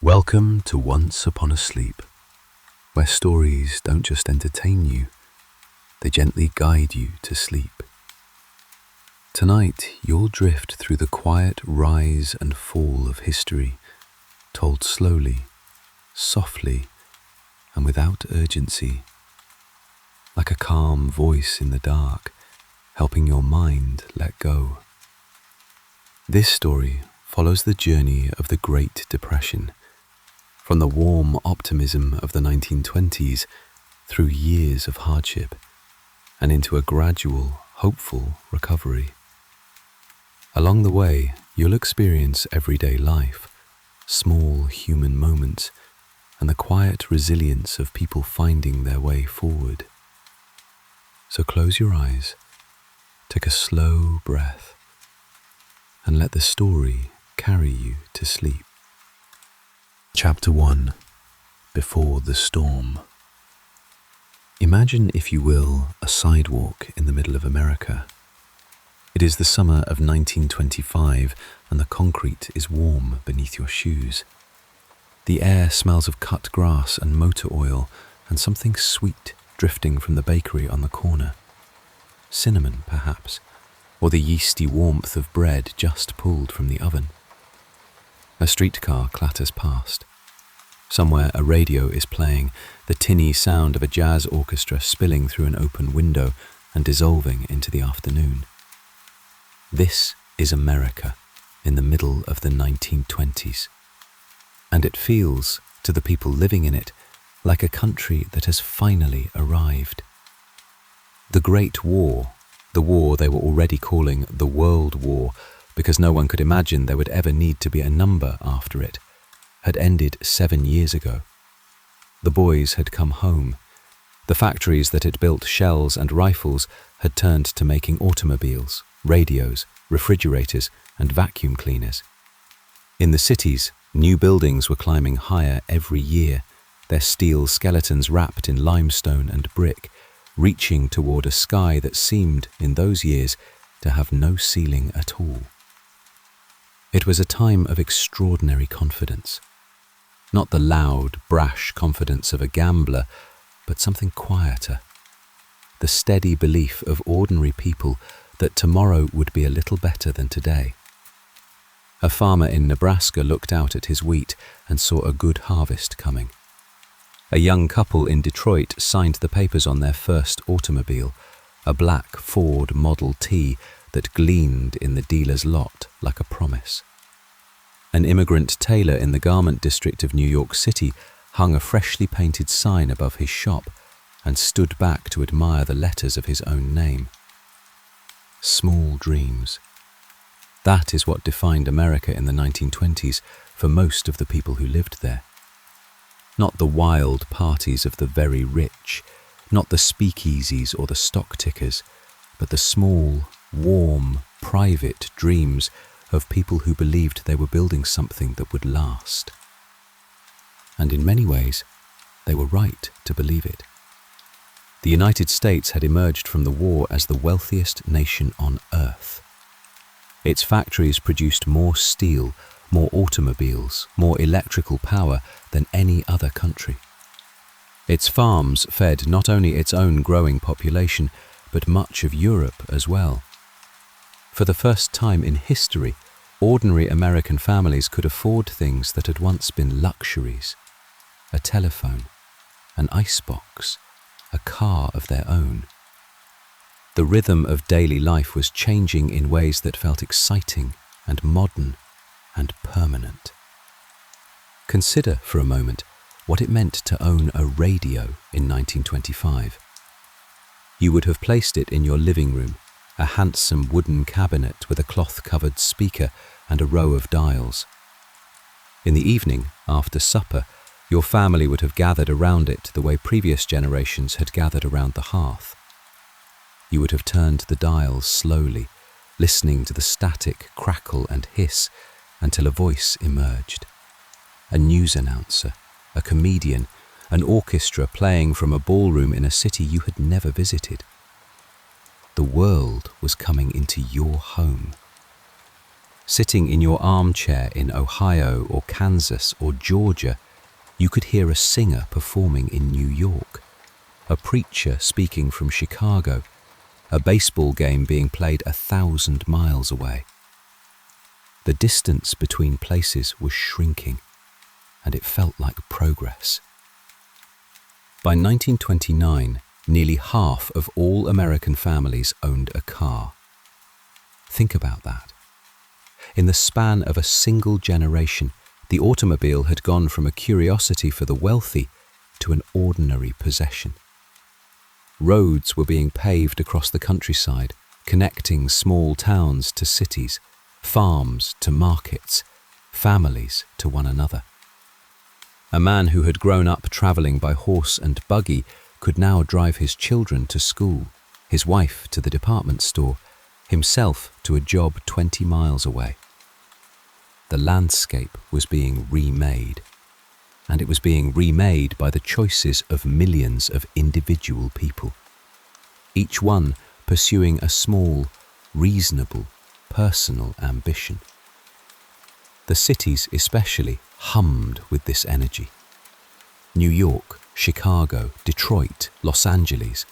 Welcome to Once Upon a Sleep, where stories don't just entertain you, they gently guide you to sleep. Tonight, you'll drift through the quiet rise and fall of history, told slowly, softly, and without urgency, like a calm voice in the dark, helping your mind let go. This story follows the journey of the Great Depression, from the warm optimism of the 1920s through years of hardship and into a gradual, hopeful recovery. Along the way, you'll experience everyday life, small human moments, and the quiet resilience of people finding their way forward. So close your eyes, take a slow breath, and let the story carry you to sleep. Chapter 1. Before the Storm. Imagine, if you will, a sidewalk in the middle of America. It is the summer of 1925 and the concrete is warm beneath your shoes. The air smells of cut grass and motor oil and something sweet drifting from the bakery on the corner. Cinnamon, perhaps, or the yeasty warmth of bread just pulled from the oven. A streetcar clatters past. Somewhere a radio is playing, the tinny sound of a jazz orchestra spilling through an open window and dissolving into the afternoon. This is America in the middle of the 1920s. And it feels, to the people living in it, like a country that has finally arrived. The Great War, the war they were already calling the World War, because no one could imagine there would ever need to be a number after it, had ended 7 years ago. The boys had come home. The factories that had built shells and rifles had turned to making automobiles, radios, refrigerators, and vacuum cleaners. In the cities, new buildings were climbing higher every year, their steel skeletons wrapped in limestone and brick, reaching toward a sky that seemed, in those years, to have no ceiling at all. It was a time of extraordinary confidence. Not the loud, brash confidence of a gambler, but something quieter. The steady belief of ordinary people that tomorrow would be a little better than today. A farmer in Nebraska looked out at his wheat and saw a good harvest coming. A young couple in Detroit signed the papers on their first automobile, a black Ford Model T that gleamed in the dealer's lot like a promise. An immigrant tailor in the garment district of New York City hung a freshly painted sign above his shop and stood back to admire the letters of his own name. Small dreams. That is what defined America in the 1920s for most of the people who lived there. Not the wild parties of the very rich, not the speakeasies or the stock tickers, but the small, warm, private dreams of people who believed they were building something that would last. And in many ways, they were right to believe it. The United States had emerged from the war as the wealthiest nation on earth. Its factories produced more steel, more automobiles, more electrical power than any other country. Its farms fed not only its own growing population, but much of Europe as well. For the first time in history, ordinary American families could afford things that had once been luxuries: a telephone, an icebox, a car of their own. The rhythm of daily life was changing in ways that felt exciting and modern and permanent. Consider for a moment what it meant to own a radio in 1925. You would have placed it in your living room, a handsome wooden cabinet with a cloth-covered speaker and a row of dials. In the evening, after supper, your family would have gathered around it the way previous generations had gathered around the hearth. You would have turned the dials slowly, listening to the static crackle and hiss until a voice emerged. A news announcer, a comedian, an orchestra playing from a ballroom in a city you had never visited. The world was coming into your home. Sitting in your armchair in Ohio or Kansas or Georgia, you could hear a singer performing in New York, a preacher speaking from Chicago, a baseball game being played 1,000 miles away. The distance between places was shrinking, and it felt like progress. By 1929, nearly half of all American families owned a car. Think about that. In the span of a single generation, the automobile had gone from a curiosity for the wealthy to an ordinary possession. Roads were being paved across the countryside, connecting small towns to cities, farms to markets, families to one another. A man who had grown up travelling by horse and buggy could now drive his children to school, his wife to the department store, himself to a job 20 miles away. The landscape was being remade, and it was being remade by the choices of millions of individual people, each one pursuing a small, reasonable, personal ambition. The cities especially hummed with this energy. New York, Chicago, Detroit, Los Angeles.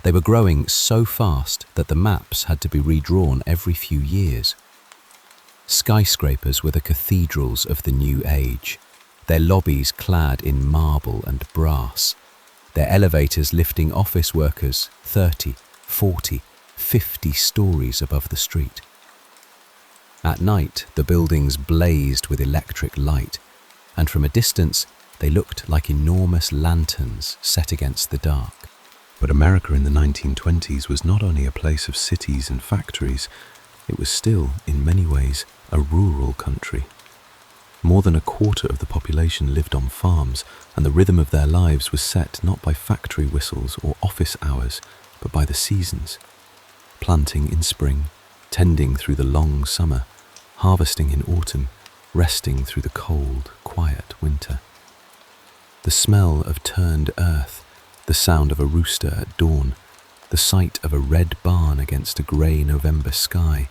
They were growing so fast that the maps had to be redrawn every few years. Skyscrapers were the cathedrals of the new age, their lobbies clad in marble and brass, their elevators lifting office workers 30, 40, 50 stories above the street. At night, the buildings blazed with electric light, and from a distance, they looked like enormous lanterns set against the dark. But America in the 1920s was not only a place of cities and factories, it was still, in many ways, a rural country. More than a quarter of the population lived on farms, and the rhythm of their lives was set not by factory whistles or office hours, but by the seasons. Planting in spring, tending through the long summer, harvesting in autumn, resting through the cold, quiet winter. The smell of turned earth, the sound of a rooster at dawn, the sight of a red barn against a grey November sky.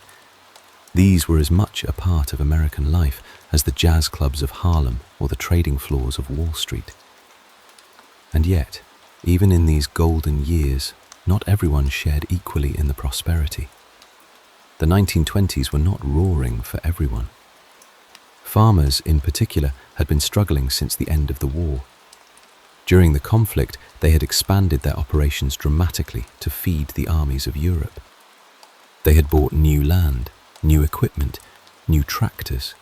These were as much a part of American life as the jazz clubs of Harlem or the trading floors of Wall Street. And yet, even in these golden years, not everyone shared equally in the prosperity. The 1920s were not roaring for everyone. Farmers, in particular, had been struggling since the end of the war. During the conflict, they had expanded their operations dramatically to feed the armies of Europe. They had bought new land, new equipment, new tractors,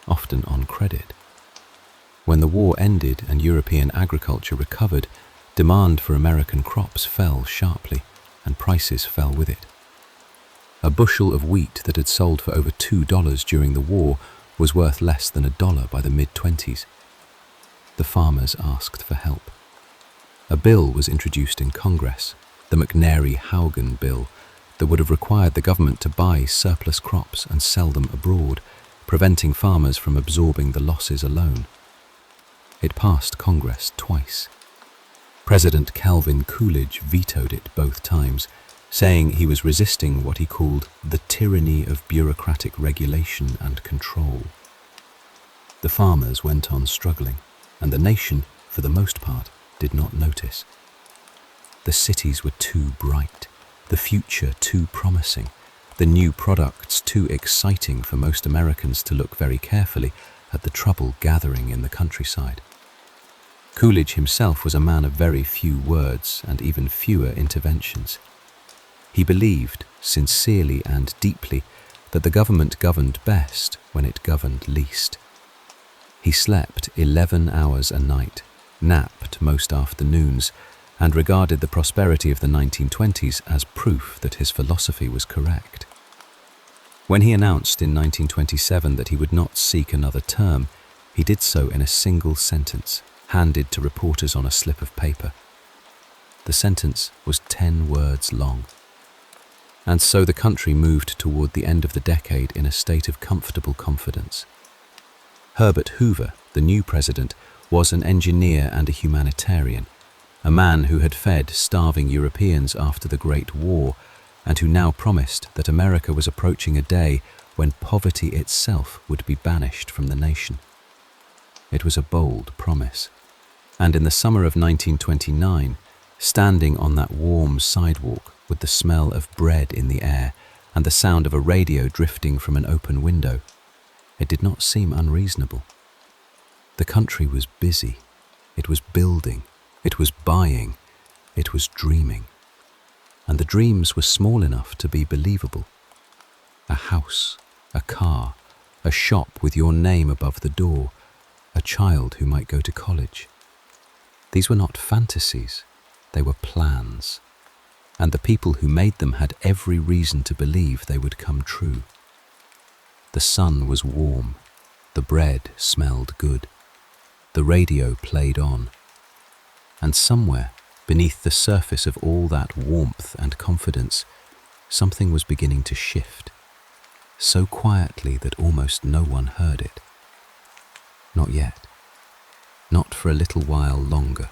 often on credit. When the war ended and European agriculture recovered, demand for American crops fell sharply, and prices fell with it. A bushel of wheat that had sold for over $2 during the war was worth less than $1 by the mid-20s. The farmers asked for help. A bill was introduced in Congress, the McNary-Haugen bill, that would have required the government to buy surplus crops and sell them abroad, preventing farmers from absorbing the losses alone. It passed Congress twice. President Calvin Coolidge vetoed it both times, saying he was resisting what he called the tyranny of bureaucratic regulation and control. The farmers went on struggling, and the nation, for the most part, did not notice. The cities were too bright, the future too promising, the new products too exciting for most Americans to look very carefully at the trouble gathering in the countryside. Coolidge himself was a man of very few words and even fewer interventions. He believed, sincerely and deeply, that the government governed best when it governed least. He slept 11 hours a night, napped most afternoons, and regarded the prosperity of the 1920s as proof that his philosophy was correct. When he announced in 1927 that he would not seek another term, he did so in a single sentence, handed to reporters on a slip of paper. The sentence was 10 words long. And so the country moved toward the end of the decade in a state of comfortable confidence. Herbert Hoover, the new president, was an engineer and a humanitarian, a man who had fed starving Europeans after the Great War, and who now promised that America was approaching a day when poverty itself would be banished from the nation. It was a bold promise, and in the summer of 1929, standing on that warm sidewalk with the smell of bread in the air and the sound of a radio drifting from an open window, it did not seem unreasonable. The country was busy. It was building. It was buying. It was dreaming. And the dreams were small enough to be believable. A house, a car, a shop with your name above the door, a child who might go to college. These were not fantasies, they were plans. And the people who made them had every reason to believe they would come true. The sun was warm, the bread smelled good, the radio played on, and somewhere beneath the surface of all that warmth and confidence, something was beginning to shift, so quietly that almost no one heard it. Not yet. Not for a little while longer.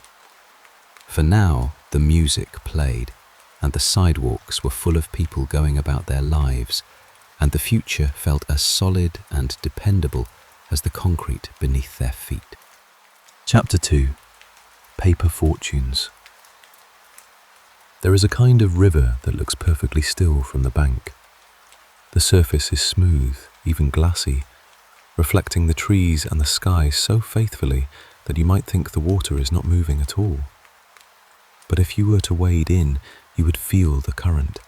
For now, the music played, and the sidewalks were full of people going about their lives, and the future felt as solid and dependable as the concrete beneath their feet. Chapter 2. Paper Fortunes. There is a kind of river that looks perfectly still from the bank. The surface is smooth, even glassy, reflecting the trees and the sky so faithfully that you might think the water is not moving at all. But if you were to wade in, you would feel the current,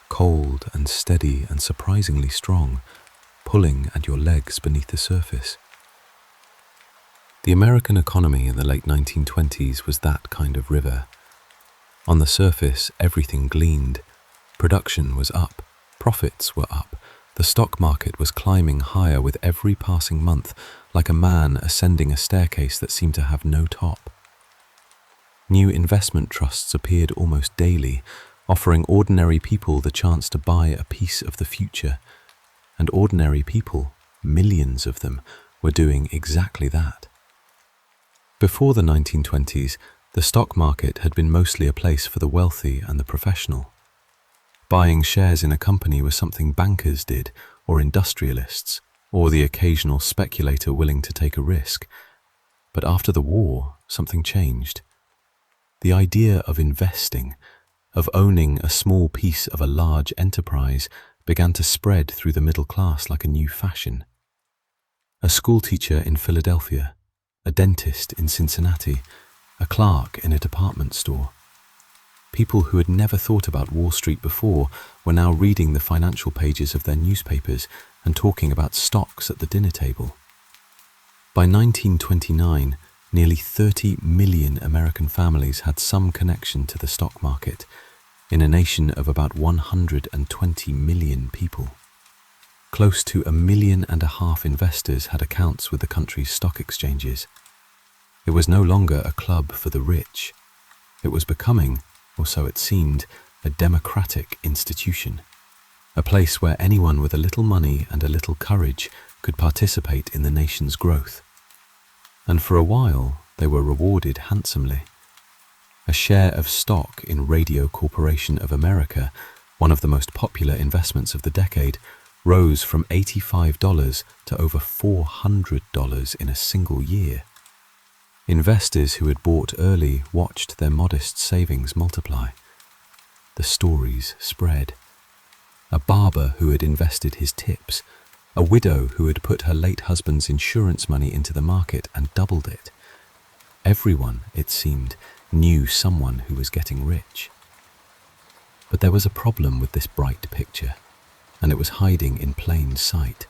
cold and steady and surprisingly strong, pulling at your legs beneath the surface. The American economy in the late 1920s was that kind of river. On the surface, everything gleamed. Production was up, profits were up, the stock market was climbing higher with every passing month, like a man ascending a staircase that seemed to have no top. New investment trusts appeared almost daily, offering ordinary people the chance to buy a piece of the future. And ordinary people, millions of them, were doing exactly that. Before the 1920s, the stock market had been mostly a place for the wealthy and the professional. Buying shares in a company was something bankers did, or industrialists, or the occasional speculator willing to take a risk. But after the war, something changed. The idea of investing, of owning a small piece of a large enterprise, began to spread through the middle class like a new fashion. A schoolteacher in Philadelphia, a dentist in Cincinnati, a clerk in a department store. People who had never thought about Wall Street before were now reading the financial pages of their newspapers and talking about stocks at the dinner table. By 1929, nearly 30 million American families had some connection to the stock market, in a nation of about 120 million people. Close to 1.5 million investors had accounts with the country's stock exchanges. It was no longer a club for the rich. It was becoming, or so it seemed, a democratic institution, a place where anyone with a little money and a little courage could participate in the nation's growth. And for a while, they were rewarded handsomely. A share of stock in Radio Corporation of America, one of the most popular investments of the decade, rose from $85 to over $400 in a single year. Investors who had bought early watched their modest savings multiply. The stories spread. A barber who had invested his tips, a widow who had put her late husband's insurance money into the market and doubled it. Everyone, it seemed, knew someone who was getting rich. But there was a problem with this bright picture, and it was hiding in plain sight.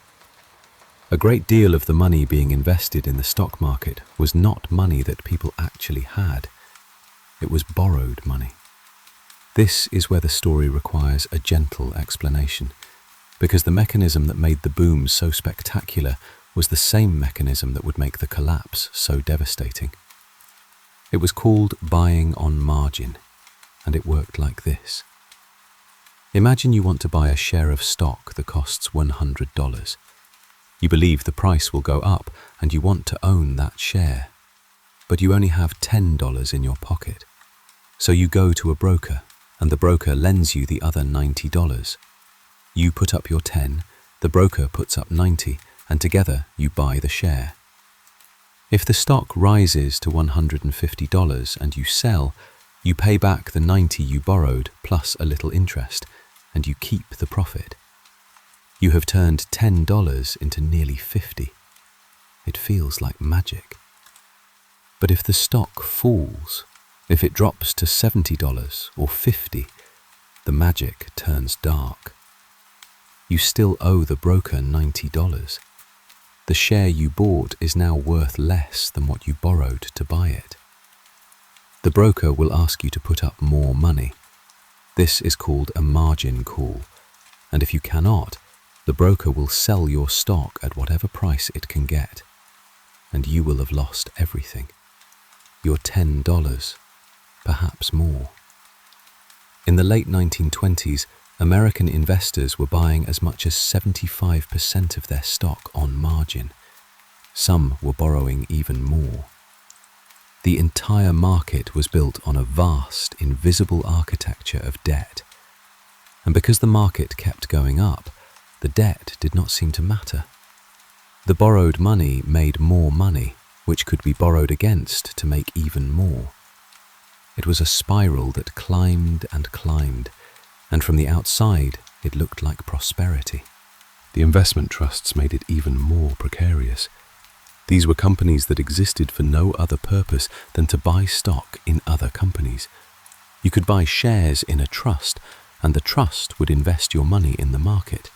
A great deal of the money being invested in the stock market was not money that people actually had. It was borrowed money. This is where the story requires a gentle explanation, because the mechanism that made the boom so spectacular was the same mechanism that would make the collapse so devastating. It was called buying on margin, and it worked like this. Imagine you want to buy a share of stock that costs $100. You believe the price will go up and you want to own that share, but you only have $10 in your pocket. So you go to a broker and the broker lends you the other $90. You put up your 10 The broker puts up 90, and together you buy the share. If the stock rises to $150 and you sell, you pay back the 90 you borrowed plus a little interest, and you keep the profit. You have turned $10 into nearly 50. It feels like magic. But if the stock falls, if it drops to $70 or $50, the magic turns dark. You still owe the broker $90. The share you bought is now worth less than what you borrowed to buy it. The broker will ask you to put up more money. This is called a margin call, and if you cannot, the broker will sell your stock at whatever price it can get, and you will have lost everything. Your $10, perhaps more. In the late 1920s, American investors were buying as much as 75% of their stock on margin. Some were borrowing even more. The entire market was built on a vast, invisible architecture of debt. And because the market kept going up, the debt did not seem to matter. The borrowed money made more money, which could be borrowed against to make even more. It was a spiral that climbed and climbed, and from the outside it looked like prosperity. The investment trusts made it even more precarious. These were companies that existed for no other purpose than to buy stock in other companies. You could buy shares in a trust, and the trust would invest your money in the market.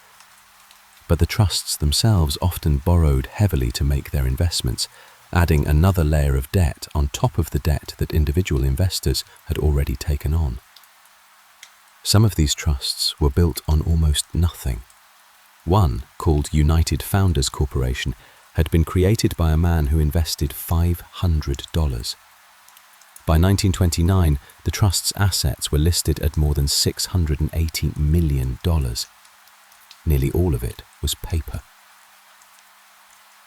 But the trusts themselves often borrowed heavily to make their investments, adding another layer of debt on top of the debt that individual investors had already taken on. Some of these trusts were built on almost nothing. One, called United Founders Corporation, had been created by a man who invested $500. By 1929, the trust's assets were listed at more than $680 million. Nearly all of it was paper.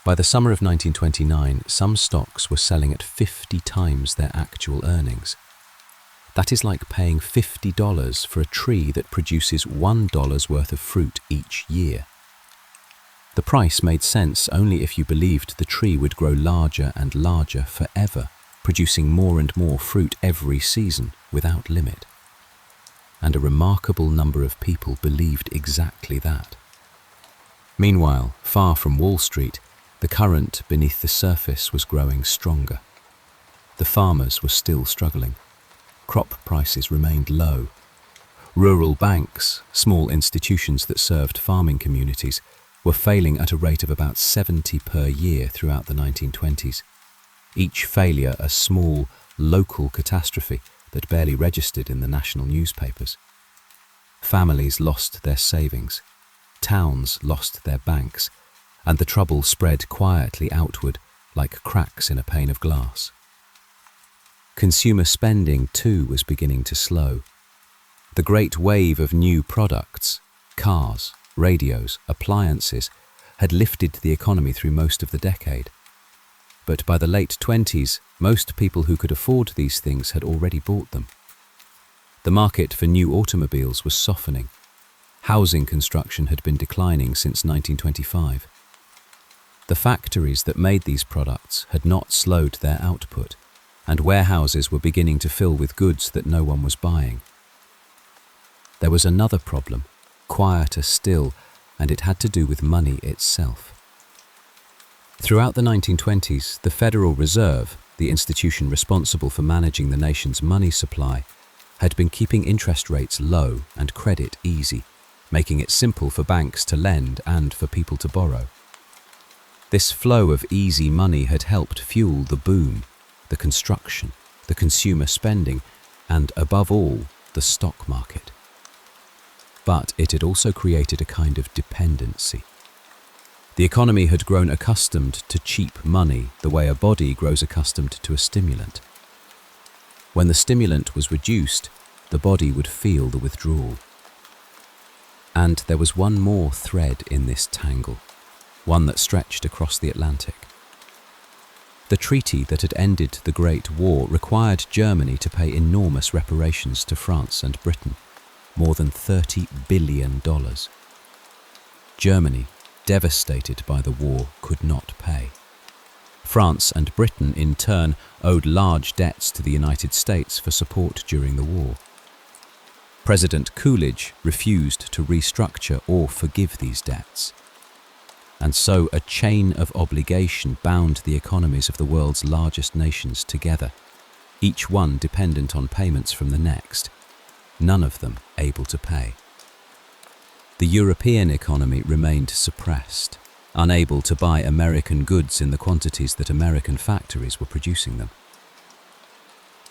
By the summer of 1929, some stocks were selling at 50 times their actual earnings. That is like paying $50 for a tree that produces $1 worth of fruit each year. The price made sense only if you believed the tree would grow larger and larger forever, producing more and more fruit every season without limit. And a remarkable number of people believed exactly that. Meanwhile, far from Wall Street, the current beneath the surface was growing stronger. The farmers were still struggling. Crop prices remained low. Rural banks, small institutions that served farming communities, were failing at a rate of about 70 per year throughout the 1920s. Each failure a small, local catastrophe that barely registered in the national newspapers. Families lost their savings. Towns lost their banks, and the trouble spread quietly outward like cracks in a pane of glass. Consumer spending, too, was beginning to slow. The great wave of new products, cars, radios, appliances, had lifted the economy through most of the decade. But by the late 20s, most people who could afford these things had already bought them. The market for new automobiles was softening. Housing construction had been declining since 1925. The factories that made these products had not slowed their output, and warehouses were beginning to fill with goods that no one was buying. There was another problem, quieter still, and it had to do with money itself. Throughout the 1920s, the Federal Reserve, the institution responsible for managing the nation's money supply, had been keeping interest rates low and credit easy, making it simple for banks to lend and for people to borrow. This flow of easy money had helped fuel the boom, the construction, the consumer spending, and above all, the stock market. But it had also created a kind of dependency. The economy had grown accustomed to cheap money the way a body grows accustomed to a stimulant. When the stimulant was reduced, the body would feel the withdrawal. And there was one more thread in this tangle, one that stretched across the Atlantic. The treaty that had ended the Great War required Germany to pay enormous reparations to France and Britain, more than $30 billion. Germany devastated by the war, could not pay. France and Britain, in turn, owed large debts to the United States for support during the war. President Coolidge refused to restructure or forgive these debts. And so a chain of obligation bound the economies of the world's largest nations together, each one dependent on payments from the next, none of them able to pay. The European economy remained suppressed, unable to buy American goods in the quantities that American factories were producing them.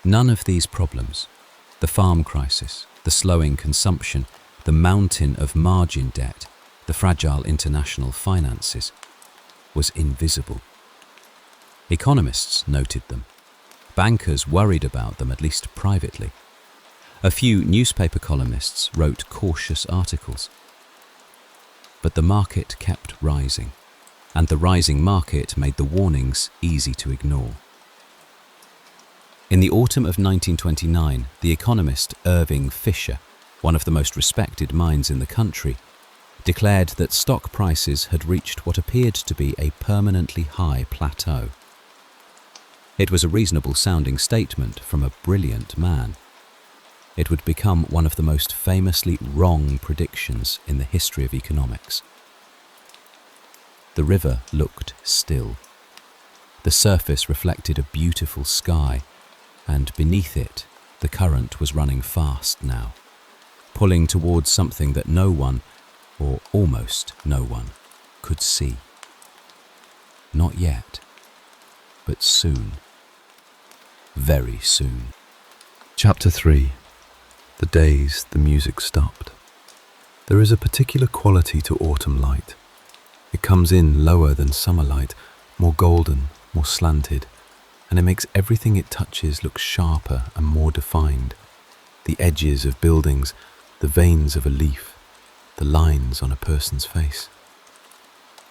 None of these problems, the farm crisis, the slowing consumption, the mountain of margin debt, the fragile international finances, was invisible. Economists noted them. Bankers worried about them, at least privately. A few newspaper columnists wrote cautious articles. But the market kept rising, and the rising market made the warnings easy to ignore. In the autumn of 1929, the economist Irving Fisher, one of the most respected minds in the country, declared that stock prices had reached what appeared to be a permanently high plateau. It was a reasonable-sounding statement from a brilliant man. It would become one of the most famously wrong predictions in the history of economics. The river looked still. The surface reflected a beautiful sky, and beneath it, the current was running fast now, pulling towards something that no one, or almost no one, could see. Not yet, but soon. Very soon. Chapter 3. The days the music stopped. There is a particular quality to autumn light. It comes in lower than summer light, more golden, more slanted, and it makes everything it touches look sharper and more defined. The edges of buildings, the veins of a leaf, the lines on a person's face.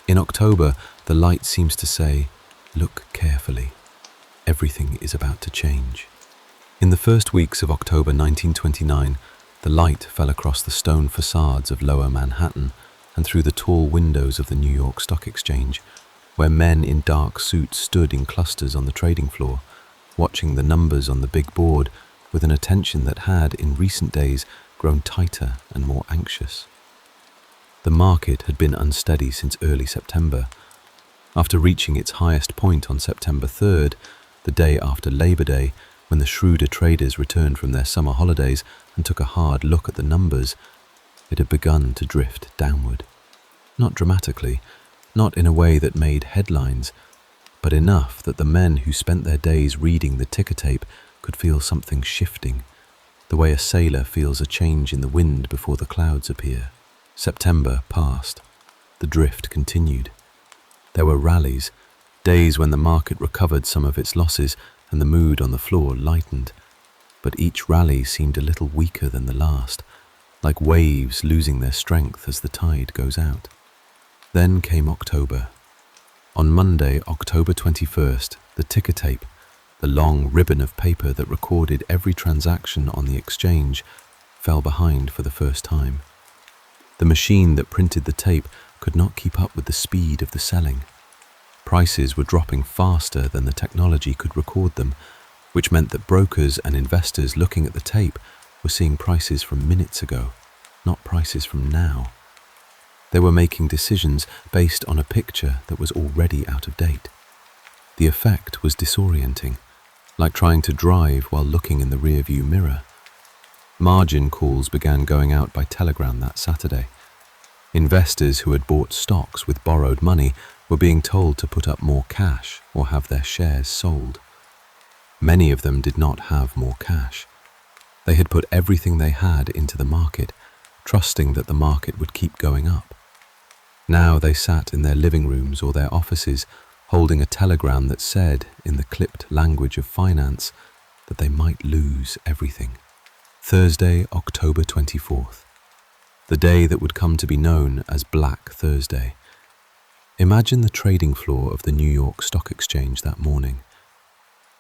In October, the light seems to say, "Look carefully. Everything is about to change." In the first weeks of October 1929, the light fell across the stone facades of Lower Manhattan and through the tall windows of the New York Stock Exchange, where men in dark suits stood in clusters on the trading floor, watching the numbers on the big board with an attention that had, in recent days, grown tighter and more anxious. The market had been unsteady since early September. After reaching its highest point on September 3rd, the day after Labor Day, when the shrewder traders returned from their summer holidays and took a hard look at the numbers, it had begun to drift downward. Not dramatically, not in a way that made headlines, but enough that the men who spent their days reading the ticker tape could feel something shifting, the way a sailor feels a change in the wind before the clouds appear. September passed. The drift continued. There were rallies, days when the market recovered some of its losses and the mood on the floor lightened, but each rally seemed a little weaker than the last, like waves losing their strength as the tide goes out. Then came October. On Monday, October 21st, the ticker tape, the long ribbon of paper that recorded every transaction on the exchange, fell behind for the first time. The machine that printed the tape could not keep up with the speed of the selling. Prices were dropping faster than the technology could record them, which meant that brokers and investors looking at the tape were seeing prices from minutes ago, not prices from now. They were making decisions based on a picture that was already out of date. The effect was disorienting, like trying to drive while looking in the rearview mirror. Margin calls began going out by telegram that Saturday. Investors who had bought stocks with borrowed money were being told to put up more cash or have their shares sold. Many of them did not have more cash. They had put everything they had into the market, trusting that the market would keep going up. Now they sat in their living rooms or their offices, holding a telegram that said, in the clipped language of finance, that they might lose everything. Thursday, October 24th. The day that would come to be known as Black Thursday. Imagine the trading floor of the New York Stock Exchange that morning.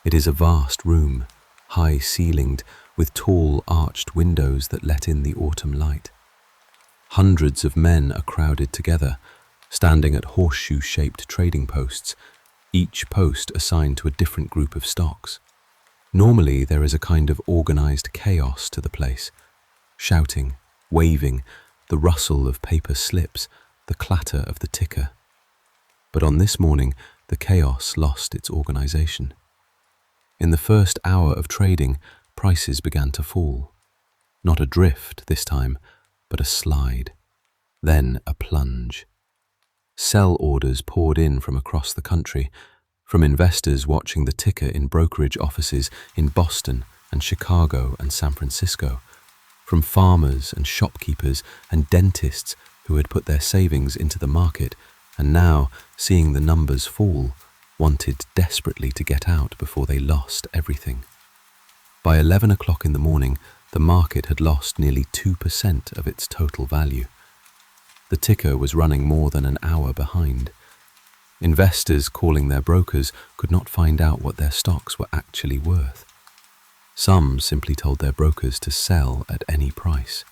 It is a vast room, high-ceilinged, with tall arched windows that let in the autumn light. Hundreds of men are crowded together, standing at horseshoe-shaped trading posts, each post assigned to a different group of stocks. Normally, there is a kind of organized chaos to the place. Shouting, waving, the rustle of paper slips, the clatter of the ticker. But on this morning, the chaos lost its organization. In the first hour of trading, prices began to fall. Not a drift this time, but a slide. Then a plunge. Sell orders poured in from across the country, from investors watching the ticker in brokerage offices in Boston and Chicago and San Francisco, from farmers and shopkeepers and dentists who had put their savings into the market and now, seeing the numbers fall, wanted desperately to get out before they lost everything. By 11 o'clock in the morning, the market had lost nearly 2% of its total value. The ticker was running more than an hour behind. Investors calling their brokers could not find out what their stocks were actually worth. Some simply told their brokers to sell at any price.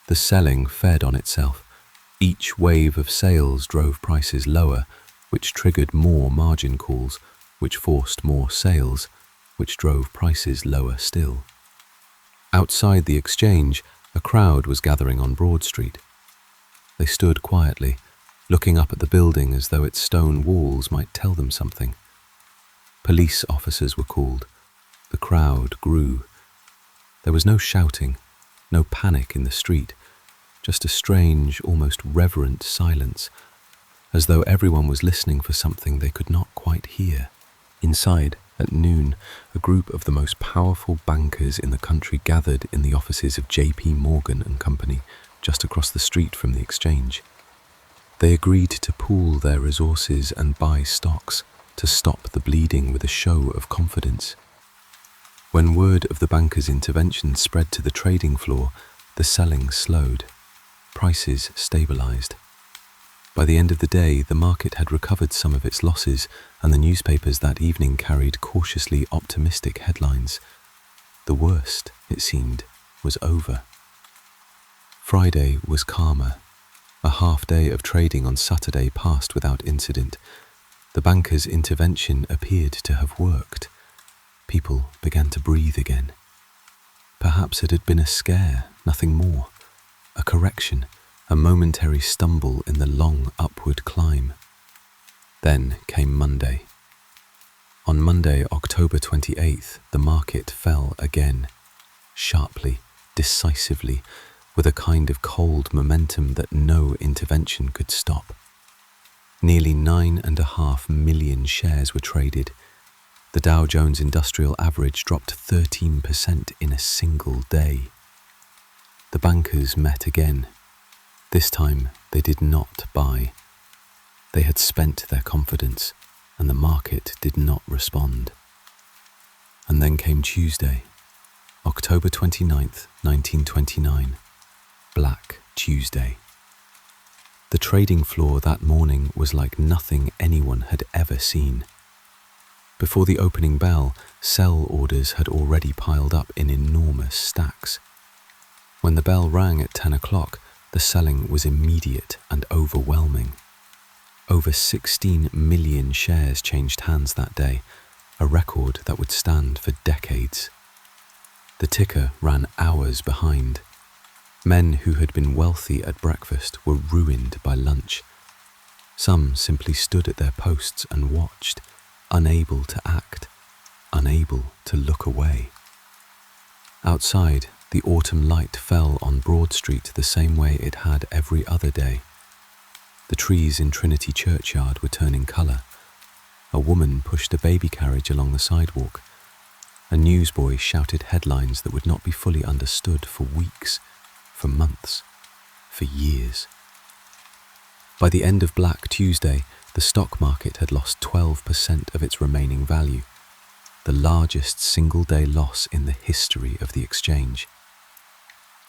The selling fed on itself. Each wave of sales drove prices lower, which triggered more margin calls, which forced more sales, which drove prices lower still. Outside the exchange, a crowd was gathering on Broad Street. They stood quietly, looking up at the building as though its stone walls might tell them something. Police officers were called. The crowd grew. There was no shouting, no panic in the street, just a strange, almost reverent silence, as though everyone was listening for something they could not quite hear. Inside, at noon, a group of the most powerful bankers in the country gathered in the offices of J.P. Morgan and Company, just across the street from the exchange. They agreed to pool their resources and buy stocks to stop the bleeding with a show of confidence. When word of the bankers' intervention spread to the trading floor, the selling slowed. Prices stabilized. By the end of the day, the market had recovered some of its losses, and the newspapers that evening carried cautiously optimistic headlines. The worst, it seemed, was over. Friday was calmer. A half day of trading on Saturday passed without incident. The bankers' intervention appeared to have worked. People began to breathe again. Perhaps it had been a scare, nothing more. A correction, a momentary stumble in the long upward climb. Then came Monday. On Monday, October 28th, the market fell again, sharply, decisively, with a kind of cold momentum that no intervention could stop. Nearly 9.5 million shares were traded. The Dow Jones Industrial Average dropped 13% in a single day. The bankers met again. This time they did not buy. They had spent their confidence, and the market did not respond. And then came Tuesday, October 29th, 1929, Black Tuesday. The trading floor that morning was like nothing anyone had ever seen. Before the opening bell, sell orders had already piled up in enormous stacks. When the bell rang at 10 o'clock, the selling was immediate and overwhelming. Over 16 million shares changed hands that day, a record that would stand for decades. The ticker ran hours behind. Men who had been wealthy at breakfast were ruined by lunch. Some simply stood at their posts and watched, unable to act, unable to look away. Outside, the autumn light fell on Broad Street the same way it had every other day. The trees in Trinity Churchyard were turning colour. A woman pushed a baby carriage along the sidewalk. A newsboy shouted headlines that would not be fully understood for weeks, for months, for years. By the end of Black Tuesday, the stock market had lost 12% of its remaining value, the largest single-day loss in the history of the exchange.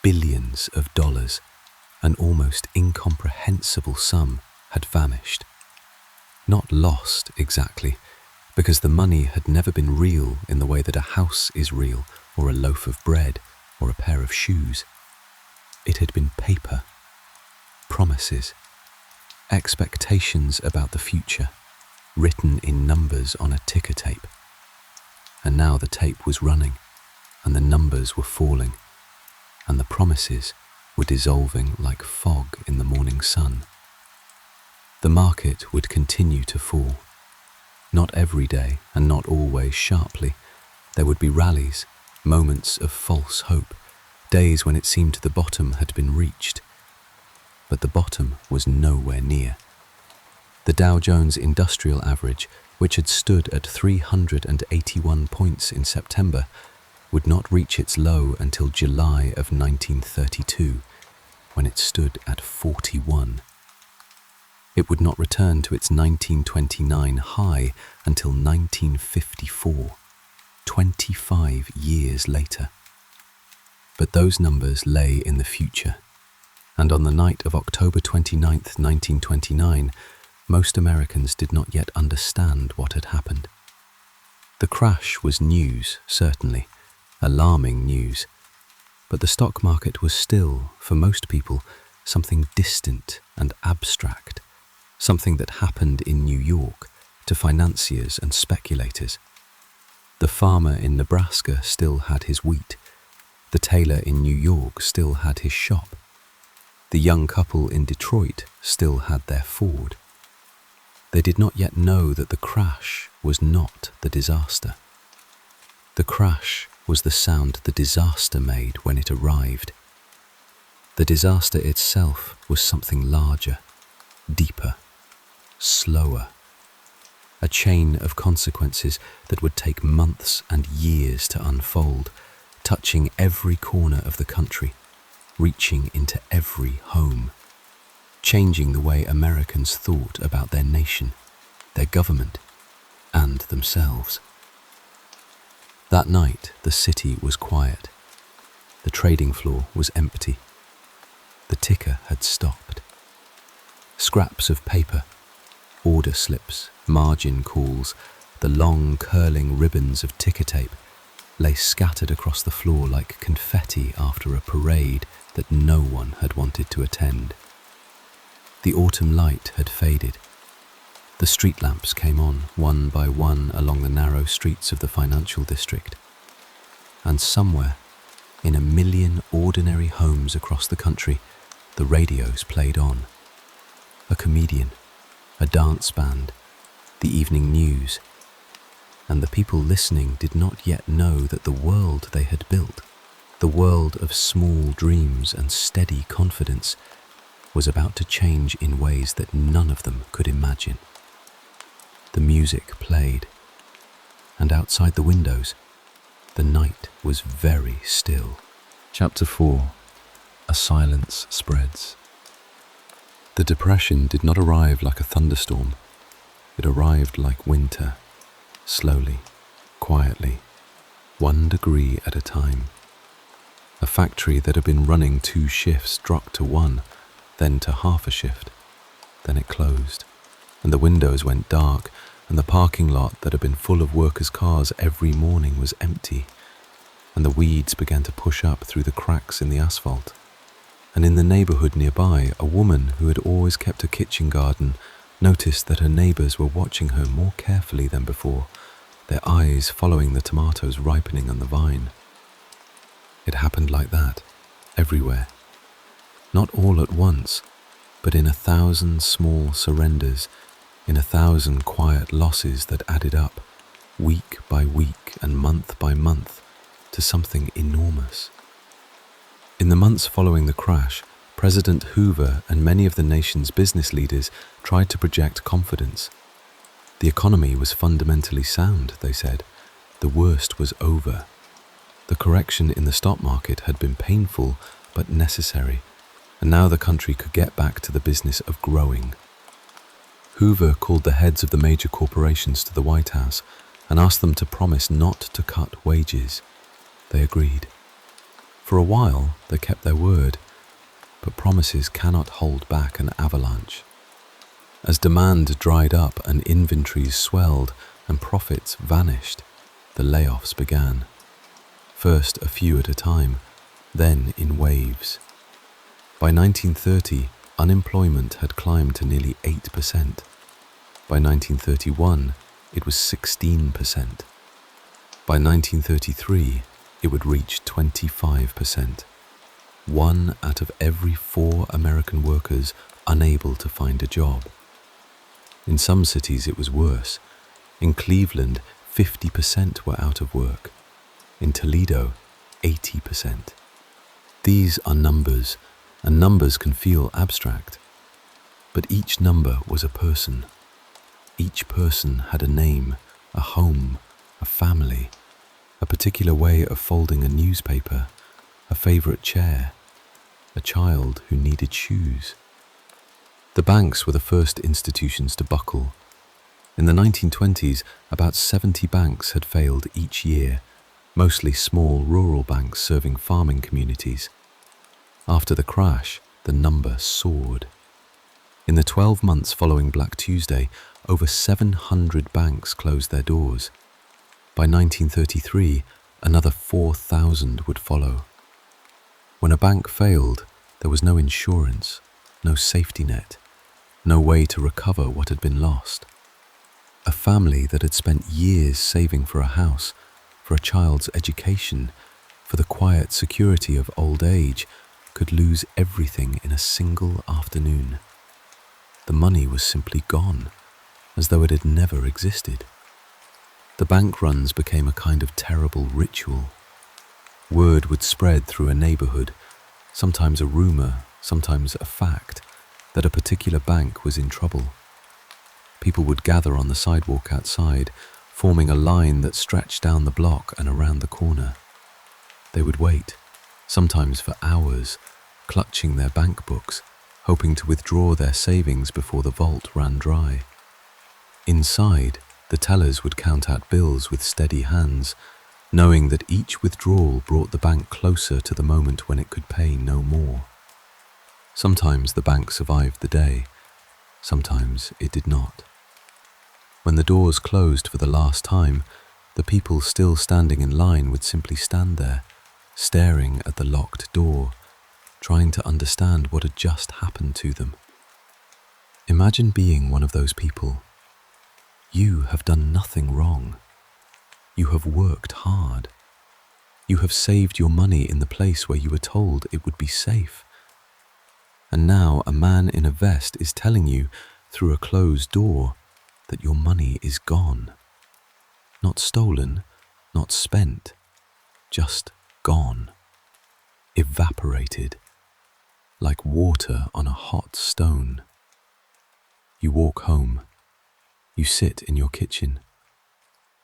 Billions of dollars, an almost incomprehensible sum, had vanished. Not lost exactly, because the money had never been real in the way that a house is real, or a loaf of bread, or a pair of shoes. It had been paper, promises, expectations about the future, written in numbers on a ticker tape. And now the tape was running, and the numbers were falling, and the promises were dissolving like fog in the morning sun. The market would continue to fall. Not every day, and not always sharply. There would be rallies, moments of false hope, days when it seemed the bottom had been reached. But the bottom was nowhere near. The Dow Jones Industrial Average, which had stood at 381 points in September, would not reach its low until July of 1932, when it stood at 41. It would not return to its 1929 high until 1954, 25 years later. But those numbers lay in the future, and on the night of October 29th, 1929, most Americans did not yet understand what had happened. The crash was news, certainly, alarming news, but the stock market was still, for most people, something distant and abstract, something that happened in New York to financiers and speculators. The farmer in Nebraska still had his wheat. The tailor in New York still had his shop. The young couple in Detroit still had their Ford. They did not yet know that the crash was not the disaster. The crash was the sound the disaster made when it arrived. The disaster itself was something larger, deeper, slower. A chain of consequences that would take months and years to unfold, touching every corner of the country, reaching into every home, changing the way Americans thought about their nation, their government, and themselves. That night, the city was quiet. The trading floor was empty. The ticker had stopped. Scraps of paper, order slips, margin calls, the long curling ribbons of ticker tape lay scattered across the floor like confetti after a parade that no one had wanted to attend. The autumn light had faded. The street lamps came on, one by one, along the narrow streets of the financial district. And somewhere, in a million ordinary homes across the country, the radios played on. A comedian, a dance band, the evening news. And the people listening did not yet know that the world they had built, the world of small dreams and steady confidence, was about to change in ways that none of them could imagine. The music played, and outside the windows, the night was very still. Chapter 4. A silence spreads. The depression did not arrive like a thunderstorm. It arrived like winter, slowly, quietly, 1 degree at a time. A factory that had been running 2 shifts dropped to 1, then to half a shift. Then it closed, and the windows went dark, and the parking lot that had been full of workers' cars every morning was empty, and the weeds began to push up through the cracks in the asphalt. And in the neighborhood nearby, a woman who had always kept a kitchen garden noticed that her neighbors were watching her more carefully than before, their eyes following the tomatoes ripening on the vine. It happened like that, everywhere. Not all at once, but in 1,000 small surrenders, in 1,000 quiet losses that added up, week by week and month by month, to something enormous. In the months following the crash, President Hoover and many of the nation's business leaders tried to project confidence. The economy was fundamentally sound, they said. The worst was over. The correction in the stock market had been painful but necessary, and now the country could get back to the business of growing. Hoover called the heads of the major corporations to the White House and asked them to promise not to cut wages. They agreed. For a while, they kept their word, but promises cannot hold back an avalanche. As demand dried up and inventories swelled and profits vanished, the layoffs began. First a few at a time, then in waves. By 1930, unemployment had climbed to nearly 8%. By 1931, it was 16%. By 1933, it would reach 25%. 1 out of every 4 American workers unable to find a job. In some cities it was worse. In Cleveland, 50% were out of work. In Toledo, 80%. These are numbers, and numbers can feel abstract. But each number was a person. Each person had a name, a home, a family, a particular way of folding a newspaper, a favorite chair, a child who needed shoes. The banks were the first institutions to buckle. In the 1920s, about 70 banks had failed each year, mostly small rural banks serving farming communities. After the crash, the number soared. In the 12 months following Black Tuesday, over 700 banks closed their doors. By 1933, another 4,000 would follow. When a bank failed, there was no insurance, no safety net, no way to recover what had been lost. A family that had spent years saving for a house, for a child's education, for the quiet security of old age, could lose everything in a single afternoon. The money was simply gone, as though it had never existed. The bank runs became a kind of terrible ritual. Word would spread through a neighborhood, sometimes a rumor, sometimes a fact, that a particular bank was in trouble. People would gather on the sidewalk outside, forming a line that stretched down the block and around the corner. They would wait, sometimes for hours, clutching their bank books, hoping to withdraw their savings before the vault ran dry. Inside, the tellers would count out bills with steady hands, knowing that each withdrawal brought the bank closer to the moment when it could pay no more. Sometimes the bank survived the day, sometimes it did not. When the doors closed for the last time, the people still standing in line would simply stand there, staring at the locked door, trying to understand what had just happened to them. Imagine being one of those people. You have done nothing wrong. You have worked hard. You have saved your money in the place where you were told it would be safe. And now a man in a vest is telling you through a closed door that your money is gone. Not stolen, not spent, just gone. Evaporated, like water on a hot stone. You walk home. You sit in your kitchen.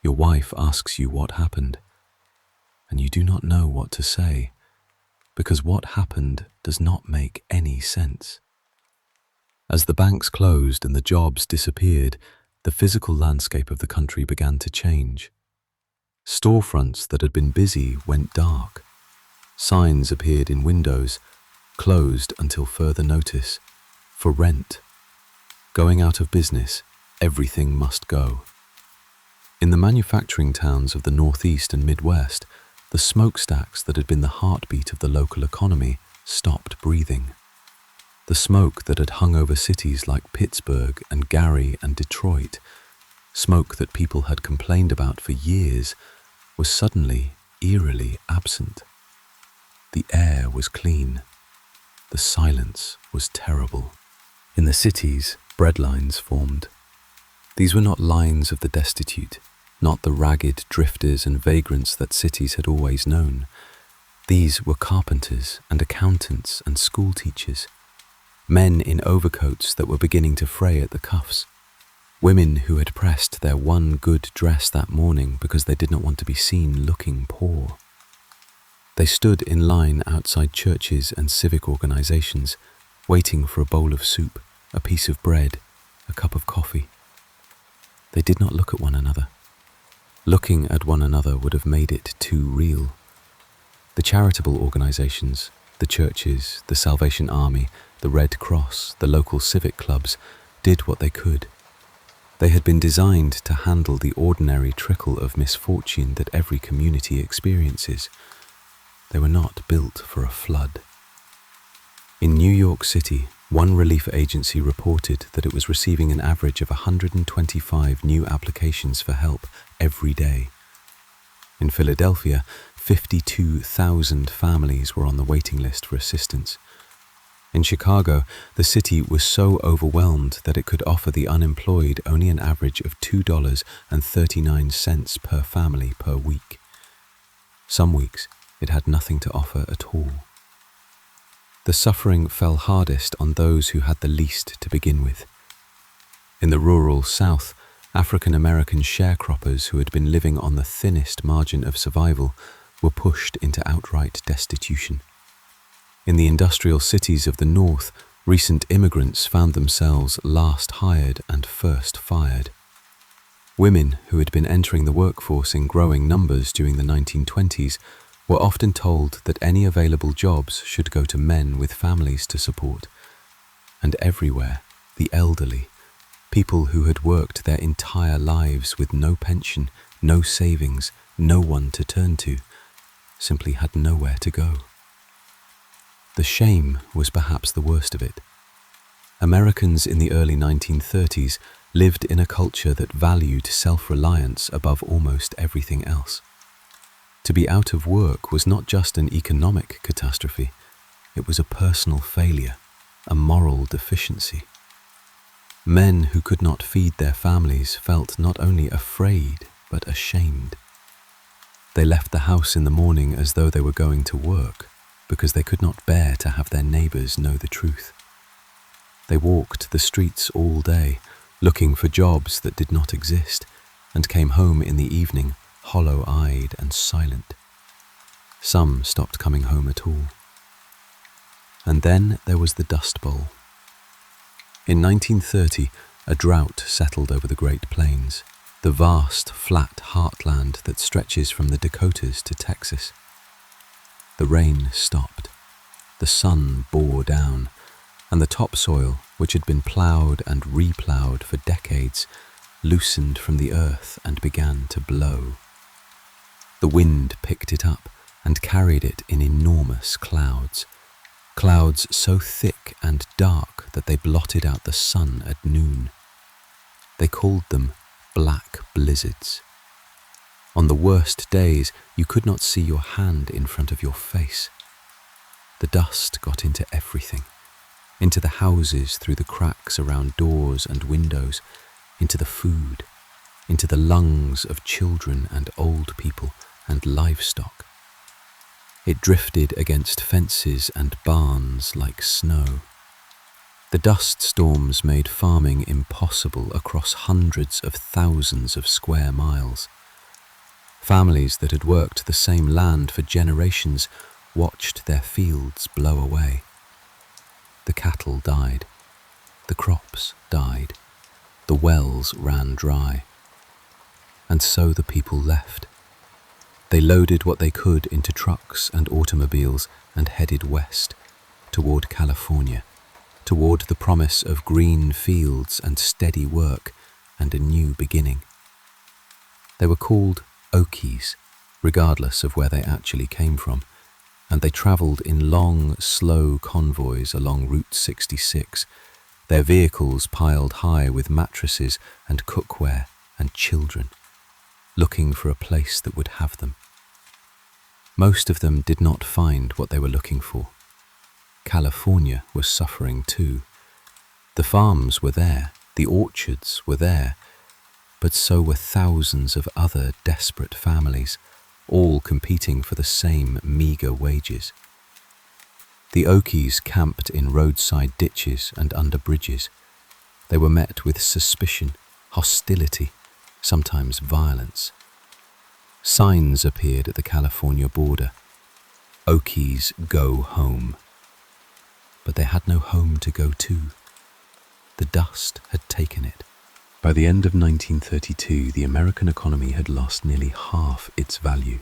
Your wife asks you what happened, and you do not know what to say, because what happened does not make any sense. As the banks closed and the jobs disappeared, the physical landscape of the country began to change. Storefronts that had been busy went dark. Signs appeared in windows, closed until further notice, for rent. Going out of business, everything must go. In the manufacturing towns of the Northeast and Midwest, the smokestacks that had been the heartbeat of the local economy stopped breathing. The smoke that had hung over cities like Pittsburgh and Gary and Detroit, smoke that people had complained about for years, was suddenly eerily absent. The air was clean. The silence was terrible. In the cities, breadlines formed. These were not lines of the destitute, not the ragged drifters and vagrants that cities had always known. These were carpenters and accountants and school teachers, men in overcoats that were beginning to fray at the cuffs, women who had pressed their one good dress that morning because they did not want to be seen looking poor. They stood in line outside churches and civic organizations, waiting for a bowl of soup, a piece of bread, a cup of coffee. They did not look at one another. Looking at one another would have made it too real. The charitable organizations, the churches, the Salvation Army, the Red Cross, the local civic clubs, did what they could. They had been designed to handle the ordinary trickle of misfortune that every community experiences. They were not built for a flood. In New York City, One relief agency reported that it was receiving an average of 125 new applications for help every day. In Philadelphia, 52,000 families were on the waiting list for assistance. In Chicago, the city was so overwhelmed that it could offer the unemployed only an average of $2.39 per family per week. Some weeks, it had nothing to offer at all. The suffering fell hardest on those who had the least to begin with. In the rural South, African American sharecroppers who had been living on the thinnest margin of survival were pushed into outright destitution. In the industrial cities of the North, recent immigrants found themselves last hired and first fired. Women who had been entering the workforce in growing numbers during the 1920s were often told that any available jobs should go to men with families to support. And everywhere, the elderly, people who had worked their entire lives with no pension, no savings, no one to turn to, simply had nowhere to go. The shame was perhaps the worst of it. Americans in the early 1930s lived in a culture that valued self-reliance above almost everything else. To be out of work was not just an economic catastrophe, it was a personal failure, a moral deficiency. Men who could not feed their families felt not only afraid, but ashamed. They left the house in the morning as though they were going to work, because they could not bear to have their neighbors know the truth. They walked the streets all day, looking for jobs that did not exist, and came home in the evening hollow-eyed and silent. Some stopped coming home at all. And then there was the Dust Bowl. In 1930, a drought settled over the Great Plains, the vast, flat heartland that stretches from the Dakotas to Texas. The rain stopped, the sun bore down, and the topsoil, which had been ploughed and reploughed for decades, loosened from the earth and began to blow. The wind picked it up and carried it in enormous clouds, clouds so thick and dark that they blotted out the sun at noon. They called them black blizzards. On the worst days, you could not see your hand in front of your face. The dust got into everything, into the houses through the cracks around doors and windows, into the food, into the lungs of children and old people and livestock. It drifted against fences and barns like snow. The dust storms made farming impossible across hundreds of thousands of square miles. Families that had worked the same land for generations watched their fields blow away. The cattle died, the crops died, the wells ran dry. And so the people left. They loaded what they could into trucks and automobiles and headed west, toward California, toward the promise of green fields and steady work and a new beginning. They were called Okies, regardless of where they actually came from, and they travelled in long, slow convoys along Route 66, their vehicles piled high with mattresses and cookware and children, looking for a place that would have them. Most of them did not find what they were looking for. California was suffering too. The farms were there, the orchards were there, but so were thousands of other desperate families, all competing for the same meagre wages. The Okies camped in roadside ditches and under bridges. They were met with suspicion, hostility, sometimes violence. Signs appeared at the California border. Okies go home. But they had no home to go to. The dust had taken it. By the end of 1932, the American economy had lost nearly half its value.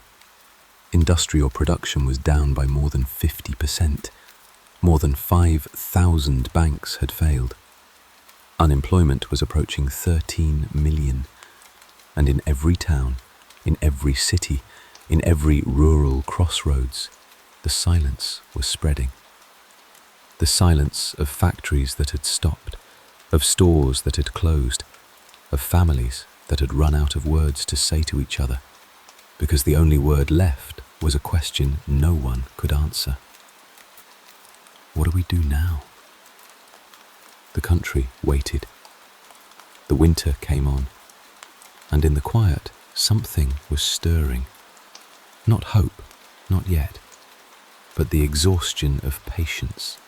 Industrial production was down by more than 50%. More than 5,000 banks had failed. Unemployment was approaching 13 million. And in every town, in every city, in every rural crossroads, the silence was spreading. The silence of factories that had stopped, of stores that had closed, of families that had run out of words to say to each other, because the only word left was a question no one could answer. What do we do now? The country waited. The winter came on, and in the quiet, something was stirring. Not hope, not yet, but the exhaustion of patience.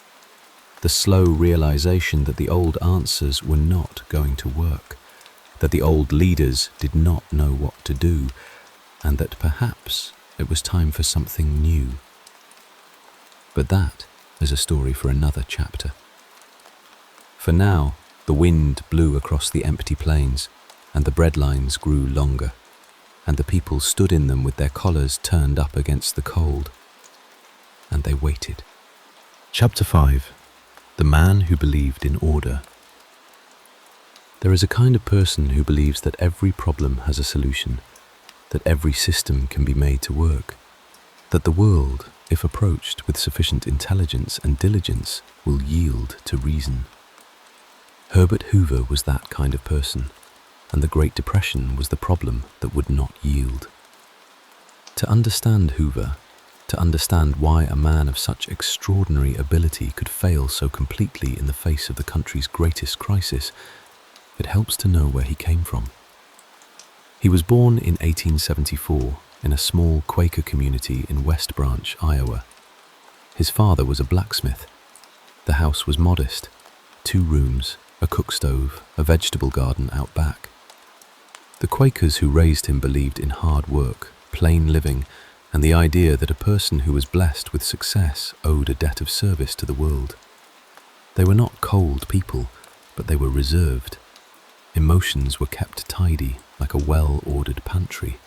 The slow realization that the old answers were not going to work, that the old leaders did not know what to do, and that perhaps it was time for something new. But that is a story for another chapter. For now, the wind blew across the empty plains, and the bread lines grew longer, and the people stood in them with their collars turned up against the cold, and they waited. Chapter 5. The Man Who Believed in Order. There is a kind of person who believes that every problem has a solution, that every system can be made to work, that the world, if approached with sufficient intelligence and diligence, will yield to reason. Herbert Hoover was that kind of person, and the Great Depression was the problem that would not yield. To understand Hoover, to understand why a man of such extraordinary ability could fail so completely in the face of the country's greatest crisis, it helps to know where he came from. He was born in 1874 in a small Quaker community in West Branch, Iowa. His father was a blacksmith. The house was modest, 2 rooms, a cook stove, a vegetable garden out back. The Quakers who raised him believed in hard work, plain living, and the idea that a person who was blessed with success owed a debt of service to the world. They were not cold people, but they were reserved. Emotions were kept tidy, like a well-ordered pantry.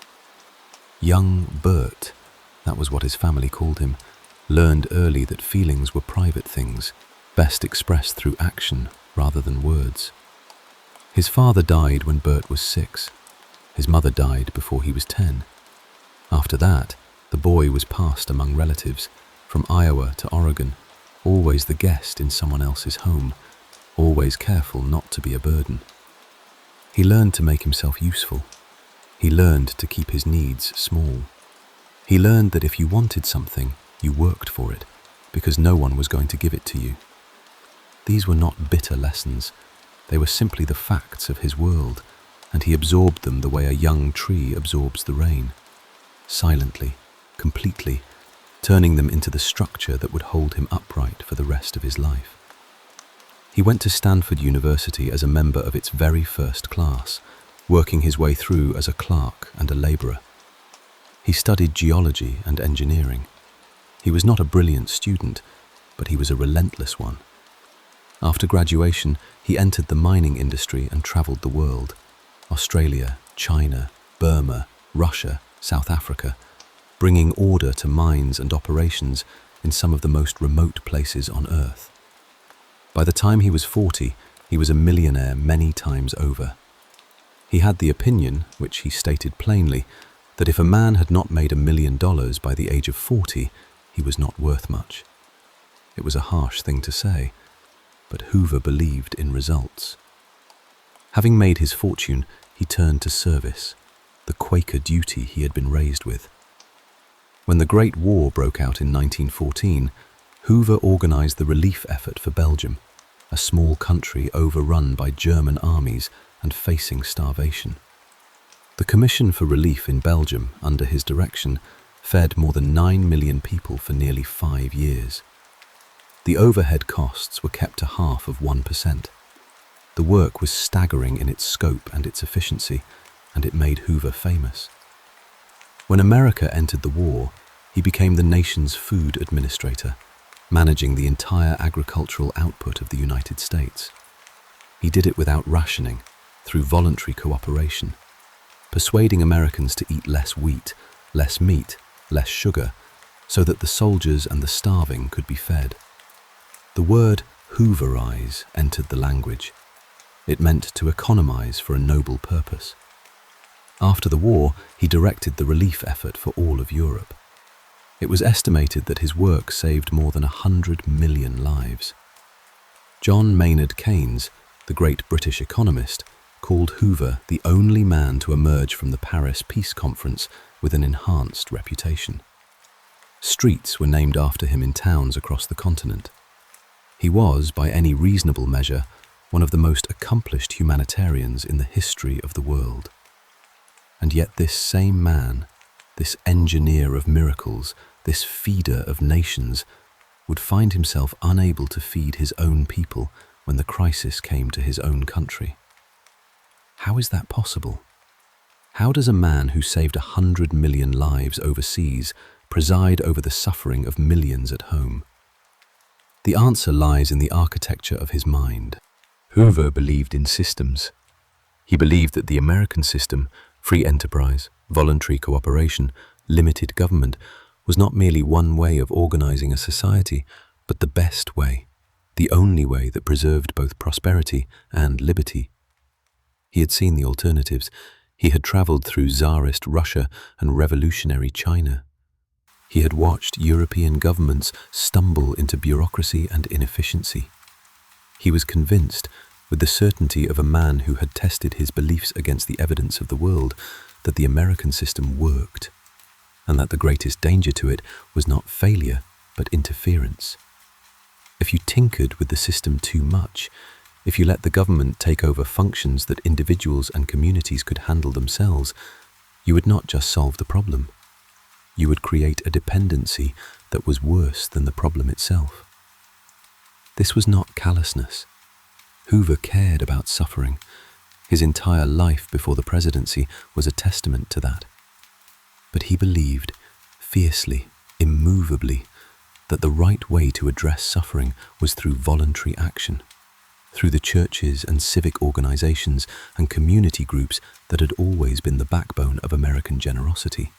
Young Bert, that was what his family called him, learned early that feelings were private things, best expressed through action rather than words. His father died when Bert was 6. His mother died before he was 10. After that, the boy was passed among relatives, from Iowa to Oregon, always the guest in someone else's home, always careful not to be a burden. He learned to make himself useful. He learned to keep his needs small. He learned that if you wanted something, you worked for it, because no one was going to give it to you. These were not bitter lessons. They were simply the facts of his world, and he absorbed them the way a young tree absorbs the rain. Silently, completely, turning them into the structure that would hold him upright for the rest of his life. He went to Stanford University as a member of its very first class, working his way through as a clerk and a labourer. He studied geology and engineering. He was not a brilliant student, but he was a relentless one. After graduation, he entered the mining industry and travelled the world: Australia, China, Burma, Russia, South Africa, bringing order to mines and operations in some of the most remote places on Earth. By the time he was 40, he was a millionaire many times over. He had the opinion, which he stated plainly, that if a man had not made $1 million by the age of 40, he was not worth much. It was a harsh thing to say, but Hoover believed in results. Having made his fortune, he turned to service, the Quaker duty he had been raised with. When the Great War broke out in 1914, Hoover organized the relief effort for Belgium, a small country overrun by German armies and facing starvation. The Commission for Relief in Belgium, under his direction, fed more than 9 million people for nearly 5 years. The overhead costs were kept to half of 1%. The work was staggering in its scope and its efficiency, and it made Hoover famous. When America entered the war, he became the nation's food administrator, managing the entire agricultural output of the United States. He did it without rationing, through voluntary cooperation, persuading Americans to eat less wheat, less meat, less sugar, so that the soldiers and the starving could be fed. The word Hooverize entered the language. It meant to economize for a noble purpose. After the war, he directed the relief effort for all of Europe. It was estimated that his work saved more than 100 million lives. John Maynard Keynes, the great British economist, called Hoover the only man to emerge from the Paris Peace Conference with an enhanced reputation. Streets were named after him in towns across the continent. He was, by any reasonable measure, one of the most accomplished humanitarians in the history of the world. And yet this same man, this engineer of miracles, this feeder of nations, would find himself unable to feed his own people when the crisis came to his own country. How is that possible? How does a man who saved 100 million lives overseas preside over the suffering of millions at home? The answer lies in the architecture of his mind. Hoover believed in systems. He believed that the American system, free enterprise, voluntary cooperation, limited government, was not merely one way of organizing a society, but the best way, the only way that preserved both prosperity and liberty. He had seen the alternatives. He had traveled through Tsarist Russia and revolutionary China. He had watched European governments stumble into bureaucracy and inefficiency. He was convinced, with the certainty of a man who had tested his beliefs against the evidence of the world, that the American system worked, and that the greatest danger to it was not failure, but interference. If you tinkered with the system too much, if you let the government take over functions that individuals and communities could handle themselves, you would not just solve the problem. You would create a dependency that was worse than the problem itself. This was not callousness. Hoover cared about suffering. His entire life before the presidency was a testament to that. But he believed, fiercely, immovably, that the right way to address suffering was through voluntary action, through the churches and civic organizations and community groups that had always been the backbone of American generosity.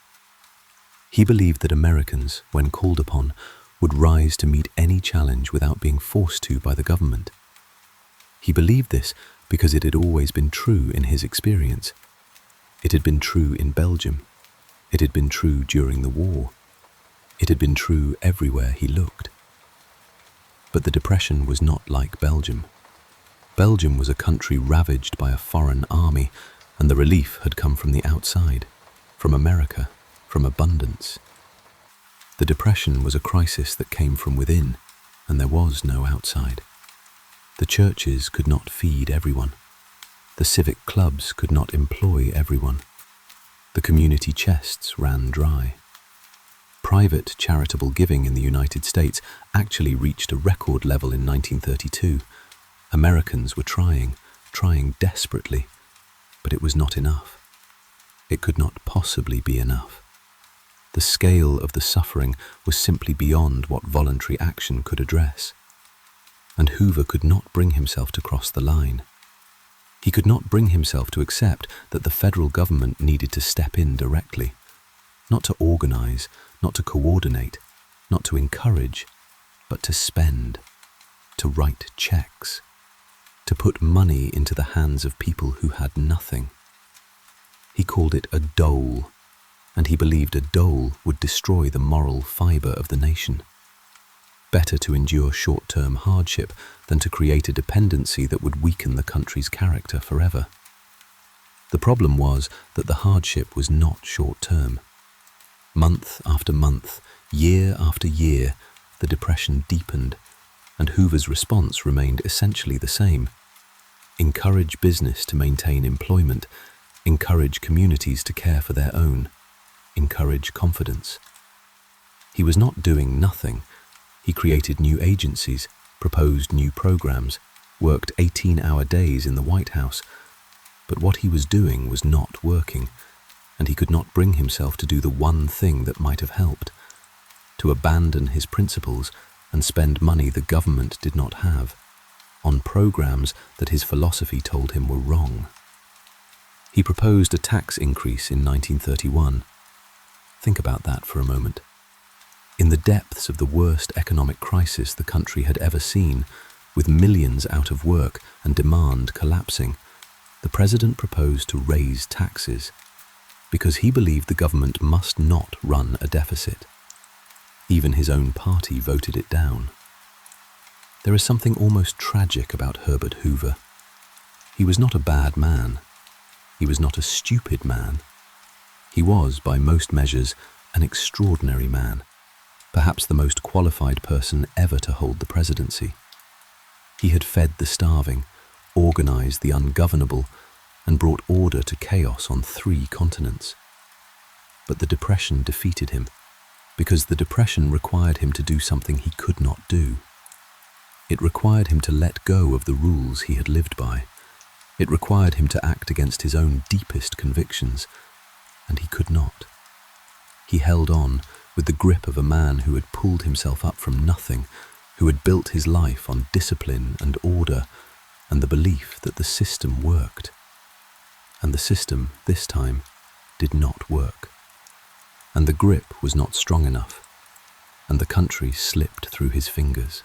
He believed that Americans, when called upon, would rise to meet any challenge without being forced to by the government. He believed this because it had always been true in his experience. It had been true in Belgium. It had been true during the war. It had been true everywhere he looked. But the Depression was not like Belgium. Belgium was a country ravaged by a foreign army, and the relief had come from the outside, from America, from abundance. The Depression was a crisis that came from within, and there was no outside. The churches could not feed everyone. The civic clubs could not employ everyone. The community chests ran dry. Private charitable giving in the United States actually reached a record level in 1932. Americans were trying desperately, but it was not enough. It could not possibly be enough. The scale of the suffering was simply beyond what voluntary action could address. And Hoover could not bring himself to cross the line. He could not bring himself to accept that the federal government needed to step in directly, not to organize, not to coordinate, not to encourage, but to spend, to write checks, to put money into the hands of people who had nothing. He called it a dole, and he believed a dole would destroy the moral fiber of the nation. Better to endure short-term hardship than to create a dependency that would weaken the country's character forever. The problem was that the hardship was not short-term. Month after month, year after year, the Depression deepened, and Hoover's response remained essentially the same. Encourage business to maintain employment, encourage communities to care for their own, encourage confidence. He was not doing nothing. He created new agencies, proposed new programs, worked 18-hour days in the White House. But what he was doing was not working, and he could not bring himself to do the one thing that might have helped, to abandon his principles and spend money the government did not have, on programs that his philosophy told him were wrong. He proposed a tax increase in 1931. Think about that for a moment. In the depths of the worst economic crisis the country had ever seen, with millions out of work and demand collapsing, the president proposed to raise taxes because he believed the government must not run a deficit. Even his own party voted it down. There is something almost tragic about Herbert Hoover. He was not a bad man. He was not a stupid man. He was, by most measures, an extraordinary man, perhaps the most qualified person ever to hold the presidency. He had fed the starving, organized the ungovernable, and brought order to chaos on 3 continents. But the Depression defeated him, because the Depression required him to do something he could not do. It required him to let go of the rules he had lived by. It required him to act against his own deepest convictions, and he could not. He held on with the grip of a man who had pulled himself up from nothing, who had built his life on discipline and order and the belief that the system worked. And the system, this time, did not work. And the grip was not strong enough, and the country slipped through his fingers.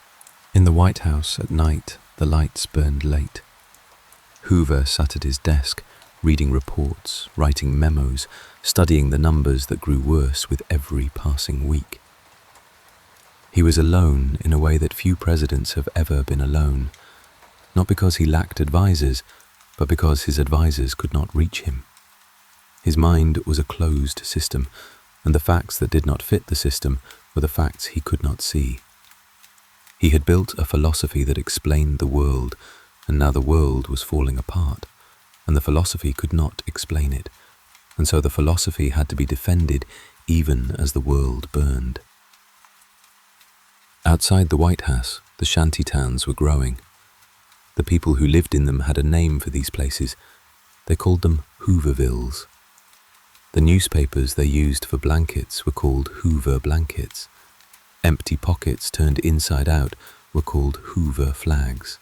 In the White House at night, the lights burned late. Hoover sat at his desk, reading reports, writing memos, studying the numbers that grew worse with every passing week. He was alone in a way that few presidents have ever been alone, not because he lacked advisors, but because his advisors could not reach him. His mind was a closed system, and the facts that did not fit the system were the facts he could not see. He had built a philosophy that explained the world, and now the world was falling apart, and the philosophy could not explain it, and so the philosophy had to be defended even as the world burned. Outside the White House, the shantytowns were growing. The people who lived in them had a name for these places. They called them Hoovervilles. The newspapers they used for blankets were called Hoover blankets. Empty pockets turned inside out were called Hoover flags.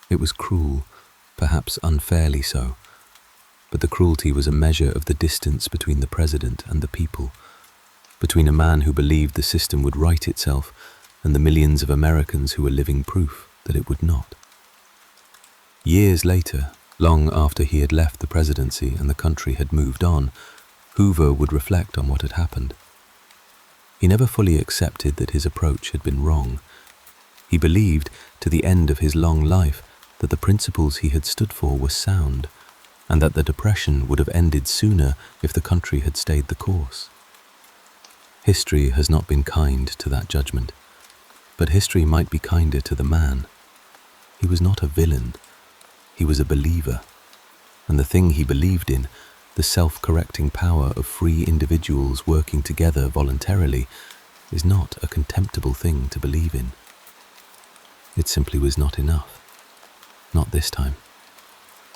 It was cruel, perhaps unfairly so, but the cruelty was a measure of the distance between the president and the people, between a man who believed the system would right itself and the millions of Americans who were living proof that it would not. Years later, long after he had left the presidency and the country had moved on, Hoover would reflect on what had happened. He never fully accepted that his approach had been wrong. He believed, to the end of his long life, that the principles he had stood for were sound, and that the Depression would have ended sooner if the country had stayed the course. History has not been kind to that judgment, but history might be kinder to the man. He was not a villain. He was a believer, and the thing he believed in, the self-correcting power of free individuals working together voluntarily, is not a contemptible thing to believe in. It simply was not enough. Not this time.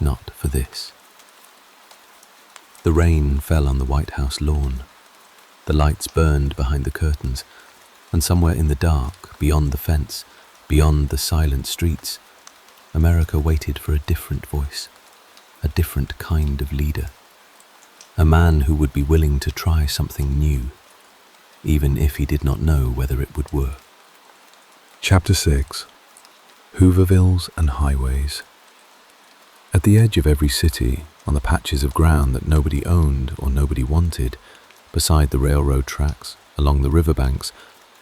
Not for this. The rain fell on the White House lawn. The lights burned behind the curtains, and somewhere in the dark, beyond the fence, beyond the silent streets, America waited for a different voice, a different kind of leader, a man who would be willing to try something new, even if he did not know whether it would work. Chapter 6. Hoovervilles and Highways. At the edge of every city, on the patches of ground that nobody owned or nobody wanted, beside the railroad tracks, along the riverbanks,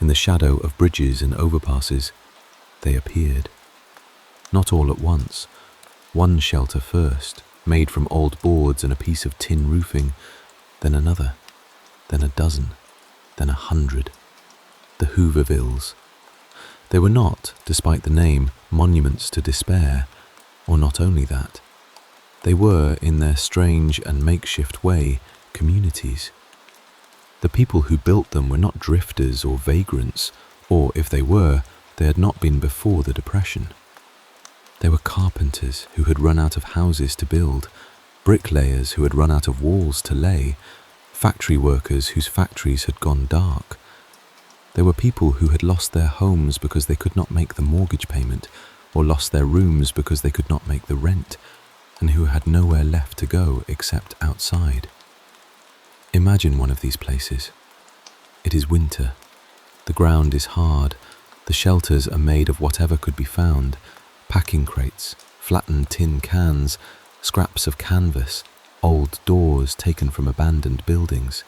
in the shadow of bridges and overpasses, they appeared. Not all at once. One shelter first, made from old boards and a piece of tin roofing, then another, then a dozen, then 100. The Hoovervilles. They were not, despite the name, monuments to despair, or not only that. They were, in their strange and makeshift way, communities. The people who built them were not drifters or vagrants, or, if they were, they had not been before the Depression. They were carpenters who had run out of houses to build, bricklayers who had run out of walls to lay, factory workers whose factories had gone dark. There were people who had lost their homes because they could not make the mortgage payment, or lost their rooms because they could not make the rent, and who had nowhere left to go except outside. Imagine one of these places. It is winter. The ground is hard. The shelters are made of whatever could be found: packing crates, flattened tin cans, scraps of canvas, old doors taken from abandoned buildings.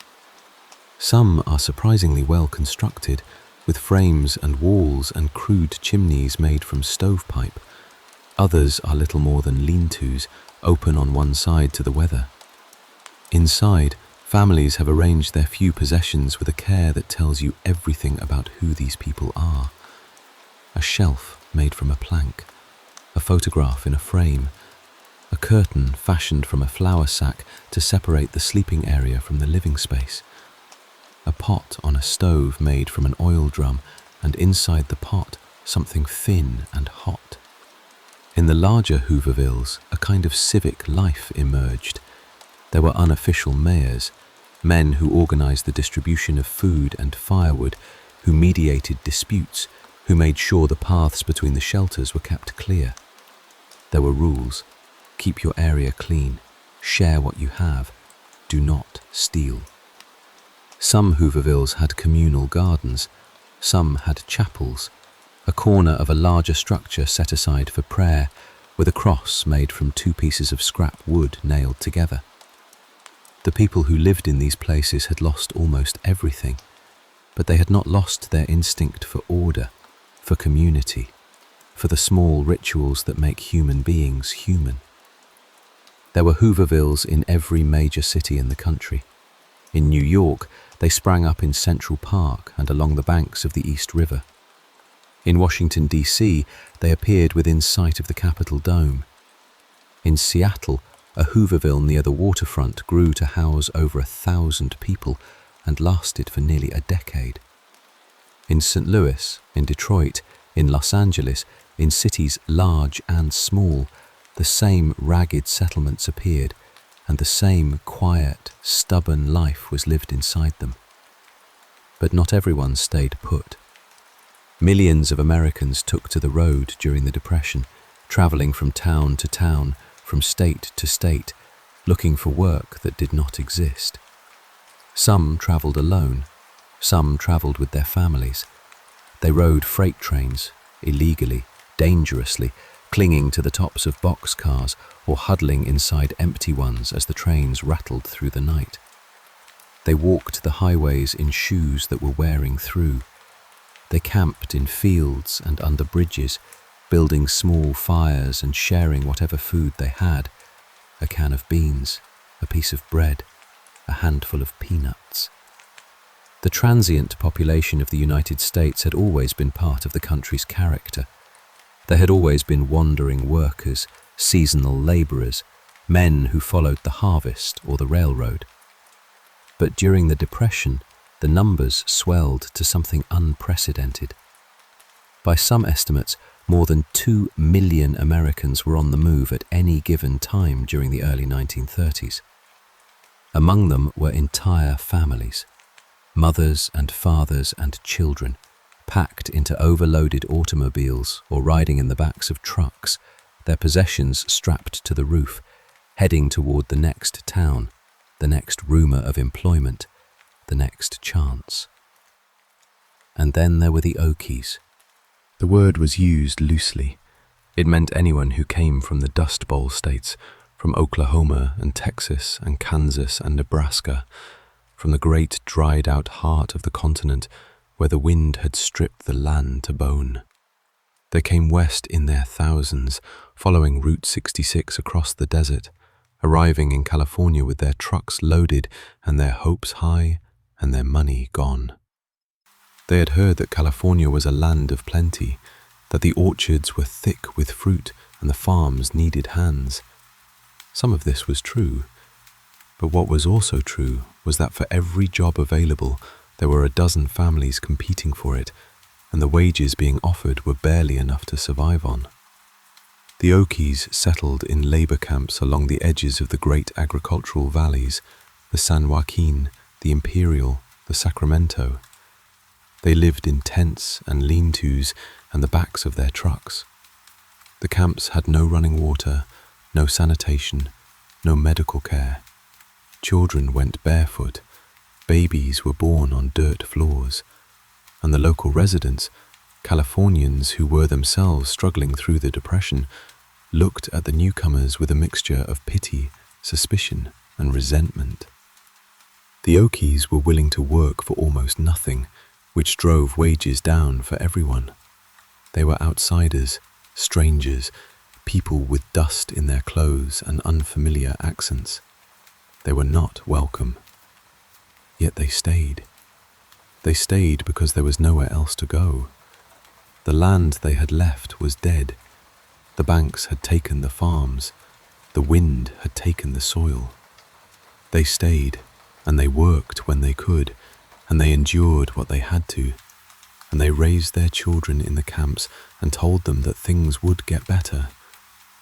Some are surprisingly well constructed, with frames and walls and crude chimneys made from stovepipe. Others are little more than lean-tos, open on one side to the weather. Inside, families have arranged their few possessions with a care that tells you everything about who these people are. A shelf made from a plank, a photograph in a frame, a curtain fashioned from a flour sack to separate the sleeping area from the living space, a pot on a stove made from an oil drum, and inside the pot something thin and hot. In the larger Hoovervilles, a kind of civic life emerged. There were unofficial mayors, men who organized the distribution of food and firewood, who mediated disputes, who made sure the paths between the shelters were kept clear. There were rules. Keep your area clean. Share what you have. Do not steal. Some Hoovervilles had communal gardens. Some had chapels, a corner of a larger structure set aside for prayer, with a cross made from 2 pieces of scrap wood nailed together. The people who lived in these places had lost almost everything, but they had not lost their instinct for order, for community, for the small rituals that make human beings human. There were Hoovervilles in every major city in the country. In New York, they sprang up in Central Park and along the banks of the East River. In Washington, D.C., they appeared within sight of the Capitol Dome. In Seattle, a Hooverville near the waterfront grew to house over 1,000 people and lasted for nearly a decade. In St. Louis, in Detroit, in Los Angeles, in cities large and small, the same ragged settlements appeared, and the same quiet, stubborn life was lived inside them. But not everyone stayed put. Millions of Americans took to the road during the Depression, traveling from town to town, from state to state, looking for work that did not exist. Some traveled alone. Some traveled with their families. They rode freight trains, illegally, dangerously, clinging to the tops of boxcars or huddling inside empty ones as the trains rattled through the night. They walked the highways in shoes that were wearing through. They camped in fields and under bridges, building small fires and sharing whatever food they had, a can of beans, a piece of bread, a handful of peanuts. The transient population of the United States had always been part of the country's character. There had always been wandering workers, seasonal labourers, men who followed the harvest or the railroad. But during the Depression, the numbers swelled to something unprecedented. By some estimates, more than 2 million Americans were on the move at any given time during the early 1930s. Among them were entire families, mothers and fathers and children, packed into overloaded automobiles or riding in the backs of trucks, their possessions strapped to the roof, heading toward the next town, the next rumour of employment, the next chance. And then there were the Okies. The word was used loosely. It meant anyone who came from the Dust Bowl states, from Oklahoma and Texas and Kansas and Nebraska, from the great dried-out heart of the continent where the wind had stripped the land to bone. They came west in their thousands, following Route 66 across the desert, arriving in California with their trucks loaded and their hopes high and their money gone. They had heard that California was a land of plenty, that the orchards were thick with fruit and the farms needed hands. Some of this was true, but what was also true was that for every job available, there were a dozen families competing for it, and the wages being offered were barely enough to survive on. The Okies settled in labor camps along the edges of the great agricultural valleys, the San Joaquin, the Imperial, the Sacramento. They lived in tents and lean-tos and the backs of their trucks. The camps had no running water, no sanitation, no medical care. Children went barefoot, babies were born on dirt floors, and the local residents, Californians who were themselves struggling through the Depression, looked at the newcomers with a mixture of pity, suspicion, and resentment. The Okies were willing to work for almost nothing, which drove wages down for everyone. They were outsiders, strangers, people with dust in their clothes and unfamiliar accents. They were not welcome. Yet they stayed. They stayed because there was nowhere else to go. The land they had left was dead. The banks had taken the farms. The wind had taken the soil. They stayed, and they worked when they could, and they endured what they had to, and they raised their children in the camps and told them that things would get better,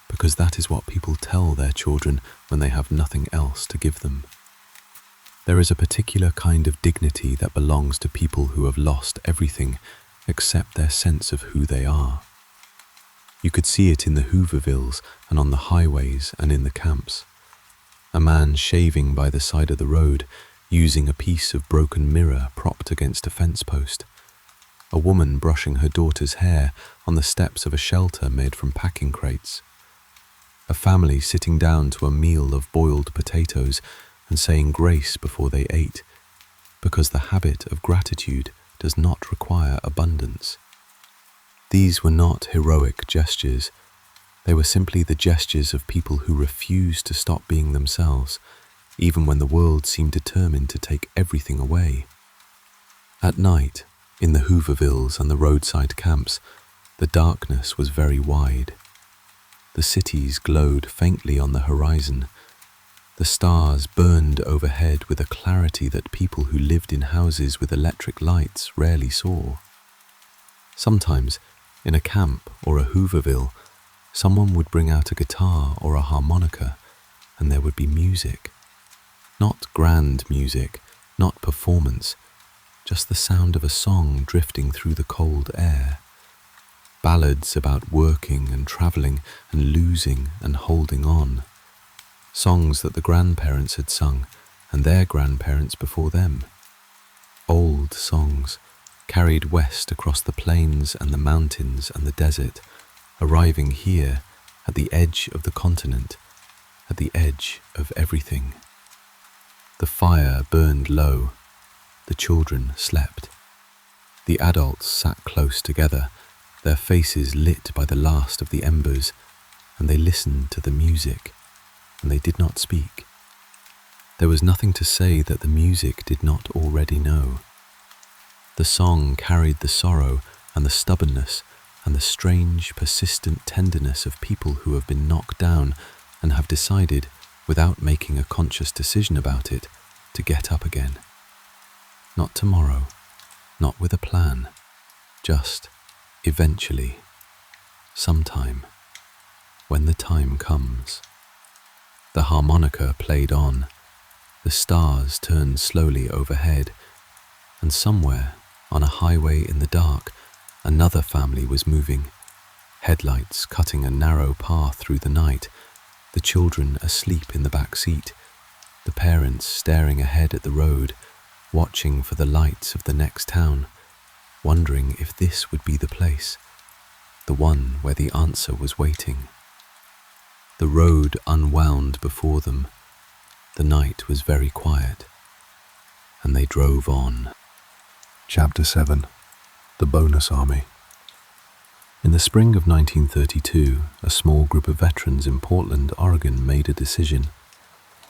because that is what people tell their children when they have nothing else to give them. There is a particular kind of dignity that belongs to people who have lost everything except their sense of who they are. You could see it in the Hoovervilles and on the highways and in the camps. A man shaving by the side of the road, using a piece of broken mirror propped against a fence post. A woman brushing her daughter's hair on the steps of a shelter made from packing crates. A family sitting down to a meal of boiled potatoes and saying grace before they ate, because the habit of gratitude does not require abundance. These were not heroic gestures. They were simply the gestures of people who refused to stop being themselves, even when the world seemed determined to take everything away. At night, in the Hoovervilles and the roadside camps, the darkness was very wide. The cities glowed faintly on the horizon. The stars burned overhead with a clarity that people who lived in houses with electric lights rarely saw. Sometimes, in a camp or a Hooverville, someone would bring out a guitar or a harmonica, and there would be music. Not grand music, not performance, just the sound of a song drifting through the cold air. Ballads about working and travelling and losing and holding on. Songs that the grandparents had sung and their grandparents before them. Old songs, carried west across the plains and the mountains and the desert, arriving here at the edge of the continent, at the edge of everything. The fire burned low. The children slept. The adults sat close together, their faces lit by the last of the embers, and they listened to the music, and they did not speak. There was nothing to say that the music did not already know. The song carried the sorrow and the stubbornness and the strange, persistent tenderness of people who have been knocked down and have decided, without making a conscious decision about it, to get up again. Not tomorrow, not with a plan, just eventually, sometime, when the time comes. The harmonica played on, the stars turned slowly overhead, and somewhere, on a highway in the dark, another family was moving, headlights cutting a narrow path through the night, the children asleep in the back seat, the parents staring ahead at the road, watching for the lights of the next town, wondering if this would be the place, the one where the answer was waiting. The road unwound before them. The night was very quiet, and they drove on. Chapter 7. The Bonus Army. In the spring of 1932, a small group of veterans in Portland, Oregon made a decision.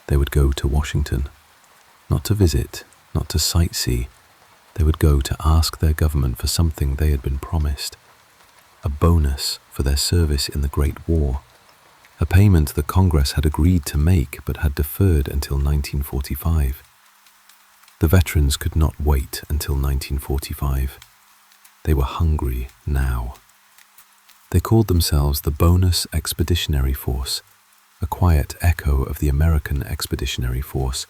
They would go to Washington, not to visit, not to sightsee. They would go to ask their government for something they had been promised, a bonus for their service in the Great War, a payment that Congress had agreed to make but had deferred until 1945. The veterans could not wait until 1945. They were hungry now. They called themselves the Bonus Expeditionary Force, a quiet echo of the American Expeditionary Force,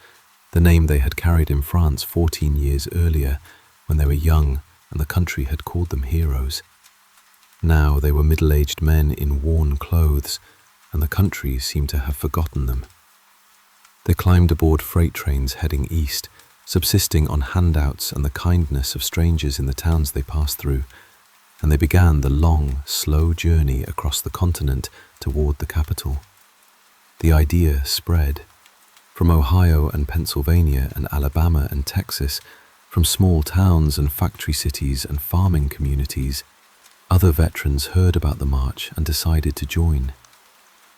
the name they had carried in France 14 years earlier when they were young and the country had called them heroes. Now they were middle-aged men in worn clothes, and the country seemed to have forgotten them. They climbed aboard freight trains heading east, subsisting on handouts and the kindness of strangers in the towns they passed through, and they began the long, slow journey across the continent toward the capital. The idea spread. From Ohio and Pennsylvania and Alabama and Texas, from small towns and factory cities and farming communities, other veterans heard about the march and decided to join.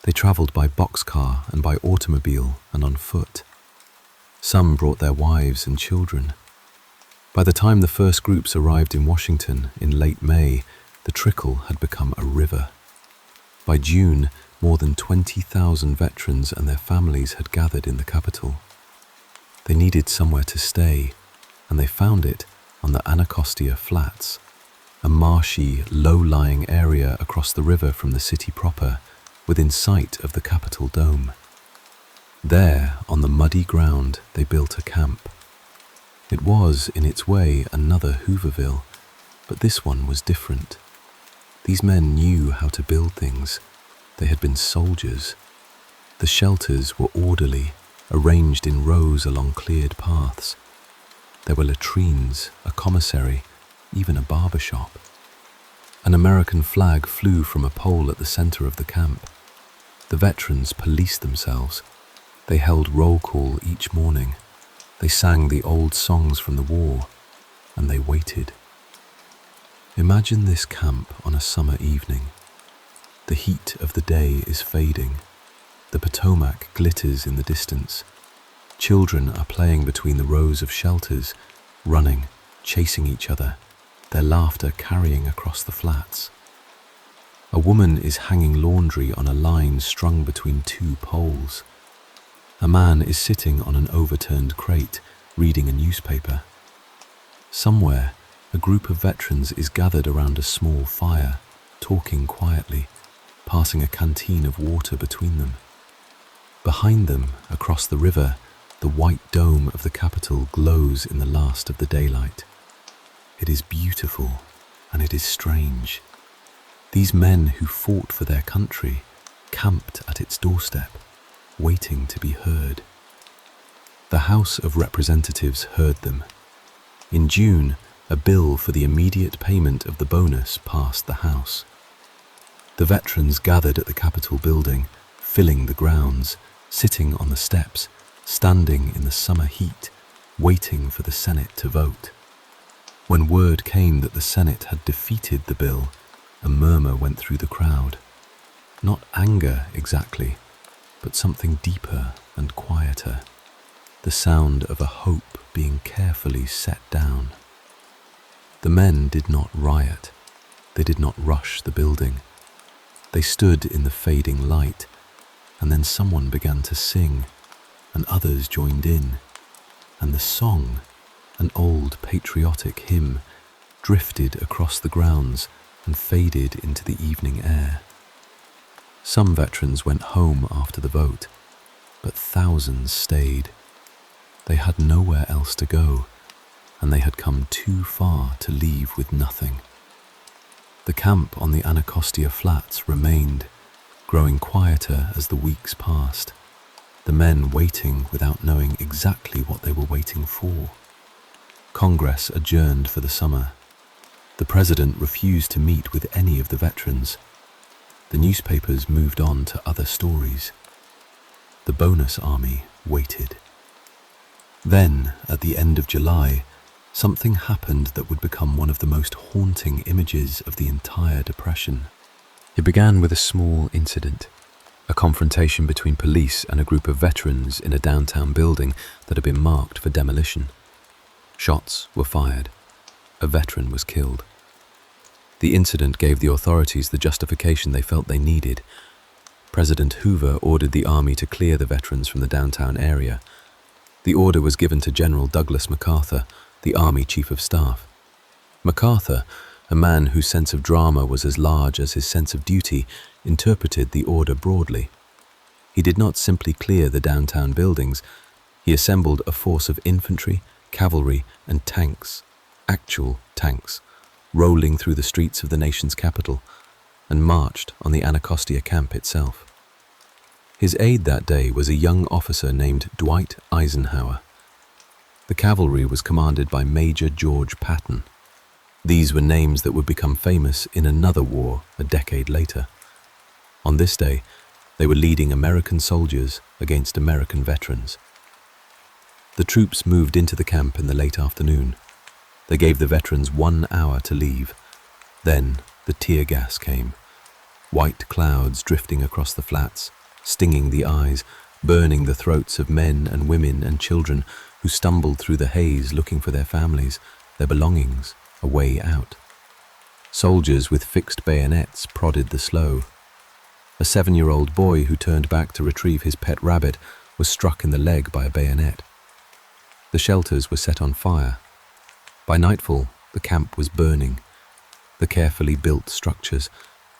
They traveled by boxcar and by automobile and on foot. Some brought their wives and children. By the time the first groups arrived in Washington in late May, the trickle had become a river. By June, more than 20,000 veterans and their families had gathered in the capital. They needed somewhere to stay, and they found it on the Anacostia Flats, a marshy, low-lying area across the river from the city proper, within sight of the Capitol dome. There, on the muddy ground, they built a camp. It was, in its way, another Hooverville, but this one was different. These men knew how to build things. They had been soldiers. The shelters were orderly, arranged in rows along cleared paths. There were latrines, a commissary, even a barber shop. An American flag flew from a pole at the center of the camp. The veterans policed themselves. They held roll call each morning. They sang the old songs from the war, and they waited. Imagine this camp on a summer evening. The heat of the day is fading. The Potomac glitters in the distance. Children are playing between the rows of shelters, running, chasing each other, their laughter carrying across the flats. A woman is hanging laundry on a line strung between two poles. A man is sitting on an overturned crate, reading a newspaper. Somewhere, a group of veterans is gathered around a small fire, talking quietly, passing a canteen of water between them. Behind them, across the river, the white dome of the Capitol glows in the last of the daylight. It is beautiful, and it is strange. These men who fought for their country camped at its doorstep, waiting to be heard. The House of Representatives heard them. In June, a bill for the immediate payment of the bonus passed the House. The veterans gathered at the Capitol building, filling the grounds, sitting on the steps, standing in the summer heat, waiting for the Senate to vote. When word came that the Senate had defeated the bill, a murmur went through the crowd. Not anger exactly, but something deeper and quieter, the sound of a hope being carefully set down. The men did not riot. They did not rush the building. They stood in the fading light, and then someone began to sing, and others joined in, and the song, an old patriotic hymn, drifted across the grounds and faded into the evening air. Some veterans went home after the vote, but thousands stayed. They had nowhere else to go, and they had come too far to leave with nothing. The camp on the Anacostia Flats remained, growing quieter as the weeks passed, the men waiting without knowing exactly what they were waiting for. Congress adjourned for the summer. The president refused to meet with any of the veterans. The newspapers moved on to other stories. The bonus army waited. Then, at the end of July, something happened that would become one of the most haunting images of the entire Depression. It began with a small incident, a confrontation between police and a group of veterans in a downtown building that had been marked for demolition. Shots were fired. A veteran was killed. The incident gave the authorities the justification they felt they needed. President Hoover ordered the army to clear the veterans from the downtown area. The order was given to General Douglas MacArthur, the Army Chief of Staff. MacArthur, a man whose sense of drama was as large as his sense of duty, interpreted the order broadly. He did not simply clear the downtown buildings. He assembled a force of infantry, cavalry, and tanks, actual tanks, rolling through the streets of the nation's capital, and marched on the Anacostia camp itself. His aide that day was a young officer named Dwight Eisenhower. The cavalry was commanded by Major George Patton. These were names that would become famous in another war a decade later. On this day, They were leading American soldiers against American veterans. The troops moved into the camp in the late afternoon. They gave the veterans 1 hour to leave. Then the tear gas came. White clouds drifting across the flats, stinging the eyes, burning the throats of men and women and children who stumbled through the haze looking for their families, their belongings, a way out. Soldiers with fixed bayonets prodded the slow. A 7-year-old boy who turned back to retrieve his pet rabbit was struck in the leg by a bayonet. The shelters were set on fire. By nightfall, the camp was burning. The carefully built structures,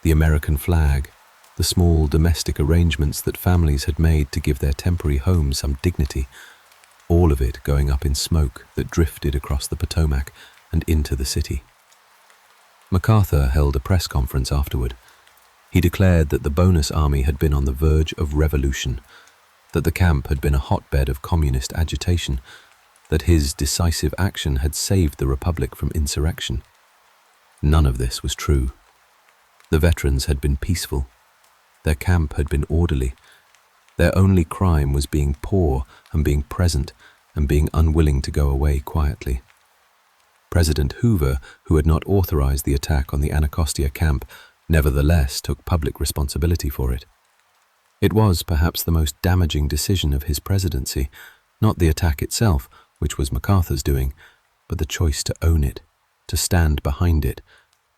the American flag, the small domestic arrangements that families had made to give their temporary homes some dignity, all of it going up in smoke that drifted across the Potomac and into the city. MacArthur held a press conference afterward. He declared that the Bonus Army had been on the verge of revolution, that the camp had been a hotbed of communist agitation, that his decisive action had saved the Republic from insurrection. None of this was true. The veterans had been peaceful. Their camp had been orderly. Their only crime was being poor and being present and being unwilling to go away quietly. President Hoover, who had not authorized the attack on the Anacostia camp, nevertheless took public responsibility for it. It was perhaps the most damaging decision of his presidency, not the attack itself, which was MacArthur's doing, but the choice to own it, to stand behind it,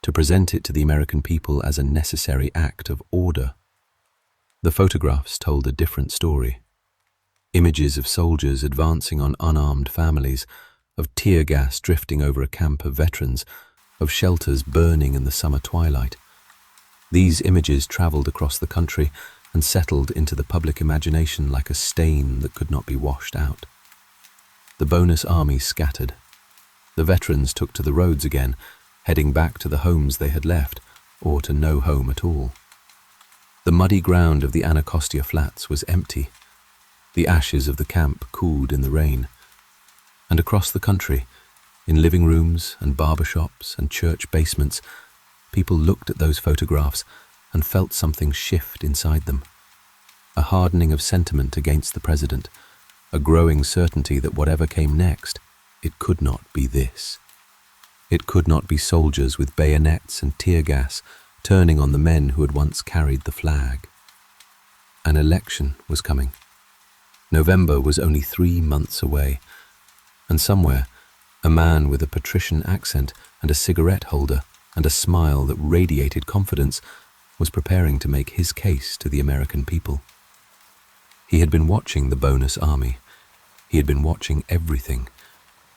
to present it to the American people as a necessary act of order. The photographs told a different story. Images of soldiers advancing on unarmed families, of tear gas drifting over a camp of veterans, of shelters burning in the summer twilight. These images traveled across the country and settled into the public imagination like a stain that could not be washed out. The Bonus Army scattered. The veterans took to the roads again, heading back to the homes they had left, or to no home at all. The muddy ground of the Anacostia Flats was empty. The ashes of the camp cooled in the rain. And across the country, in living rooms and barber shops and church basements, people looked at those photographs and felt something shift inside them. A hardening of sentiment against the president, a growing certainty that whatever came next, it could not be this. It could not be soldiers with bayonets and tear gas turning on the men who had once carried the flag. An election was coming. November was only 3 months away, and somewhere, a man with a patrician accent and a cigarette holder and a smile that radiated confidence was preparing to make his case to the American people. He had been watching the Bonus Army. He had been watching everything,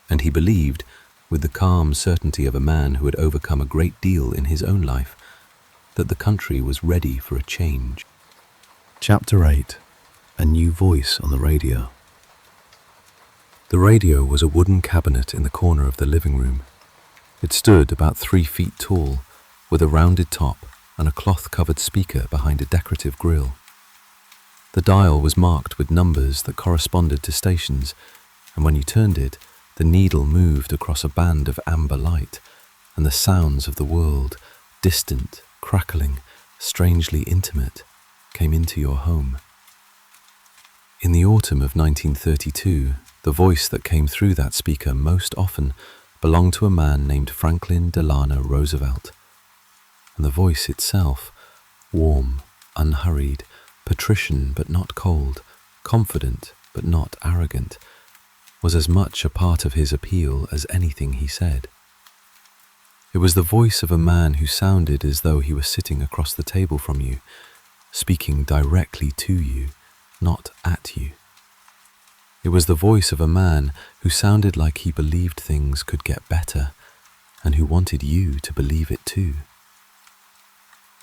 and he believed, with the calm certainty of a man who had overcome a great deal in his own life, that the country was ready for a change. Chapter 8. A New Voice on the Radio. The radio was a wooden cabinet in the corner of the living room. It stood about 3 feet tall, with a rounded top and a cloth-covered speaker behind a decorative grille. The dial was marked with numbers that corresponded to stations, and when you turned it, the needle moved across a band of amber light, and the sounds of the world, distant, crackling, strangely intimate, came into your home. In the autumn of 1932, the voice that came through that speaker most often belonged to a man named Franklin Delano Roosevelt. And the voice itself, warm, unhurried, patrician but not cold, confident but not arrogant, was as much a part of his appeal as anything he said. It was the voice of a man who sounded as though he was sitting across the table from you, speaking directly to you, not at you. It was the voice of a man who sounded like he believed things could get better, and who wanted you to believe it too.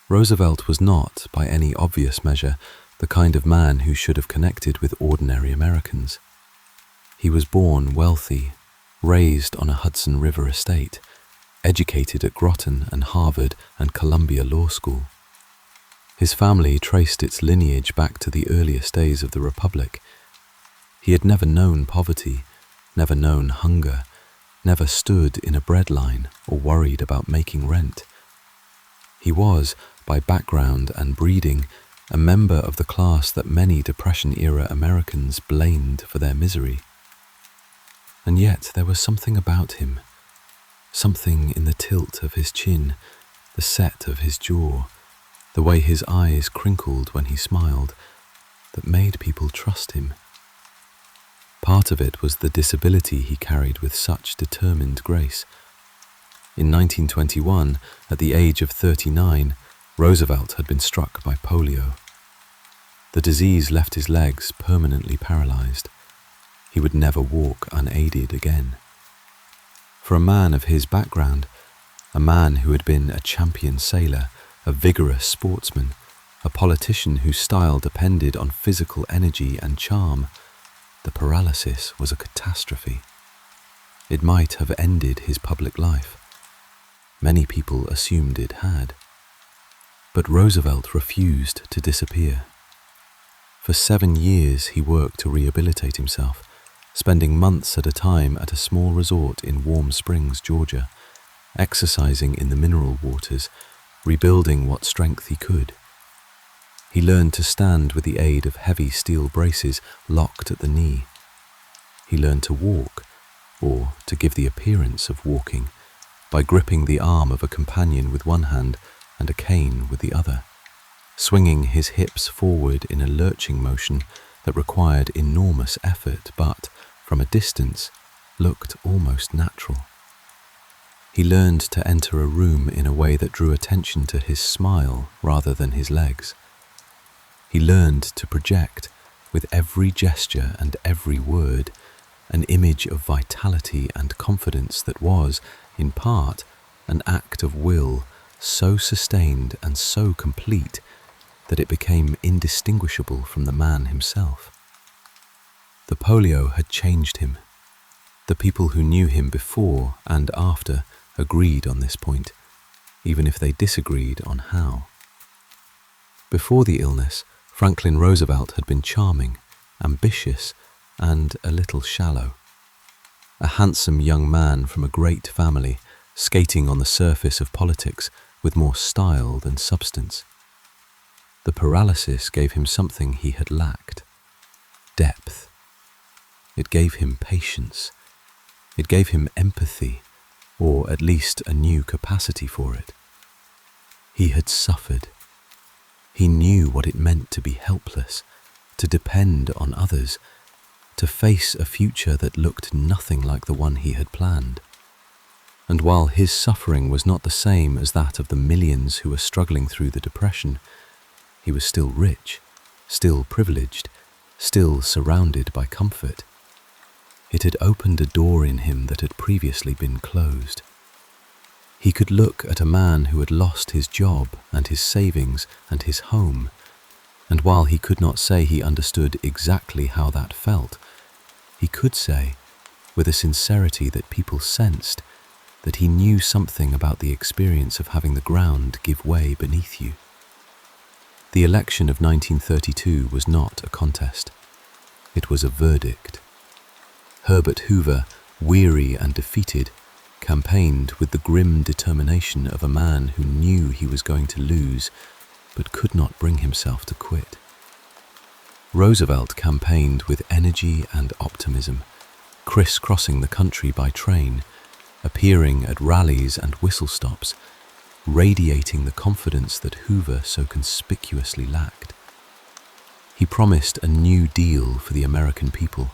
Roosevelt was not, by any obvious measure, the kind of man who should have connected with ordinary Americans. He was born wealthy, raised on a Hudson River estate, educated at Groton and Harvard and Columbia Law School. His family traced its lineage back to the earliest days of the Republic. He had never known poverty, never known hunger, never stood in a bread line or worried about making rent. He was, by background and breeding, a member of the class that many Depression-era Americans blamed for their misery. And yet there was something about him, something in the tilt of his chin, the set of his jaw, the way his eyes crinkled when he smiled, that made people trust him. Part of it was the disability he carried with such determined grace. In 1921, at the age of 39, Roosevelt had been struck by polio. The disease left his legs permanently paralyzed. He would never walk unaided again. For a man of his background, a man who had been a champion sailor, a vigorous sportsman, a politician whose style depended on physical energy and charm, the paralysis was a catastrophe. It might have ended his public life. Many people assumed it had. But Roosevelt refused to disappear. For 7 years he worked to rehabilitate himself, spending months at a time at a small resort in Warm Springs, Georgia, exercising in the mineral waters, rebuilding what strength he could. He learned to stand with the aid of heavy steel braces locked at the knee. He learned to walk, or to give the appearance of walking, by gripping the arm of a companion with one hand and a cane with the other, swinging his hips forward in a lurching motion that required enormous effort but, from a distance, looked almost natural. He learned to enter a room in a way that drew attention to his smile rather than his legs. He learned to project, with every gesture and every word, an image of vitality and confidence that was, in part, an act of will so sustained and so complete that it became indistinguishable from the man himself. The polio had changed him. The people who knew him before and after agreed on this point, even if they disagreed on how. Before the illness, Franklin Roosevelt had been charming, ambitious, and a little shallow. A handsome young man from a great family, skating on the surface of politics with more style than substance. The paralysis gave him something he had lacked: depth. It gave him patience. It gave him empathy, or at least a new capacity for it. He had suffered. He knew what it meant to be helpless, to depend on others, to face a future that looked nothing like the one he had planned. And while his suffering was not the same as that of the millions who were struggling through the Depression, he was still rich, still privileged, still surrounded by comfort. It had opened a door in him that had previously been closed. He could look at a man who had lost his job and his savings and his home, and while he could not say he understood exactly how that felt, he could say, with a sincerity that people sensed, that he knew something about the experience of having the ground give way beneath you. The election of 1932 was not a contest. It was a verdict. Herbert Hoover, weary and defeated, campaigned with the grim determination of a man who knew he was going to lose but could not bring himself to quit. Roosevelt campaigned with energy and optimism, criss-crossing the country by train, appearing at rallies and whistle-stops, radiating the confidence that Hoover so conspicuously lacked. He promised a new deal for the American people.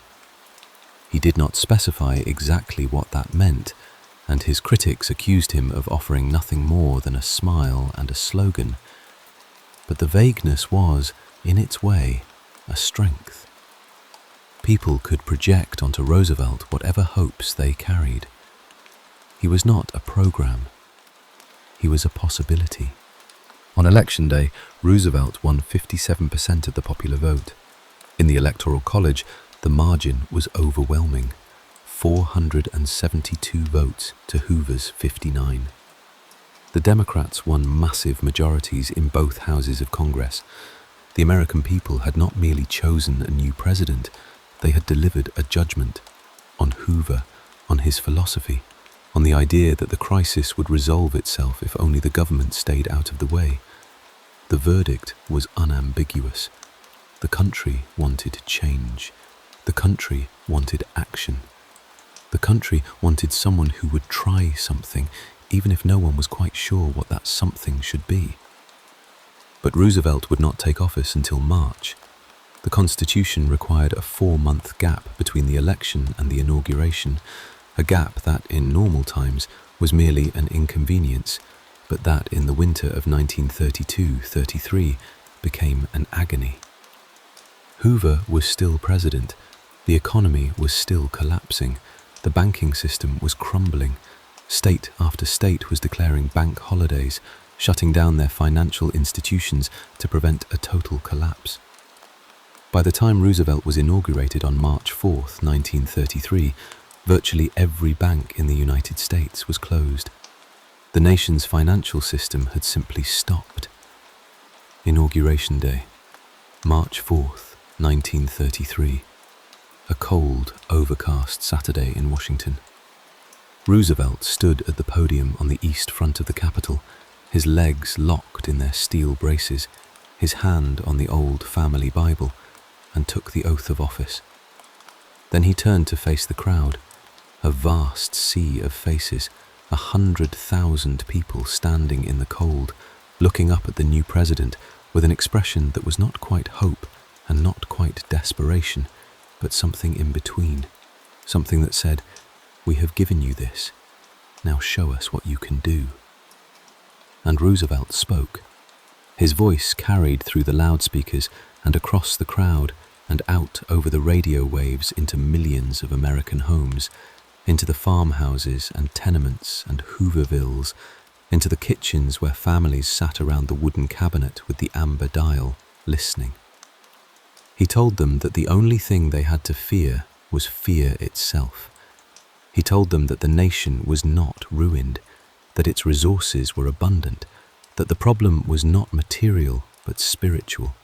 He did not specify exactly what that meant, and his critics accused him of offering nothing more than a smile and a slogan. But the vagueness was, in its way, a strength. People could project onto Roosevelt whatever hopes they carried. He was not a program. He was a possibility. On Election Day, Roosevelt won 57% of the popular vote. In the Electoral College, the margin was overwhelming: 472 votes to Hoover's 59. The Democrats won massive majorities in both houses of Congress. The American people had not merely chosen a new president, they had delivered a judgment on Hoover, on his philosophy, on the idea that the crisis would resolve itself if only the government stayed out of the way. The verdict was unambiguous. The country wanted change. The country wanted action. The country wanted someone who would try something, even if no one was quite sure what that something should be. But Roosevelt would not take office until March. The Constitution required a 4-month gap between the election and the inauguration, a gap that, in normal times, was merely an inconvenience, but that in the winter of 1932-33 became an agony. Hoover was still president. The economy was still collapsing. The banking system was crumbling. State after state was declaring bank holidays, shutting down their financial institutions to prevent a total collapse. By the time Roosevelt was inaugurated on March 4, 1933, virtually every bank in the United States was closed. The nation's financial system had simply stopped. Inauguration Day, March 4th, 1933. A cold, overcast Saturday in Washington. Roosevelt stood at the podium on the east front of the Capitol, his legs locked in their steel braces, his hand on the old family Bible, and took the oath of office. Then he turned to face the crowd, a vast sea of faces, 100,000 people standing in the cold, looking up at the new president with an expression that was not quite hope and not quite desperation, but something in between, something that said, "We have given you this, now show us what you can do." And Roosevelt spoke. His voice carried through the loudspeakers and across the crowd and out over the radio waves into millions of American homes, into the farmhouses and tenements and Hoovervilles, into the kitchens where families sat around the wooden cabinet with the amber dial, listening. He told them that the only thing they had to fear was fear itself. He told them that the nation was not ruined, that its resources were abundant, that the problem was not material but spiritual,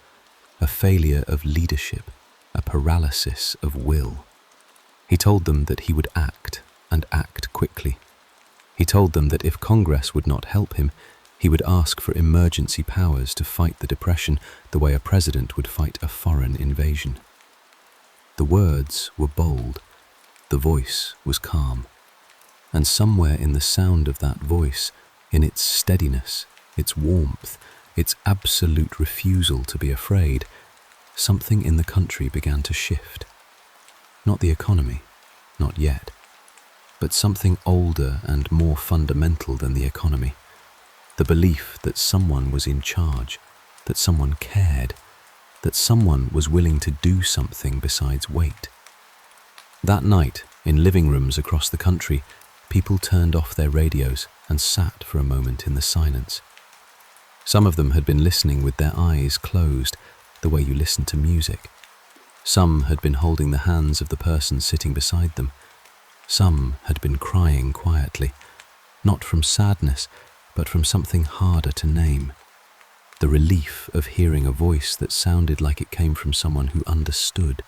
a failure of leadership, a paralysis of will. He told them that he would act, and act quickly. He told them that if Congress would not help him, he would ask for emergency powers to fight the Depression the way a president would fight a foreign invasion. The words were bold, the voice was calm, and somewhere in the sound of that voice, in its steadiness, its warmth, its absolute refusal to be afraid, something in the country began to shift. Not the economy, not yet, but something older and more fundamental than the economy. The belief that someone was in charge, that someone cared, that someone was willing to do something besides wait. That night, in living rooms across the country, people turned off their radios and sat for a moment in the silence. Some of them had been listening with their eyes closed, the way you listen to music. Some had been holding the hands of the person sitting beside them. Some had been crying quietly, not from sadness, but from something harder to name. The relief of hearing a voice that sounded like it came from someone who understood,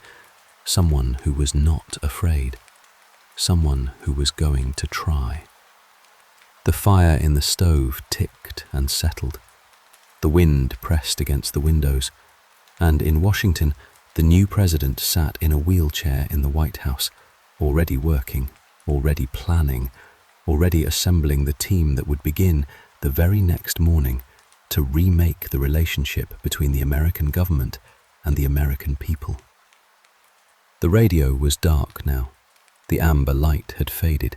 someone who was not afraid, someone who was going to try. The fire in the stove ticked and settled. The wind pressed against the windows, and in Washington, the new president sat in a wheelchair in the White House, already working, already planning, already assembling the team that would begin the very next morning to remake the relationship between the American government and the American people. The radio was dark now. The amber light had faded,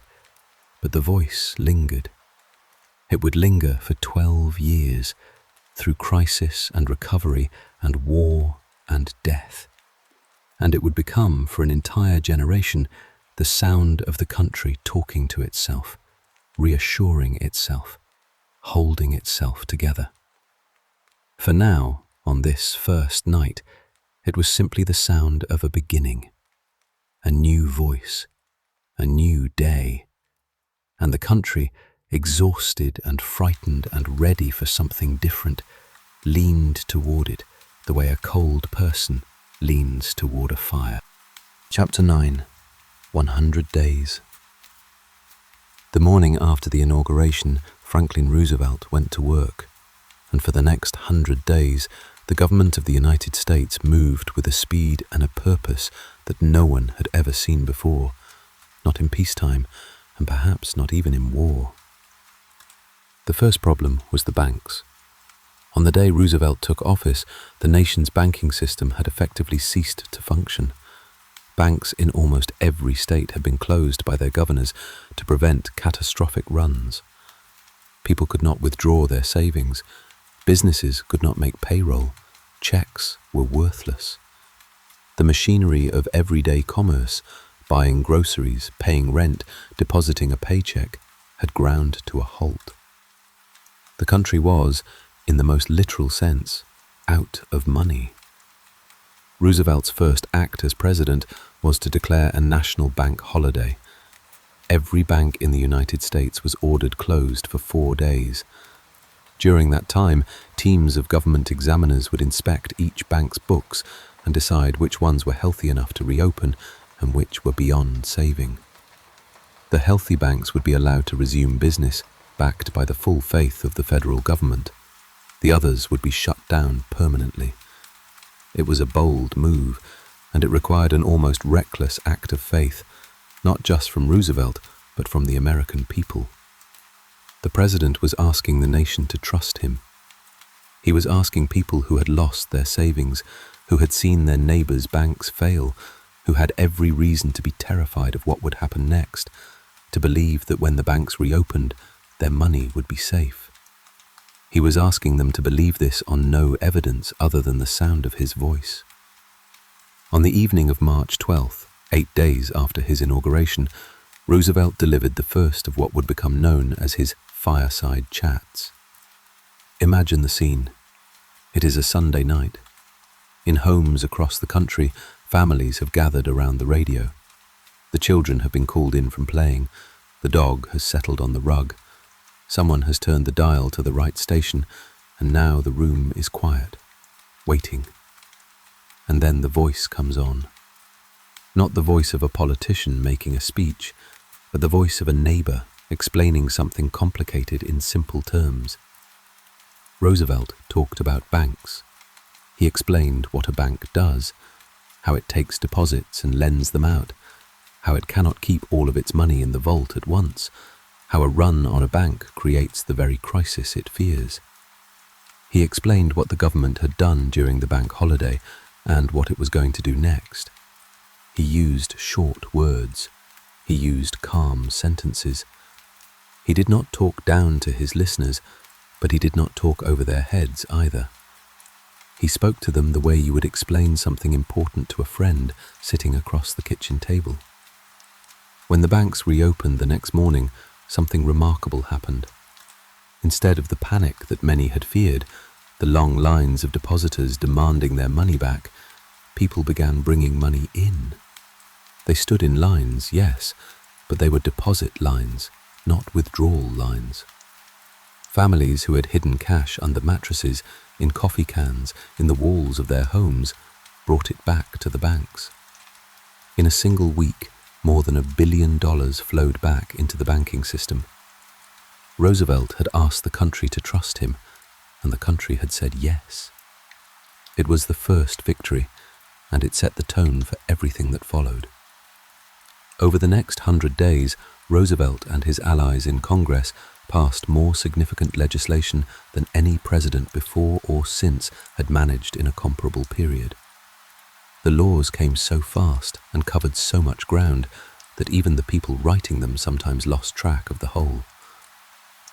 but the voice lingered. It would linger for 12 years, through crisis and recovery and war and death. And it would become, for an entire generation, the sound of the country talking to itself, reassuring itself, holding itself together. For now, on this first night, it was simply the sound of a beginning, a new voice, a new day, and the country, exhausted and frightened and ready for something different, leaned toward it the way a cold person leans toward a fire. Chapter 9. 100 Days. The morning after the inauguration, Franklin Roosevelt went to work, and for the next 100 days, the government of the United States moved with a speed and a purpose that no one had ever seen before, not in peacetime, and perhaps not even in war. The first problem was the banks. On the day Roosevelt took office, the nation's banking system had effectively ceased to function. Banks in almost every state had been closed by their governors to prevent catastrophic runs. People could not withdraw their savings. Businesses could not make payroll. Checks were worthless. The machinery of everyday commerce, buying groceries, paying rent, depositing a paycheck, had ground to a halt. The country was, in the most literal sense, out of money. Roosevelt's first act as president was to declare a national bank holiday. Every bank in the United States was ordered closed for 4 days. During that time, teams of government examiners would inspect each bank's books and decide which ones were healthy enough to reopen and which were beyond saving. The healthy banks would be allowed to resume business, backed by the full faith of the federal government. The others would be shut down permanently. It was a bold move, and it required an almost reckless act of faith, not just from Roosevelt, but from the American people. The president was asking the nation to trust him. He was asking people who had lost their savings, who had seen their neighbors' banks fail, who had every reason to be terrified of what would happen next, to believe that when the banks reopened, their money would be safe. He was asking them to believe this on no evidence other than the sound of his voice. On the evening of March 12th, 8 days after his inauguration, Roosevelt delivered the first of what would become known as his fireside chats. Imagine the scene. It is a Sunday night. In homes across the country, families have gathered around the radio. The children have been called in from playing. The dog has settled on the rug. Someone has turned the dial to the right station, and now the room is quiet, waiting. And then the voice comes on. Not the voice of a politician making a speech, but the voice of a neighbor explaining something complicated in simple terms. Roosevelt talked about banks. He explained what a bank does, how it takes deposits and lends them out, how it cannot keep all of its money in the vault at once, how a run on a bank creates the very crisis it fears. He explained what the government had done during the bank holiday and what it was going to do next. He used short words. He used calm sentences. He did not talk down to his listeners, but he did not talk over their heads either. He spoke to them the way you would explain something important to a friend sitting across the kitchen table. When the banks reopened the next morning, something remarkable happened. Instead of the panic that many had feared, the long lines of depositors demanding their money back, people began bringing money in. They stood in lines, yes, but they were deposit lines, not withdrawal lines. Families who had hidden cash under mattresses, in coffee cans, in the walls of their homes, brought it back to the banks. In a single week, more than $1 billion flowed back into the banking system. Roosevelt had asked the country to trust him, and the country had said yes. It was the first victory, and it set the tone for everything that followed. Over the next 100 days, Roosevelt and his allies in Congress passed more significant legislation than any president before or since had managed in a comparable period. The laws came so fast and covered so much ground that even the people writing them sometimes lost track of the whole.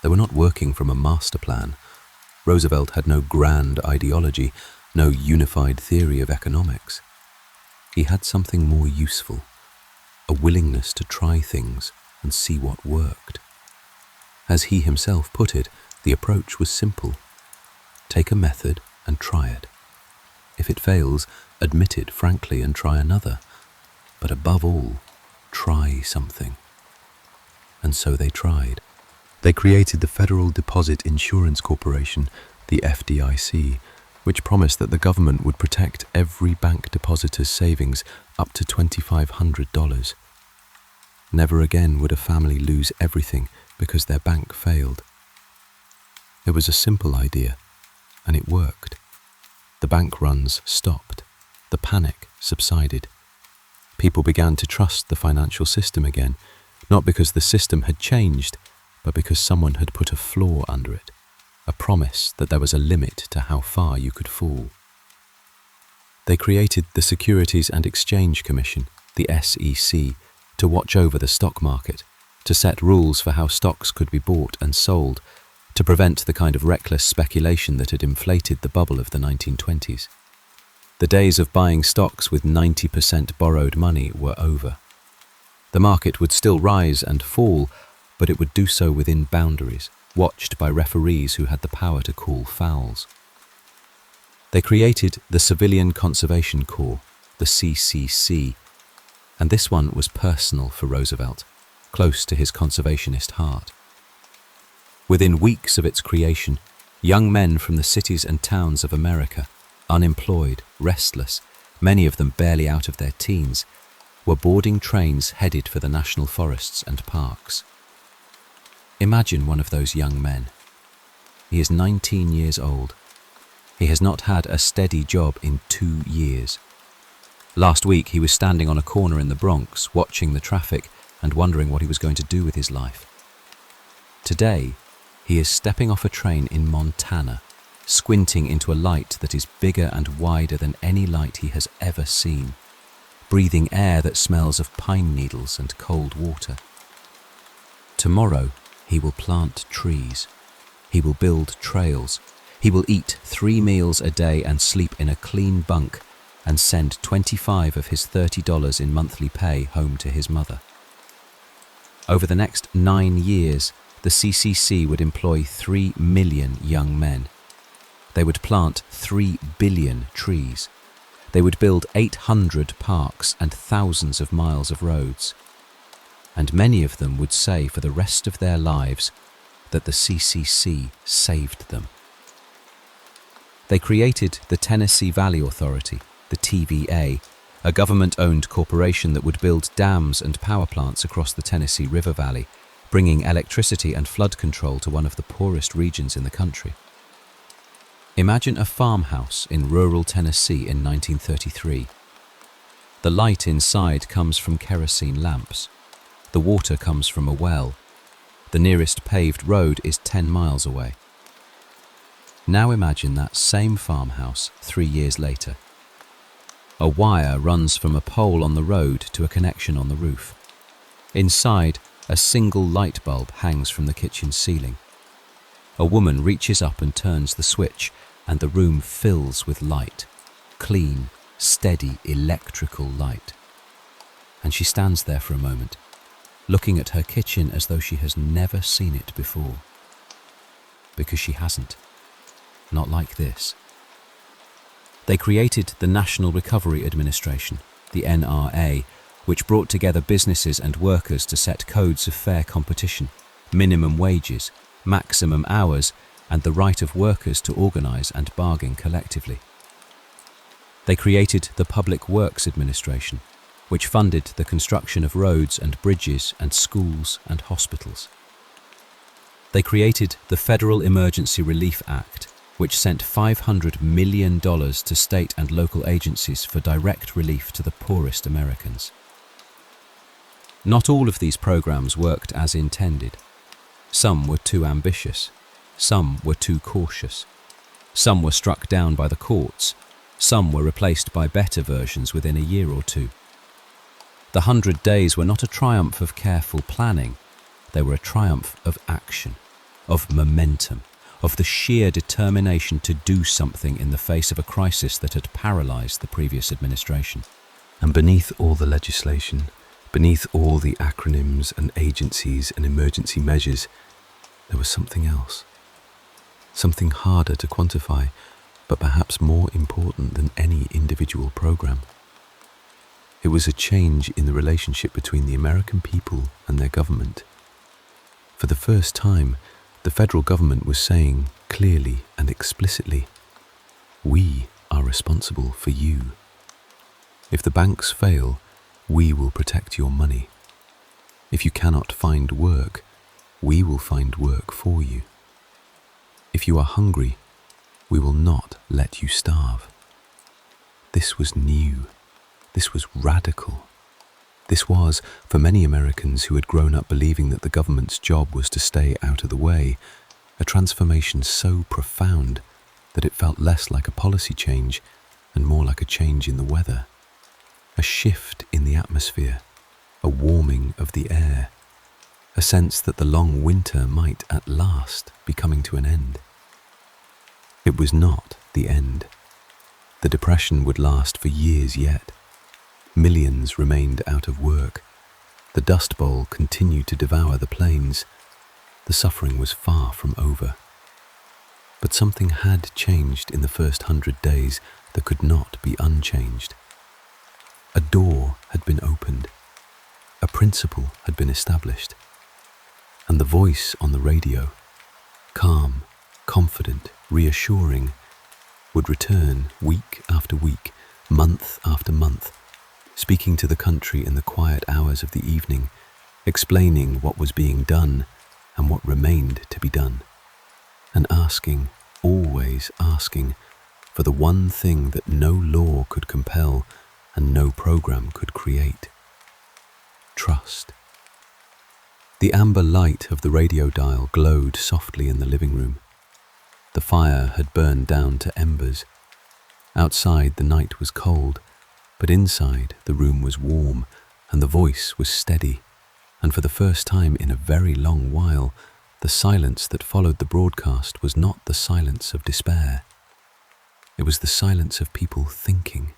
They were not working from a master plan. Roosevelt had no grand ideology, no unified theory of economics. He had something more useful, a willingness to try things and see what worked. As he himself put it, the approach was simple. Take a method and try it. If it fails, admit it frankly and try another. But above all, try something. And so they tried. They created the Federal Deposit Insurance Corporation, the FDIC, which promised that the government would protect every bank depositor's savings up to $2,500. Never again would a family lose everything because their bank failed. It was a simple idea, and it worked. The bank runs stopped. The panic subsided. People began to trust the financial system again, not because the system had changed, but because someone had put a floor under it, a promise that there was a limit to how far you could fall. They created the Securities and Exchange Commission, the SEC, to watch over the stock market, to set rules for how stocks could be bought and sold, to prevent the kind of reckless speculation that had inflated the bubble of the 1920s. The days of buying stocks with 90% borrowed money were over. The market would still rise and fall, but it would do so within boundaries, watched by referees who had the power to call fouls. They created the Civilian Conservation Corps, the CCC, and this one was personal for Roosevelt, close to his conservationist heart. Within weeks of its creation, young men from the cities and towns of America, unemployed, restless, many of them barely out of their teens, were boarding trains headed for the national forests and parks. Imagine one of those young men. He is 19 years old. He has not had a steady job in 2 years. Last week he was standing on a corner in the Bronx, watching the traffic and wondering what he was going to do with his life. Today, he is stepping off a train in Montana, squinting into a light that is bigger and wider than any light he has ever seen, breathing air that smells of pine needles and cold water. Tomorrow, he will plant trees. He will build trails. He will eat 3 meals a day and sleep in a clean bunk and send $25 of his $30 in monthly pay home to his mother. Over the next 9 years, the CCC would employ 3 million young men. They would plant 3 billion trees. They would build 800 parks and thousands of miles of roads. And many of them would say for the rest of their lives that the CCC saved them. They created the Tennessee Valley Authority, the TVA, a government-owned corporation that would build dams and power plants across the Tennessee River Valley, bringing electricity and flood control to one of the poorest regions in the country. Imagine a farmhouse in rural Tennessee in 1933. The light inside comes from kerosene lamps. The water comes from a well. The nearest paved road is 10 miles away. Now imagine that same farmhouse 3 years later. A wire runs from a pole on the road to a connection on the roof. Inside, a single light bulb hangs from the kitchen ceiling. A woman reaches up and turns the switch, and the room fills with light, clean, steady electrical light. And she stands there for a moment, looking at her kitchen as though she has never seen it before. Because she hasn't. Not like this. They created the National Recovery Administration, the NRA, which brought together businesses and workers to set codes of fair competition, minimum wages, maximum hours, and the right of workers to organise and bargain collectively. They created the Public Works Administration, which funded the construction of roads and bridges and schools and hospitals. They created the Federal Emergency Relief Act, which sent $500 million to state and local agencies for direct relief to the poorest Americans. Not all of these programs worked as intended. Some were too ambitious. Some were too cautious. Some were struck down by the courts. Some were replaced by better versions within a year or two. The 100 days were not a triumph of careful planning. They were a triumph of action, of momentum, of the sheer determination to do something in the face of a crisis that had paralysed the previous administration. And beneath all the legislation, beneath all the acronyms and agencies and emergency measures, there was something else. Something harder to quantify, but perhaps more important than any individual program. It was a change in the relationship between the American people and their government. For the first time, the federal government was saying clearly and explicitly, "We are responsible for you. If the banks fail, we will protect your money. If you cannot find work, we will find work for you. If you are hungry, We will not let you starve. This was new. This was radical. This was, for many Americans who had grown up believing that the government's job was to stay out of the way, a transformation so profound that it felt less like a policy change and more like a change in the weather. A shift in the atmosphere, a warming of the air, a sense that the long winter might at last be coming to an end. It was not the end. The depression would last for years yet. Millions remained out of work. The Dust Bowl continued to devour the plains. The suffering was far from over. But something had changed in the first 100 days that could not be unchanged. A door had been opened. A principle had been established. And the voice on the radio, calm, confident, reassuring, would return week after week, month after month, speaking to the country in the quiet hours of the evening, explaining what was being done and what remained to be done, and asking, always asking, for the one thing that no law could compel and no program could create: trust. The amber light of the radio dial glowed softly in the living room. The fire had burned down to embers. Outside the night was cold, but inside the room was warm and the voice was steady, and for the first time in a very long while, the silence that followed the broadcast was not the silence of despair. It was the silence of people thinking,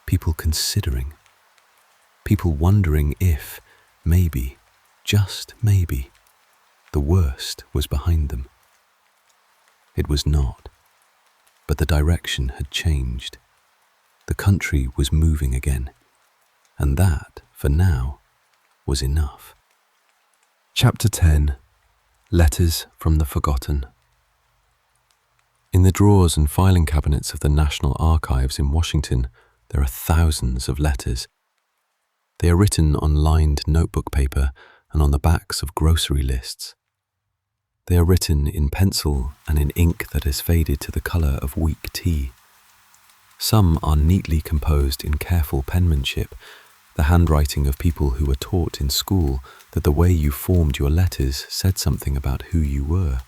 people considering, people wondering if, maybe, just maybe, the worst was behind them. It was not, but the direction had changed. The country was moving again, and that, for now, was enough. Chapter 10. Letters from the Forgotten. In the drawers and filing cabinets of the National Archives in Washington, there are thousands of letters. They are written on lined notebook paper and on the backs of grocery lists. They are written in pencil and in ink that has faded to the colour of weak tea. Some are neatly composed in careful penmanship, the handwriting of people who were taught in school that the way you formed your letters said something about who you were.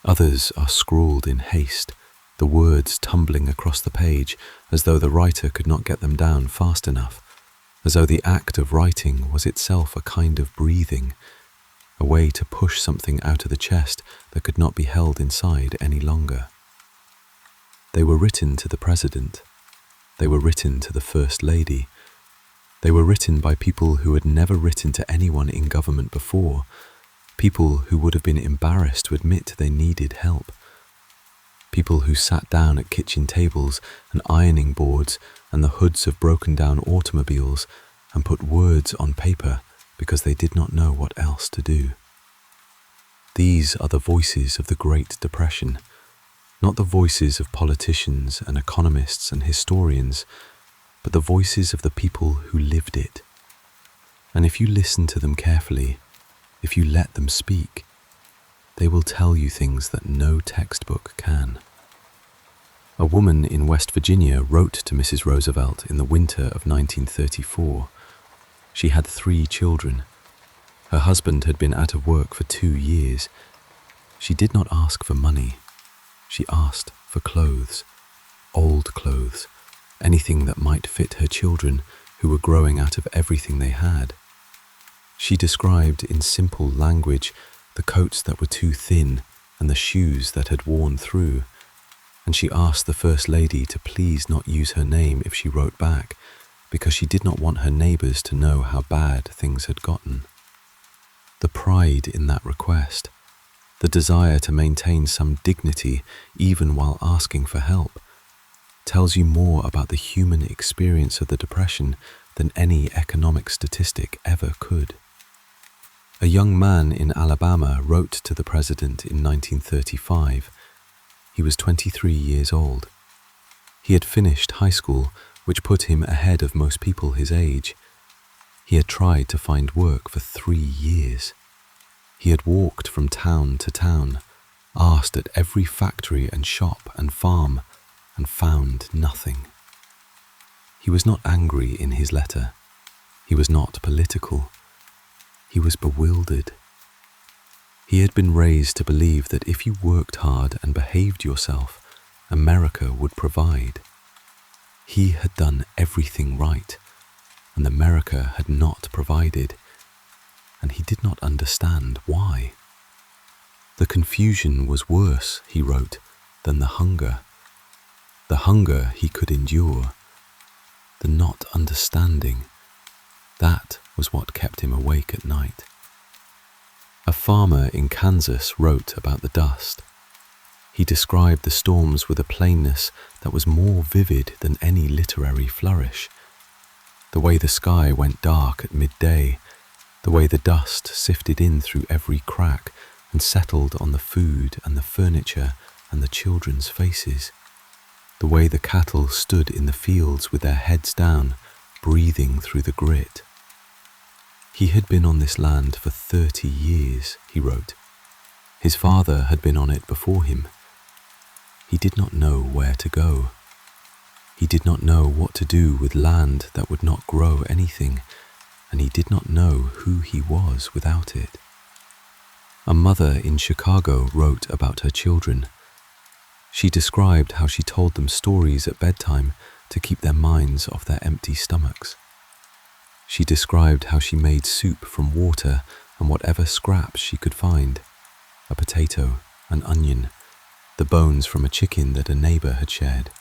Others are scrawled in haste, the words tumbling across the page as though the writer could not get them down fast enough, as though the act of writing was itself a kind of breathing, a way to push something out of the chest that could not be held inside any longer. They were written to the President. They were written to the First Lady. They were written by people who had never written to anyone in government before, people who would have been embarrassed to admit they needed help, people who sat down at kitchen tables and ironing boards and the hoods of broken-down automobiles and put words on paper because they did not know what else to do. These are the voices of the Great Depression, not the voices of politicians and economists and historians, but the voices of the people who lived it. And if you listen to them carefully, if you let them speak, they will tell you things that no textbook can. A woman in West Virginia wrote to Mrs. Roosevelt in the winter of 1934. She had 3 children. Her husband had been out of work for 2 years. She did not ask for money. She asked for clothes, old clothes, anything that might fit her children who were growing out of everything they had. She described in simple language the coats that were too thin and the shoes that had worn through, and she asked the First Lady to please not use her name if she wrote back, because she did not want her neighbours to know how bad things had gotten. The pride in that request, the desire to maintain some dignity even while asking for help, tells you more about the human experience of the Depression than any economic statistic ever could. A young man in Alabama wrote to the President in 1935. He was 23 years old. He had finished high school, which put him ahead of most people his age. He had tried to find work for 3 years. He had walked from town to town, asked at every factory and shop and farm, and found nothing. He was not angry in his letter. He was not political. He was bewildered. He had been raised to believe that if you worked hard and behaved yourself, America would provide. He had done everything right, and America had not provided, and he did not understand why. The confusion was worse, he wrote, than the hunger. The hunger he could endure. The not understanding, that was what kept him awake at night. A farmer in Kansas wrote about the dust. He described the storms with a plainness that was more vivid than any literary flourish. The way the sky went dark at midday, the way the dust sifted in through every crack and settled on the food and the furniture and the children's faces, the way the cattle stood in the fields with their heads down, breathing through the grit. He had been on this land for 30 years, he wrote. His father had been on it before him. He did not know where to go. He did not know what to do with land that would not grow anything, and he did not know who he was without it. A mother in Chicago wrote about her children. She described how she told them stories at bedtime to keep their minds off their empty stomachs. She described how she made soup from water and whatever scraps she could find, a potato, an onion, the bones from a chicken that a neighbor had shared.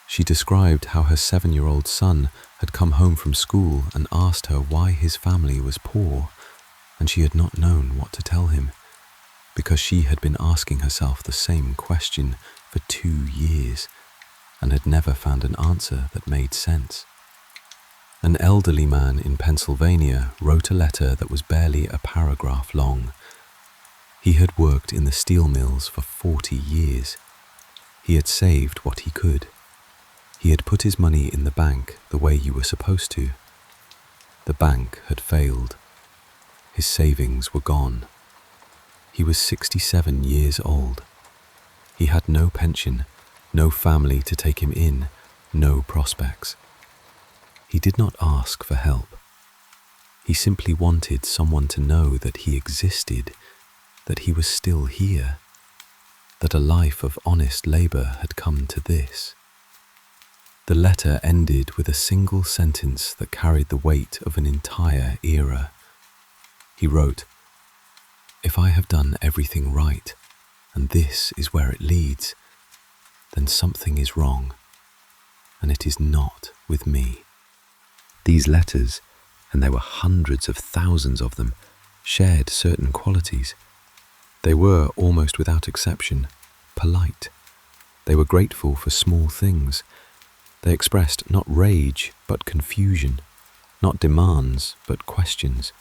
She described how her 7-year-old son had come home from school and asked her why his family was poor, and she had not known what to tell him, because she had been asking herself the same question for 2 years and had never found an answer that made sense. An elderly man in Pennsylvania wrote a letter that was barely a paragraph long. He had worked in the steel mills for 40 years. He had saved what he could. He had put his money in the bank the way you were supposed to. The bank had failed. His savings were gone. He was 67 years old. He had no pension, no family to take him in, no prospects. He did not ask for help. He simply wanted someone to know that he existed, that he was still here, that a life of honest labor had come to this. The letter ended with a single sentence that carried the weight of an entire era. He wrote, "If I have done everything right, and this is where it leads, then something is wrong, and it is not with me." These letters, and there were hundreds of thousands of them, shared certain qualities. They were, almost without exception, polite. They were grateful for small things. They expressed not rage, but confusion, not demands, but questions.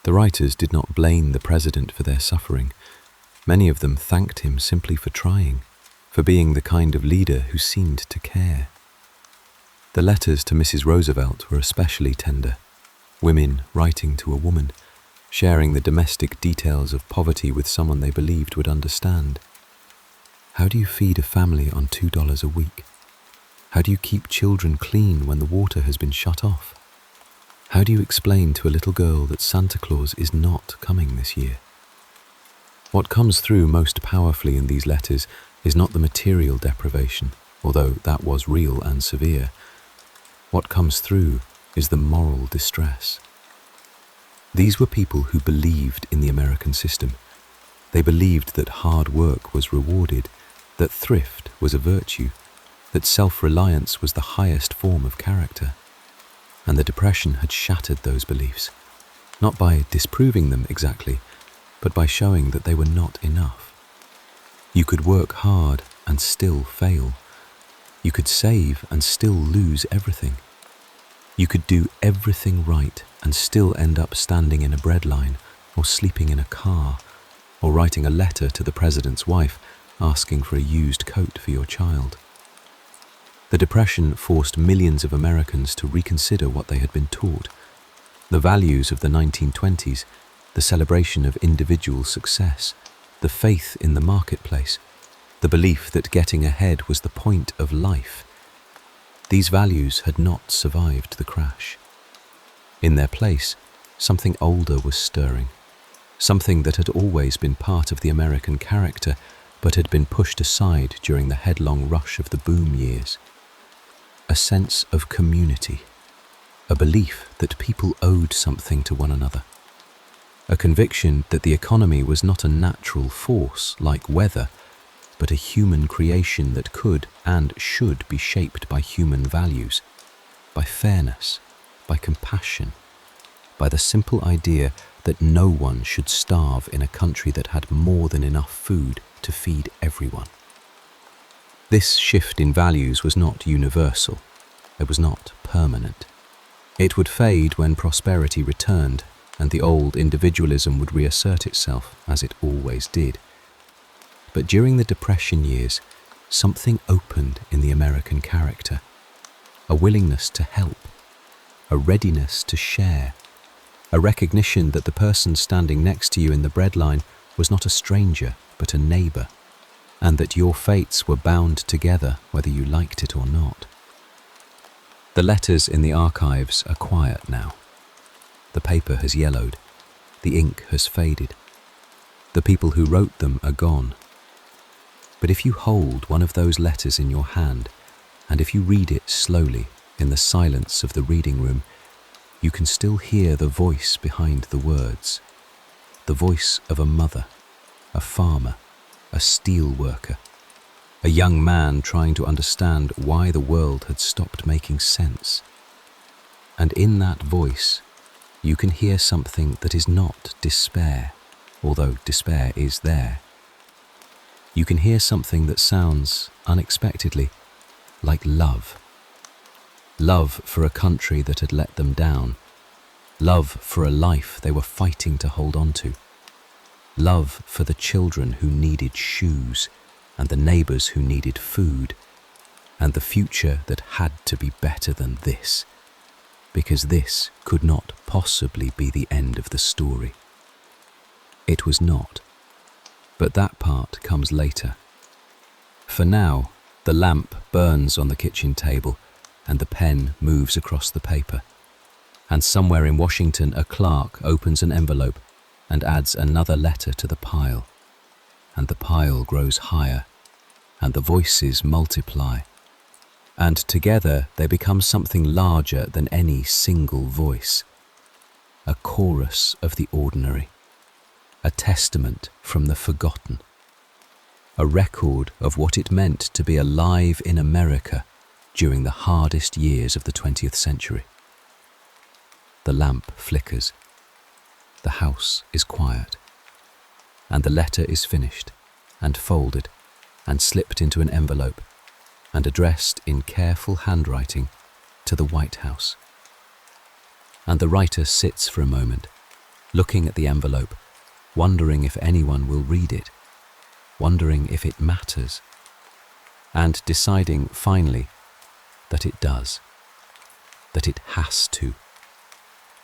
The writers did not blame the president for their suffering. Many of them thanked him simply for trying, for being the kind of leader who seemed to care. The letters to Mrs. Roosevelt were especially tender. Women writing to a woman, sharing the domestic details of poverty with someone they believed would understand. How do you feed a family on $2 a week? How do you keep children clean when the water has been shut off? How do you explain to a little girl that Santa Claus is not coming this year? What comes through most powerfully in these letters is not the material deprivation, although that was real and severe. What comes through is the moral distress. These were people who believed in the American system. They believed that hard work was rewarded, that thrift was a virtue, that self-reliance was the highest form of character. And the Depression had shattered those beliefs, not by disproving them exactly, but by showing that they were not enough. You could work hard and still fail. You could save and still lose everything. You could do everything right and still end up standing in a bread line, or sleeping in a car, or writing a letter to the president's wife asking for a used coat for your child. The Depression forced millions of Americans to reconsider what they had been taught. The values of the 1920s, the celebration of individual success, the faith in the marketplace, the belief that getting ahead was the point of life. These values had not survived the crash. In their place, something older was stirring, something that had always been part of the American character but had been pushed aside during the headlong rush of the boom years. A sense of community, a belief that people owed something to one another, a conviction that the economy was not a natural force like weather, but a human creation that could and should be shaped by human values, by fairness, by compassion, by the simple idea that no one should starve in a country that had more than enough food to feed everyone. This shift in values was not universal. It was not permanent. It would fade when prosperity returned and the old individualism would reassert itself, as it always did. But during the Depression years, something opened in the American character, a willingness to help, a readiness to share, a recognition that the person standing next to you in the breadline was not a stranger but a neighbour, and that your fates were bound together whether you liked it or not. The letters in the archives are quiet now. The paper has yellowed, the ink has faded. The people who wrote them are gone. But if you hold one of those letters in your hand, and if you read it slowly in the silence of the reading room, you can still hear the voice behind the words, the voice of a mother, a farmer, a steel worker, a young man trying to understand why the world had stopped making sense. And in that voice, you can hear something that is not despair, although despair is there. You can hear something that sounds, unexpectedly, like love. Love for a country that had let them down. Love for a life they were fighting to hold on to. Love for the children who needed shoes, and the neighbours who needed food, and the future that had to be better than this, because this could not possibly be the end of the story. It was not, but that part comes later. For now, the lamp burns on the kitchen table, and the pen moves across the paper, and somewhere in Washington a clerk opens an envelope and adds another letter to the pile, and the pile grows higher, and the voices multiply, and together they become something larger than any single voice, a chorus of the ordinary, a testament from the forgotten, a record of what it meant to be alive in America during the hardest years of the 20th century. The lamp flickers. The house is quiet, and the letter is finished and folded and slipped into an envelope and addressed in careful handwriting to the White House. And the writer sits for a moment, looking at the envelope, wondering if anyone will read it, wondering if it matters, and deciding finally that it does, that it has to.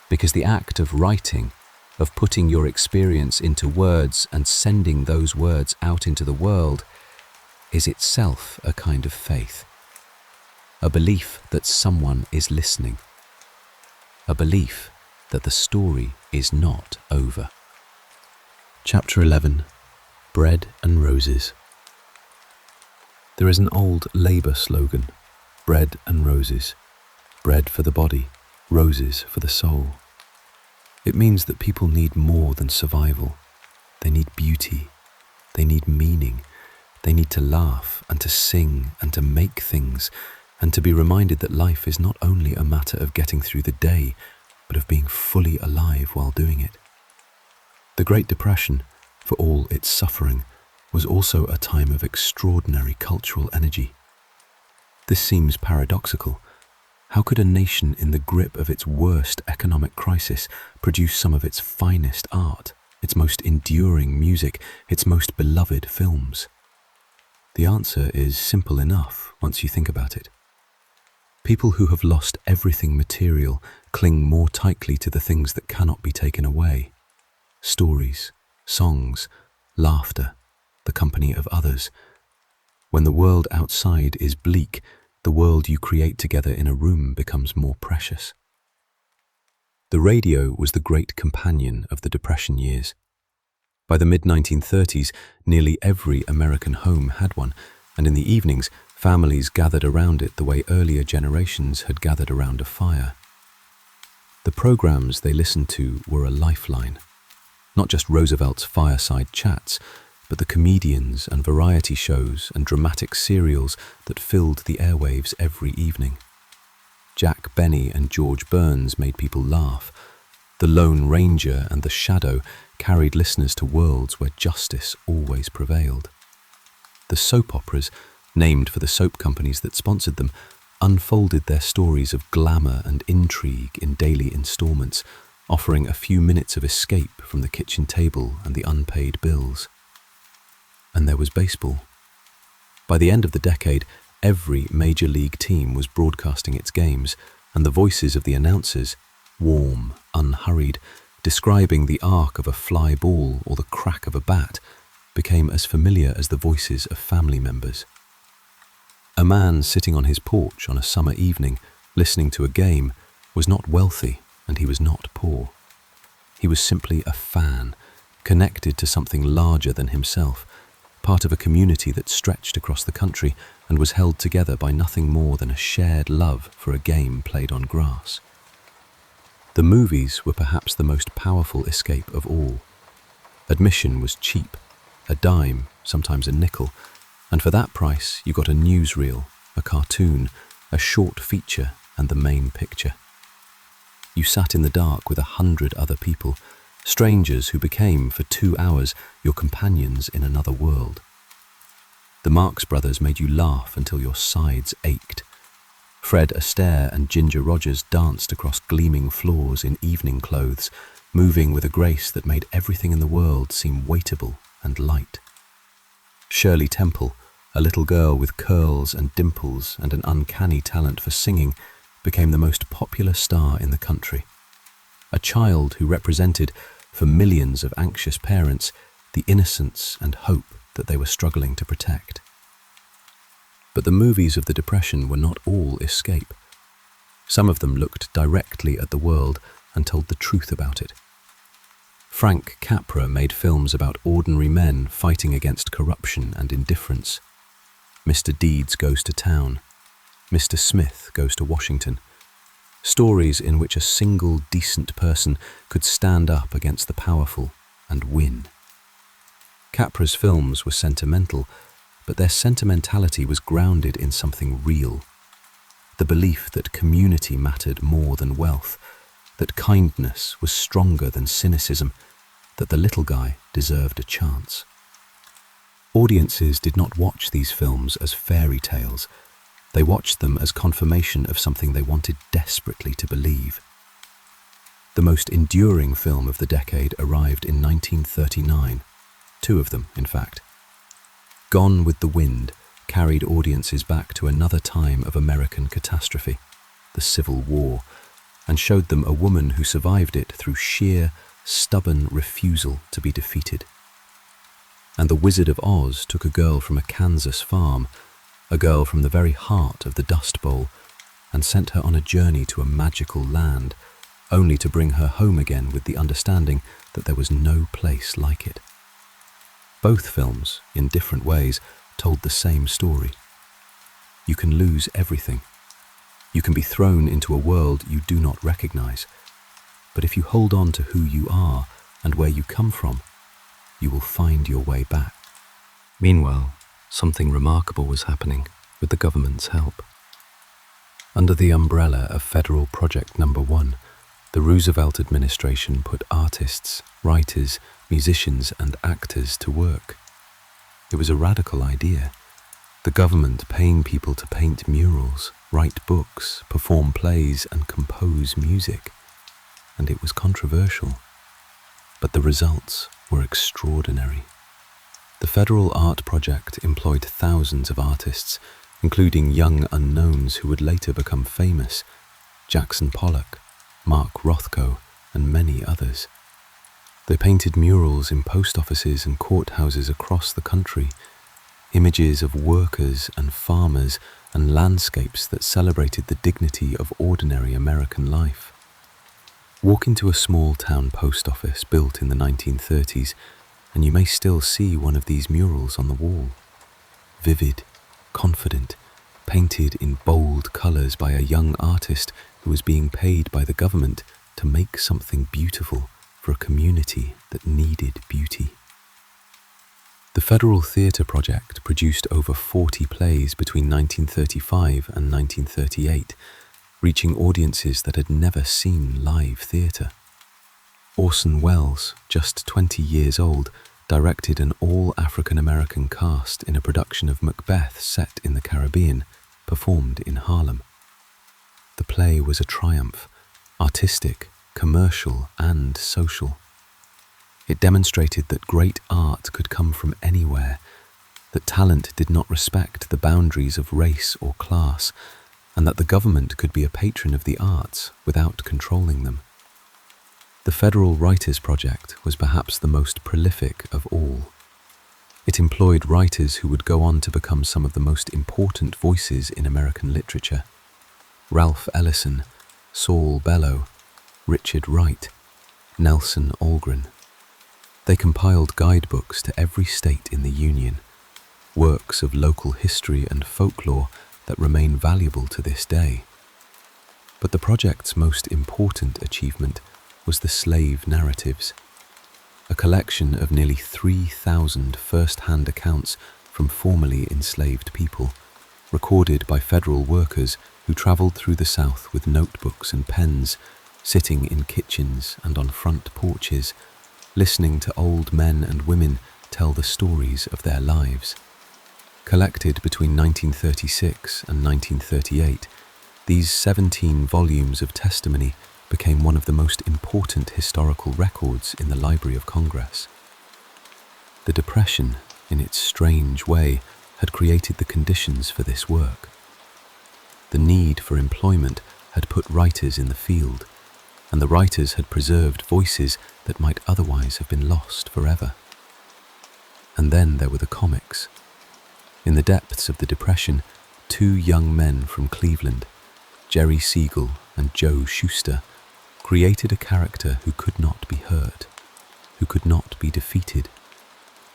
Because the act of writing, of putting your experience into words and sending those words out into the world, is itself a kind of faith, a belief that someone is listening, a belief that the story is not over. Chapter 11. Bread and Roses. There is an old Labour slogan, bread and roses, bread for the body, roses for the soul. It means that people need more than survival. They need beauty, they need meaning, they need to laugh and to sing and to make things, and to be reminded that life is not only a matter of getting through the day, but of being fully alive while doing it. The Great Depression, for all its suffering, was also a time of extraordinary cultural energy. This seems paradoxical. How could a nation in the grip of its worst economic crisis produce some of its finest art, its most enduring music, its most beloved films? The answer is simple enough once you think about it. People who have lost everything material cling more tightly to the things that cannot be taken away. Stories, songs, laughter, the company of others. When the world outside is bleak, the world you create together in a room becomes more precious. The radio was the great companion of the Depression years. By the mid-1930s, nearly every American home had one, and in the evenings, families gathered around it the way earlier generations had gathered around a fire. The programs they listened to were a lifeline. Not just Roosevelt's fireside chats, but the comedians and variety shows and dramatic serials that filled the airwaves every evening. Jack Benny and George Burns made people laugh. The Lone Ranger and the Shadow carried listeners to worlds where justice always prevailed. The soap operas, named for the soap companies that sponsored them, unfolded their stories of glamour and intrigue in daily installments, offering a few minutes of escape from the kitchen table and the unpaid bills. And there was baseball. By the end of the decade, every major league team was broadcasting its games, and the voices of the announcers, warm, unhurried, describing the arc of a fly ball or the crack of a bat, became as familiar as the voices of family members. A man sitting on his porch on a summer evening, listening to a game, was not wealthy and he was not poor. He was simply a fan, connected to something larger than himself, part of a community that stretched across the country and was held together by nothing more than a shared love for a game played on grass. The movies were perhaps the most powerful escape of all. Admission was cheap, a dime, sometimes a nickel, and for that price you got a newsreel, a cartoon, a short feature and the main picture. You sat in the dark with 100 other people, strangers who became, for 2 hours, your companions in another world. The Marx Brothers made you laugh until your sides ached. Fred Astaire and Ginger Rogers danced across gleaming floors in evening clothes, moving with a grace that made everything in the world seem weightable and light. Shirley Temple, a little girl with curls and dimples and an uncanny talent for singing, became the most popular star in the country. A child who represented, for millions of anxious parents, the innocence and hope that they were struggling to protect. But the movies of the Depression were not all escape. Some of them looked directly at the world and told the truth about it. Frank Capra made films about ordinary men fighting against corruption and indifference. Mr. Deeds Goes to Town, Mr. Smith Goes to Washington. Stories in which a single decent person could stand up against the powerful and win. Capra's films were sentimental, but their sentimentality was grounded in something real. The belief that community mattered more than wealth, that kindness was stronger than cynicism, that the little guy deserved a chance. Audiences did not watch these films as fairy tales. They watched them as confirmation of something they wanted desperately to believe. The most enduring film of the decade arrived in 1939, 2 of them, in fact. Gone with the Wind carried audiences back to another time of American catastrophe, the Civil War, and showed them a woman who survived it through sheer, stubborn refusal to be defeated. And The Wizard of Oz took a girl from a Kansas farm, a girl from the very heart of the Dust Bowl, and sent her on a journey to a magical land, only to bring her home again with the understanding that there was no place like it. Both films, in different ways, told the same story. You can lose everything. You can be thrown into a world you do not recognize. But if you hold on to who you are and where you come from, you will find your way back. Meanwhile, something remarkable was happening with the government's help. Under the umbrella of Federal Project No. 1, the Roosevelt administration put artists, writers, musicians and actors to work. It was a radical idea. The government paying people to paint murals, write books, perform plays and compose music. And it was controversial. But the results were extraordinary. The Federal Art Project employed thousands of artists, including young unknowns who would later become famous, Jackson Pollock, Mark Rothko, and many others. They painted murals in post offices and courthouses across the country, images of workers and farmers and landscapes that celebrated the dignity of ordinary American life. Walk into a small town post office built in the 1930s, and you may still see one of these murals on the wall. Vivid, confident, painted in bold colours by a young artist who was being paid by the government to make something beautiful for a community that needed beauty. The Federal Theatre Project produced over 40 plays between 1935 and 1938, reaching audiences that had never seen live theatre. Orson Welles, just 20 years old, directed an all-African-American cast in a production of Macbeth set in the Caribbean, performed in Harlem. The play was a triumph, artistic, commercial, and social. It demonstrated that great art could come from anywhere, that talent did not respect the boundaries of race or class, and that the government could be a patron of the arts without controlling them. The Federal Writers' Project was perhaps the most prolific of all. It employed writers who would go on to become some of the most important voices in American literature: Ralph Ellison, Saul Bellow, Richard Wright, Nelson Algren. They compiled guidebooks to every state in the Union, works of local history and folklore that remain valuable to this day. But the project's most important achievement was the slave narratives, a collection of nearly 3,000 first-hand accounts from formerly enslaved people, recorded by federal workers who travelled through the South with notebooks and pens, sitting in kitchens and on front porches, listening to old men and women tell the stories of their lives. Collected between 1936 and 1938, these 17 volumes of testimony became one of the most important historical records in the Library of Congress. The Depression, in its strange way, had created the conditions for this work. The need for employment had put writers in the field, and the writers had preserved voices that might otherwise have been lost forever. And then there were the comics. In the depths of the Depression, two young men from Cleveland, Jerry Siegel and Joe Shuster, created a character who could not be hurt, who could not be defeated,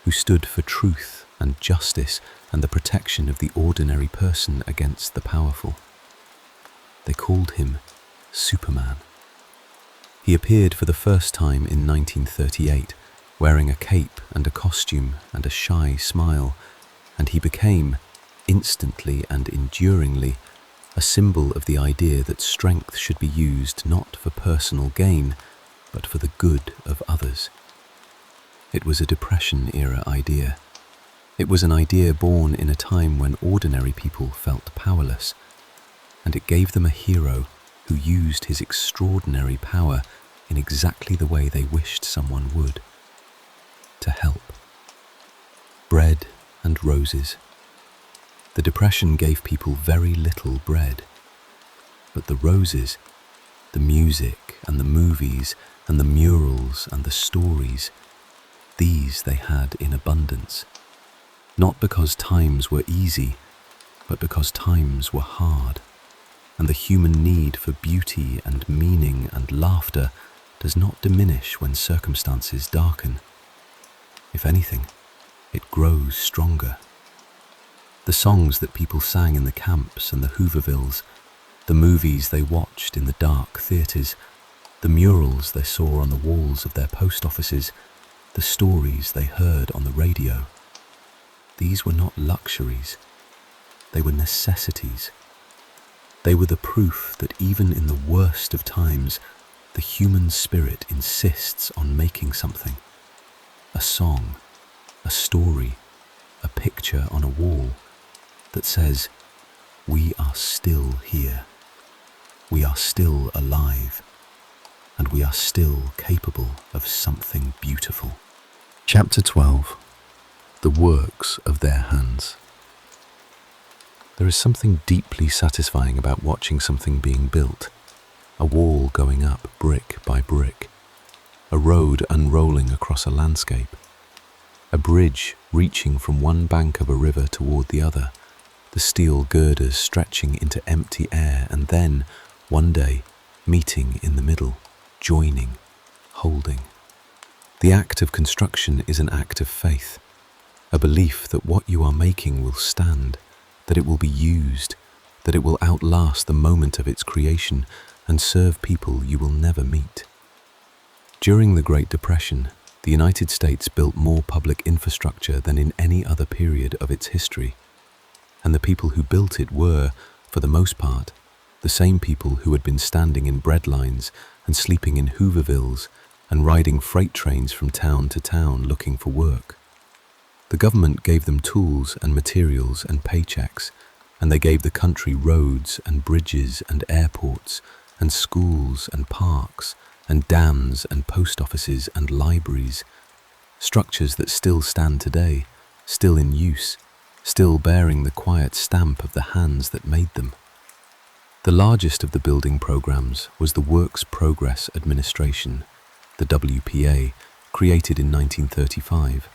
who stood for truth and justice and the protection of the ordinary person against the powerful. They called him Superman. He appeared for the first time in 1938, wearing a cape and a costume and a shy smile, and he became, instantly and enduringly, a symbol of the idea that strength should be used not for personal gain, but for the good of others. It was a Depression-era idea. It was an idea born in a time when ordinary people felt powerless, and it gave them a hero who used his extraordinary power in exactly the way they wished someone would: to help. Bread and roses. The Depression gave people very little bread, but the roses, the music and the movies and the murals and the stories, these they had in abundance, not because times were easy, but because times were hard, and the human need for beauty and meaning and laughter does not diminish when circumstances darken. If anything, it grows stronger. The songs that people sang in the camps and the Hoovervilles, the movies they watched in the dark theatres, the murals they saw on the walls of their post offices, the stories they heard on the radio, these were not luxuries, they were necessities. They were the proof that even in the worst of times, the human spirit insists on making something: a song, a story, a picture on a wall that says, we are still here, we are still alive, and we are still capable of something beautiful. Chapter 12. The Works of Their Hands. There is something deeply satisfying about watching something being built, a wall going up brick by brick. a road unrolling across a landscape, a bridge reaching from one bank of a river toward the other, the steel girders stretching into empty air, and then, one day, meeting in the middle, joining, holding. The act of construction is an act of faith, a belief that what you are making will stand, that it will be used, that it will outlast the moment of its creation and serve people you will never meet. During the Great Depression, the United States built more public infrastructure than in any other period of its history, and the people who built it were, for the most part, the same people who had been standing in bread lines and sleeping in Hoovervilles and riding freight trains from town to town looking for work. The government gave them tools and materials and paychecks, and they gave the country roads and bridges and airports and schools and parks and dams and post offices and libraries, structures that still stand today, still in use, still bearing the quiet stamp of the hands that made them. The largest of the building programs was the Works Progress Administration, the WPA, created in 1935.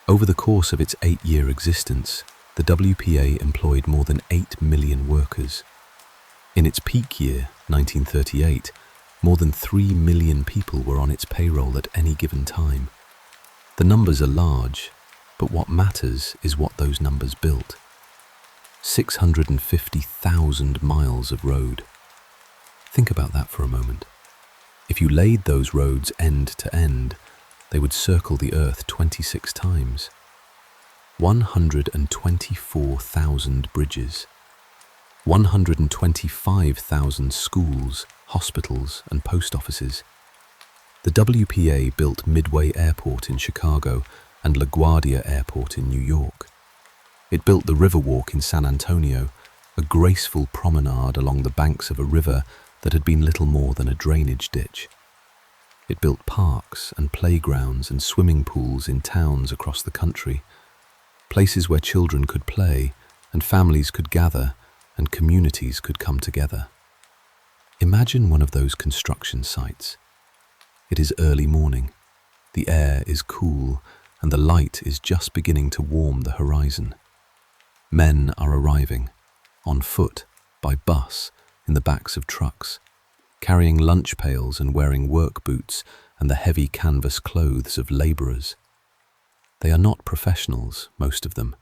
Over the course of its 8-year existence, the WPA employed more than 8 million workers. In its peak year, 1938, more than 3 million people were on its payroll at any given time. The numbers are large, but what matters is what those numbers built. 650,000 miles of road. Think about that for a moment. If you laid those roads end to end, they would circle the earth 26 times. 124,000 bridges. 125,000 schools, hospitals, and post offices. The WPA built Midway Airport in Chicago and LaGuardia Airport in New York. It built the Riverwalk in San Antonio, a graceful promenade along the banks of a river that had been little more than a drainage ditch. It built parks and playgrounds and swimming pools in towns across the country, places where children could play and families could gather and communities could come together. Imagine one of those construction sites. It is early morning, the air is cool, and the light is just beginning to warm the horizon. Men are arriving, on foot, by bus, in the backs of trucks, carrying lunch pails and wearing work boots and the heavy canvas clothes of labourers. They are not professionals, most of them.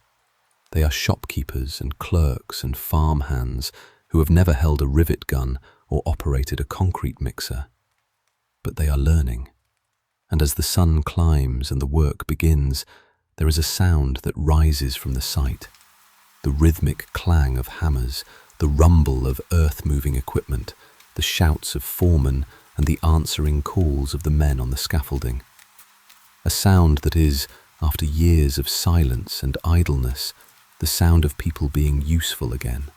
They are shopkeepers and clerks and farm hands who have never held a rivet gun or operated a concrete mixer. But they are learning, and as the sun climbs and the work begins, there is a sound that rises from the site, the rhythmic clang of hammers, the rumble of earth-moving equipment, the shouts of foremen and the answering calls of the men on the scaffolding. A sound that is, after years of silence and idleness, the sound of people being useful again.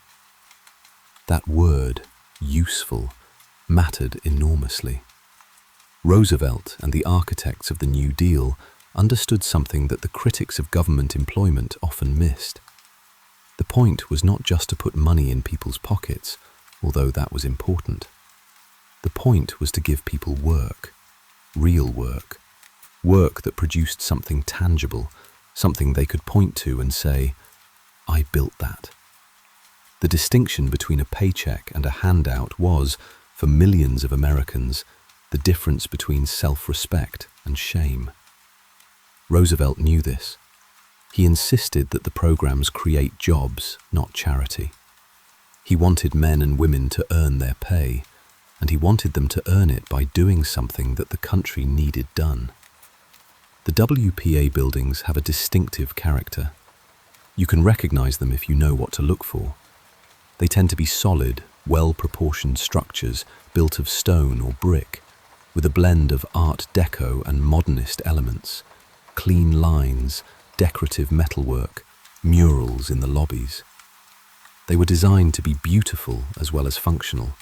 That word, useful, mattered enormously. Roosevelt and the architects of the New Deal understood something that the critics of government employment often missed. The point was not just to put money in people's pockets, although that was important. The point was to give people work, real work, work that produced something tangible, something they could point to and say, "I built that." The distinction between a paycheck and a handout was, for millions of Americans, the difference between self-respect and shame. Roosevelt knew this. He insisted that the programs create jobs, not charity. He wanted men and women to earn their pay, and he wanted them to earn it by doing something that the country needed done. The WPA buildings have a distinctive character. You can recognize them if you know what to look for. They tend to be solid, well-proportioned structures built of stone or brick, with a blend of Art Deco and modernist elements, clean lines, decorative metalwork, murals in the lobbies. They were designed to be beautiful as well as functional,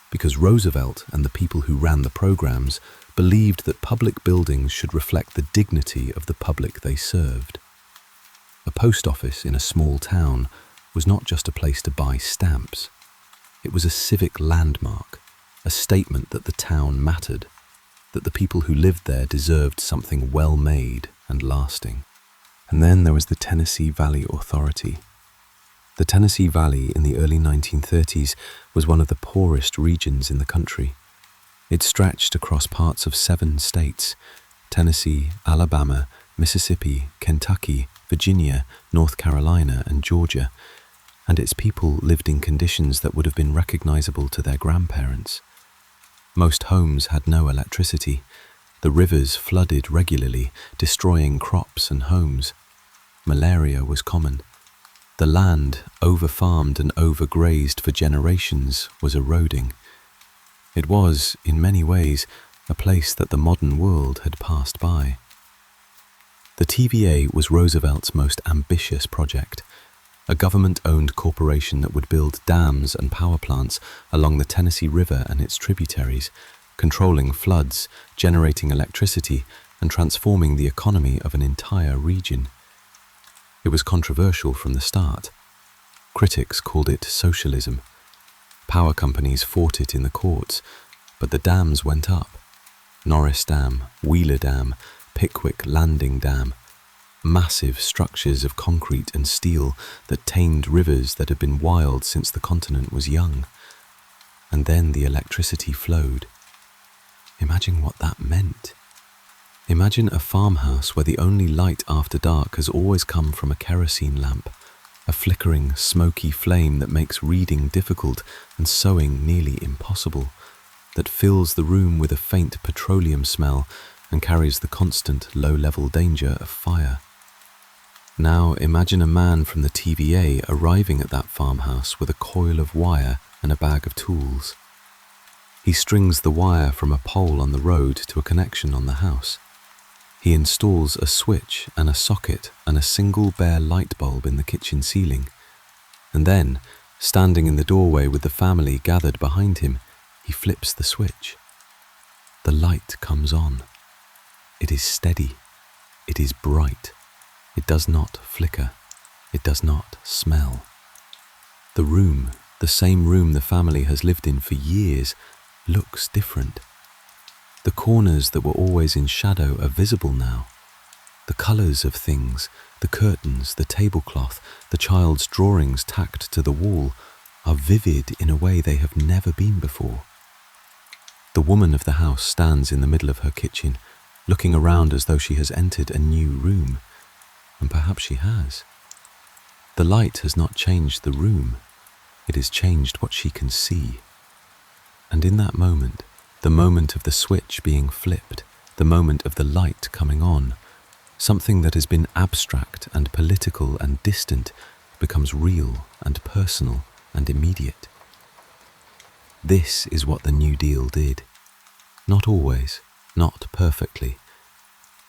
because Roosevelt and the people who ran the programs believed that public buildings should reflect the dignity of the public they served. A post office in a small town was not just a place to buy stamps. It was a civic landmark, a statement that the town mattered, that the people who lived there deserved something well-made and lasting. And then there was the Tennessee Valley Authority. The Tennessee Valley in the early 1930s was one of the poorest regions in the country. It stretched across parts of 7 states: Tennessee, Alabama, Mississippi, Kentucky, Virginia, North Carolina, and Georgia, and its people lived in conditions that would have been recognizable to their grandparents. Most homes had no electricity. The rivers flooded regularly, destroying crops and homes. Malaria was common. The land, over-farmed and over-grazed for generations, was eroding. It was, in many ways, a place that the modern world had passed by. The TVA was Roosevelt's most ambitious project, a government-owned corporation that would build dams and power plants along the Tennessee River and its tributaries, controlling floods, generating electricity, and transforming the economy of an entire region. It was controversial from the start. Critics called it socialism. Power companies fought it in the courts, but the dams went up. Norris Dam, Wheeler Dam, Pickwick Landing Dam, massive structures of concrete and steel that tamed rivers that had been wild since the continent was young. And then the electricity flowed. Imagine what that meant. Imagine a farmhouse where the only light after dark has always come from a kerosene lamp, a flickering, smoky flame that makes reading difficult and sewing nearly impossible, that fills the room with a faint petroleum smell and carries the constant low-level danger of fire. Now imagine a man from the TVA arriving at that farmhouse with a coil of wire and a bag of tools. He strings the wire from a pole on the road to a connection on the house. He installs a switch and a socket and a single bare light bulb in the kitchen ceiling. And then, standing in the doorway with the family gathered behind him, he flips the switch. The light comes on. It is steady. It is bright. It does not flicker. It does not smell. The room, the same room the family has lived in for years, looks different. The corners that were always in shadow are visible now. The colours of things, the curtains, the tablecloth, the child's drawings tacked to the wall are vivid in a way they have never been before. The woman of the house stands in the middle of her kitchen, looking around as though she has entered a new room, and perhaps she has. The light has not changed the room, it has changed what she can see. And in that moment, the moment of the switch being flipped, the moment of the light coming on, something that has been abstract and political and distant becomes real and personal and immediate. This is what the New Deal did. Not always, not perfectly,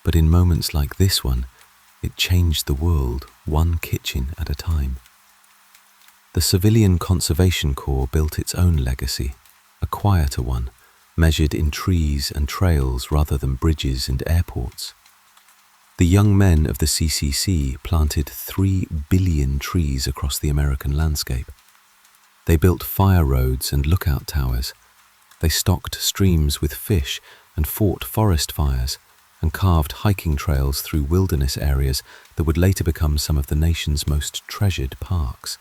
but in moments like this one, it changed the world one kitchen at a time. The Civilian Conservation Corps built its own legacy, a quieter one, measured in trees and trails rather than bridges and airports. The young men of the CCC planted 3 billion trees across the American landscape. They built fire roads and lookout towers. They stocked streams with fish and fought forest fires and carved hiking trails through wilderness areas that would later become some of the nation's most treasured parks.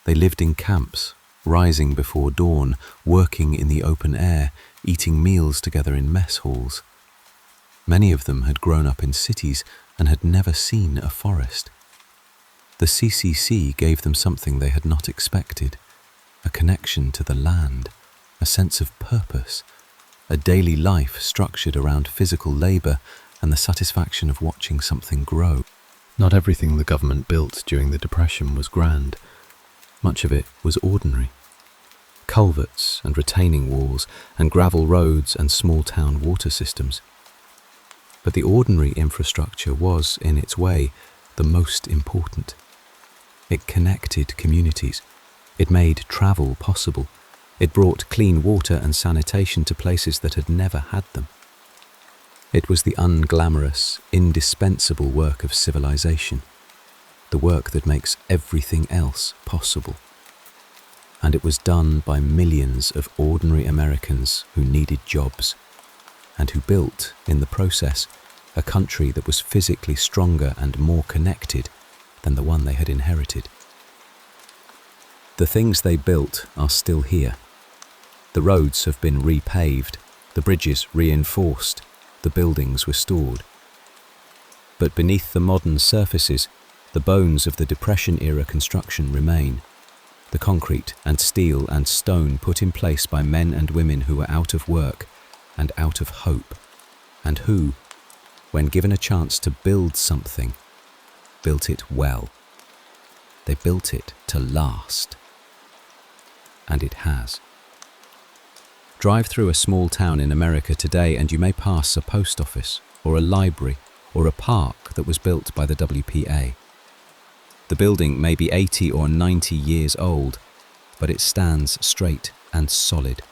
They lived in camps, rising before dawn, working in the open air, eating meals together in mess halls. Many of them had grown up in cities and had never seen a forest. The CCC gave them something they had not expected, a connection to the land, a sense of purpose, a daily life structured around physical labour and the satisfaction of watching something grow. Not everything the government built during the Depression was grand. Much of it was ordinary. Culverts and retaining walls and gravel roads and small-town water systems. But the ordinary infrastructure was, in its way, the most important. It connected communities. It made travel possible. It brought clean water and sanitation to places that had never had them. It was the unglamorous, indispensable work of civilization, the work that makes everything else possible. And it was done by millions of ordinary Americans who needed jobs, and who built, in the process, a country that was physically stronger and more connected than the one they had inherited. The things they built are still here. The roads have been repaved, the bridges reinforced, the buildings restored. But beneath the modern surfaces, the bones of the Depression-era construction remain. The concrete and steel and stone put in place by men and women who were out of work and out of hope, and who, when given a chance to build something, built it well. They built it to last. And it has. Drive through a small town in America today and you may pass a post office or a library or a park that was built by the WPA. The building may be 80 or 90 years old, but it stands straight and solid.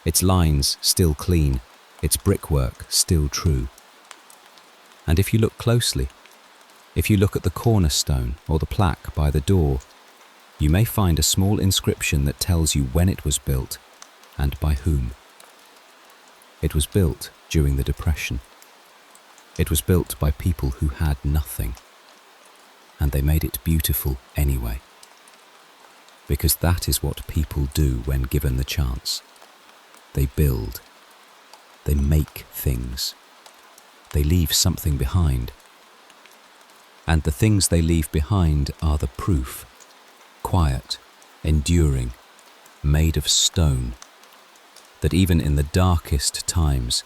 Its lines still clean, its brickwork still true. And if you look closely, if you look at the cornerstone or the plaque by the door, you may find a small inscription that tells you when it was built and by whom. It was built during the Depression. It was built by people who had nothing, and they made it beautiful anyway. Because that is what people do when given the chance. They build. They make things. They leave something behind. And the things they leave behind are the proof. Quiet, enduring, made of stone, that even in the darkest times,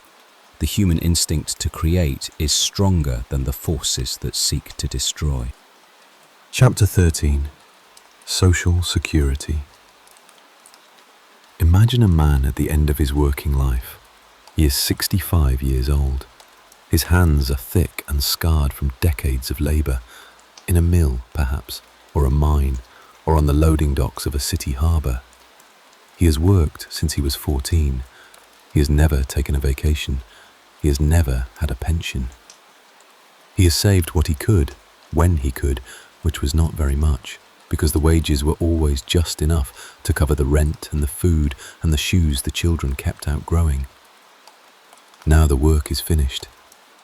the human instinct to create is stronger than the forces that seek to destroy. Chapter 13. Social Security. Imagine a man at the end of his working life. He is 65 years old. His hands are thick and scarred from decades of labour, in a mill, perhaps, or a mine, or on the loading docks of a city harbour. He has worked since he was 14. He has never taken a vacation. He has never had a pension. He has saved what he could, when he could, which was not very much, because the wages were always just enough to cover the rent and the food and the shoes the children kept outgrowing. Now the work is finished.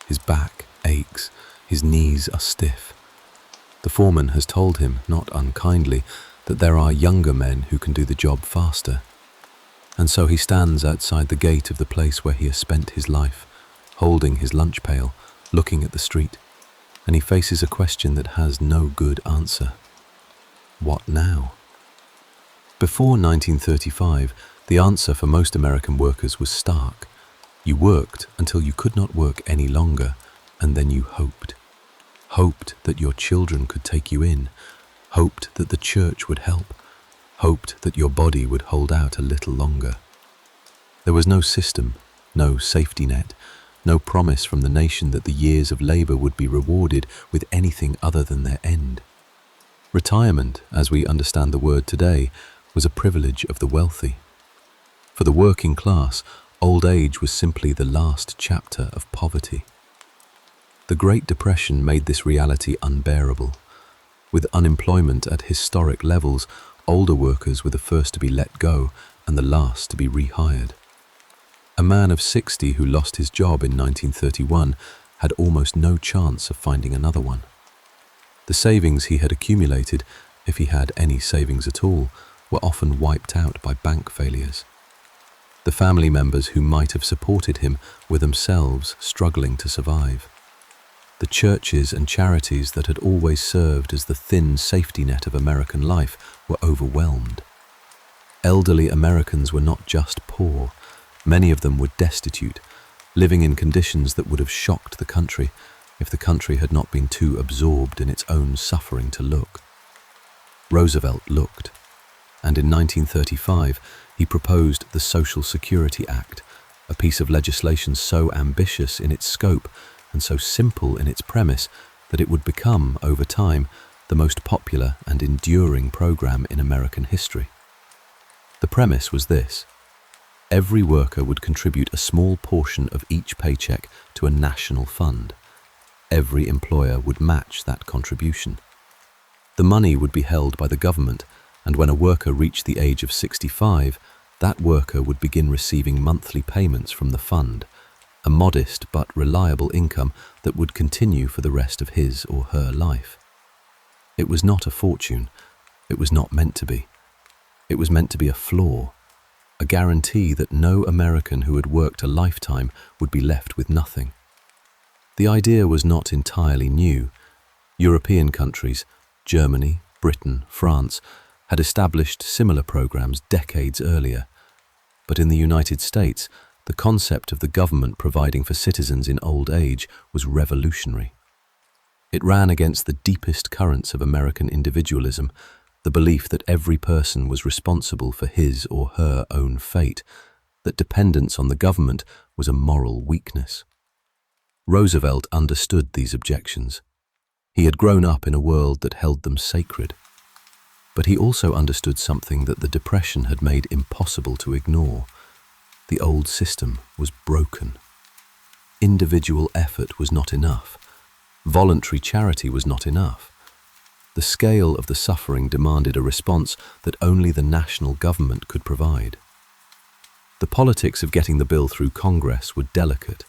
His back aches, his knees are stiff. The foreman has told him, not unkindly, that there are younger men who can do the job faster. And so he stands outside the gate of the place where he has spent his life, holding his lunch pail, looking at the street, and he faces a question that has no good answer. What now? Before 1935, the answer for most American workers was stark. You worked until you could not work any longer, and then you hoped. Hoped that your children could take you in, hoped that the church would help, hoped that your body would hold out a little longer. There was no system, no safety net, no promise from the nation that the years of labour would be rewarded with anything other than their end. Retirement, as we understand the word today, was a privilege of the wealthy. For the working class, old age was simply the last chapter of poverty. The Great Depression made this reality unbearable. With unemployment at historic levels, older workers were the first to be let go and the last to be rehired. A man of 60 who lost his job in 1931 had almost no chance of finding another one. The savings he had accumulated, if he had any savings at all, were often wiped out by bank failures. The family members who might have supported him were themselves struggling to survive. The churches and charities that had always served as the thin safety net of American life were overwhelmed. Elderly Americans were not just poor, many of them were destitute, living in conditions that would have shocked the country if the country had not been too absorbed in its own suffering to look. Roosevelt looked, and in 1935 he proposed the Social Security Act, a piece of legislation so ambitious in its scope and so simple in its premise that it would become, over time, the most popular and enduring program in American history. The premise was this: every worker would contribute a small portion of each paycheck to a national fund. Every employer would match that contribution. The money would be held by the government, and when a worker reached the age of 65, that worker would begin receiving monthly payments from the fund, a modest but reliable income that would continue for the rest of his or her life. It was not a fortune. It was not meant to be. It was meant to be a floor, a guarantee that no American who had worked a lifetime would be left with nothing. The idea was not entirely new. European countries, Germany, Britain, France, had established similar programs decades earlier. But in the United States, the concept of the government providing for citizens in old age was revolutionary. It ran against the deepest currents of American individualism, the belief that every person was responsible for his or her own fate, that dependence on the government was a moral weakness. Roosevelt understood these objections. He had grown up in a world that held them sacred. But he also understood something that the Depression had made impossible to ignore. The old system was broken. Individual effort was not enough. Voluntary charity was not enough. The scale of the suffering demanded a response that only the national government could provide. The politics of getting the bill through Congress were delicate.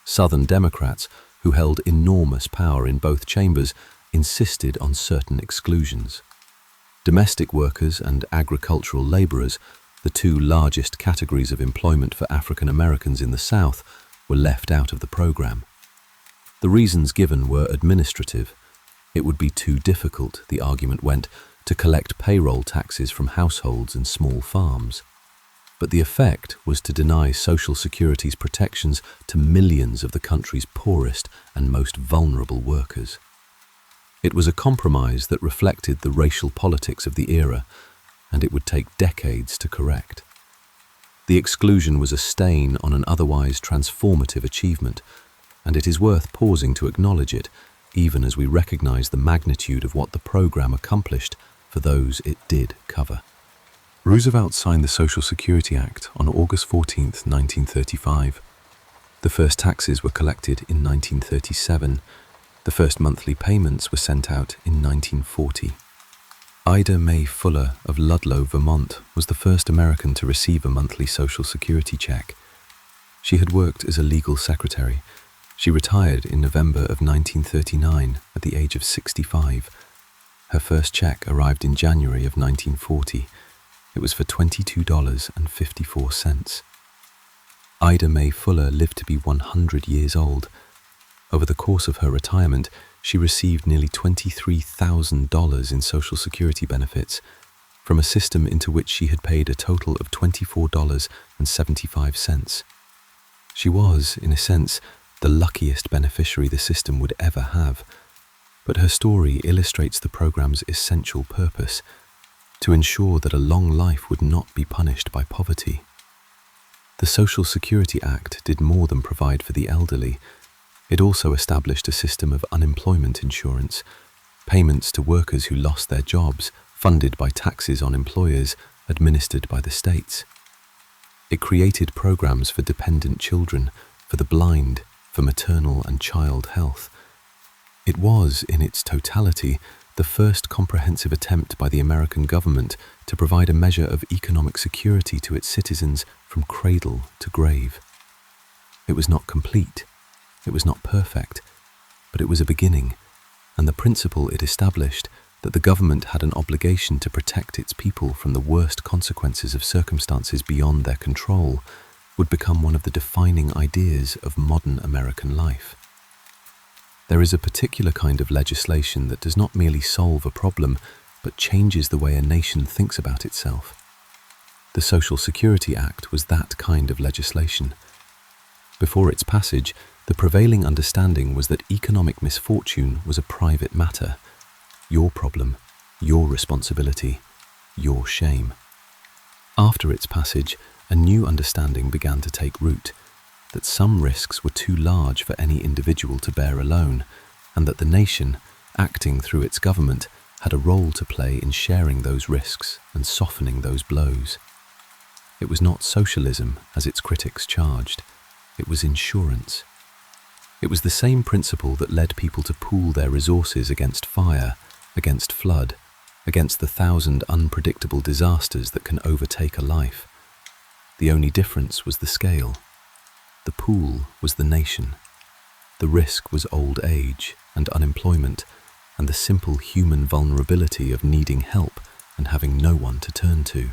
Southern Democrats, who held enormous power in both chambers, insisted on certain exclusions. Domestic workers and agricultural laborers, the two largest categories of employment for African Americans in the South, were left out of the program. The reasons given were administrative. It would be too difficult, the argument went, to collect payroll taxes from households and small farms. But the effect was to deny Social Security's protections to millions of the country's poorest and most vulnerable workers. It was a compromise that reflected the racial politics of the era, and it would take decades to correct. The exclusion was a stain on an otherwise transformative achievement, and it is worth pausing to acknowledge it, even as we recognize the magnitude of what the program accomplished for those it did cover. Roosevelt signed the Social Security Act on August 14, 1935. The first taxes were collected in 1937. The first monthly payments were sent out in 1940. Ida Mae Fuller of Ludlow, Vermont, was the first American to receive a monthly Social Security check. She had worked as a legal secretary. She retired in November of 1939 at the age of 65. Her first check arrived in January of 1940. It was for $22.54. Ida Mae Fuller lived to be 100 years old. Over the course of her retirement, she received nearly $23,000 in Social Security benefits from a system into which she had paid a total of $24.75. She was, in a sense, the luckiest beneficiary the system would ever have. But her story illustrates the program's essential purpose: to ensure that a long life would not be punished by poverty. The Social Security Act did more than provide for the elderly. It also established a system of unemployment insurance, payments to workers who lost their jobs, funded by taxes on employers, administered by the states. It created programs for dependent children, for the blind, for maternal and child health. It was, in its totality, the first comprehensive attempt by the American government to provide a measure of economic security to its citizens from cradle to grave. It was not complete, it was not perfect, but it was a beginning, and the principle it established, that the government had an obligation to protect its people from the worst consequences of circumstances beyond their control, would become one of the defining ideas of modern American life. There is a particular kind of legislation that does not merely solve a problem, but changes the way a nation thinks about itself. The Social Security Act was that kind of legislation. Before its passage, the prevailing understanding was that economic misfortune was a private matter, your problem, your responsibility, your shame. After its passage, a new understanding began to take root, that some risks were too large for any individual to bear alone, and that the nation, acting through its government, had a role to play in sharing those risks and softening those blows. It was not socialism, as its critics charged. It was insurance. It was the same principle that led people to pool their resources against fire, against flood, against the 1,000 unpredictable disasters that can overtake a life. The only difference was the scale. The pool was the nation. The risk was old age and unemployment and the simple human vulnerability of needing help and having no one to turn to.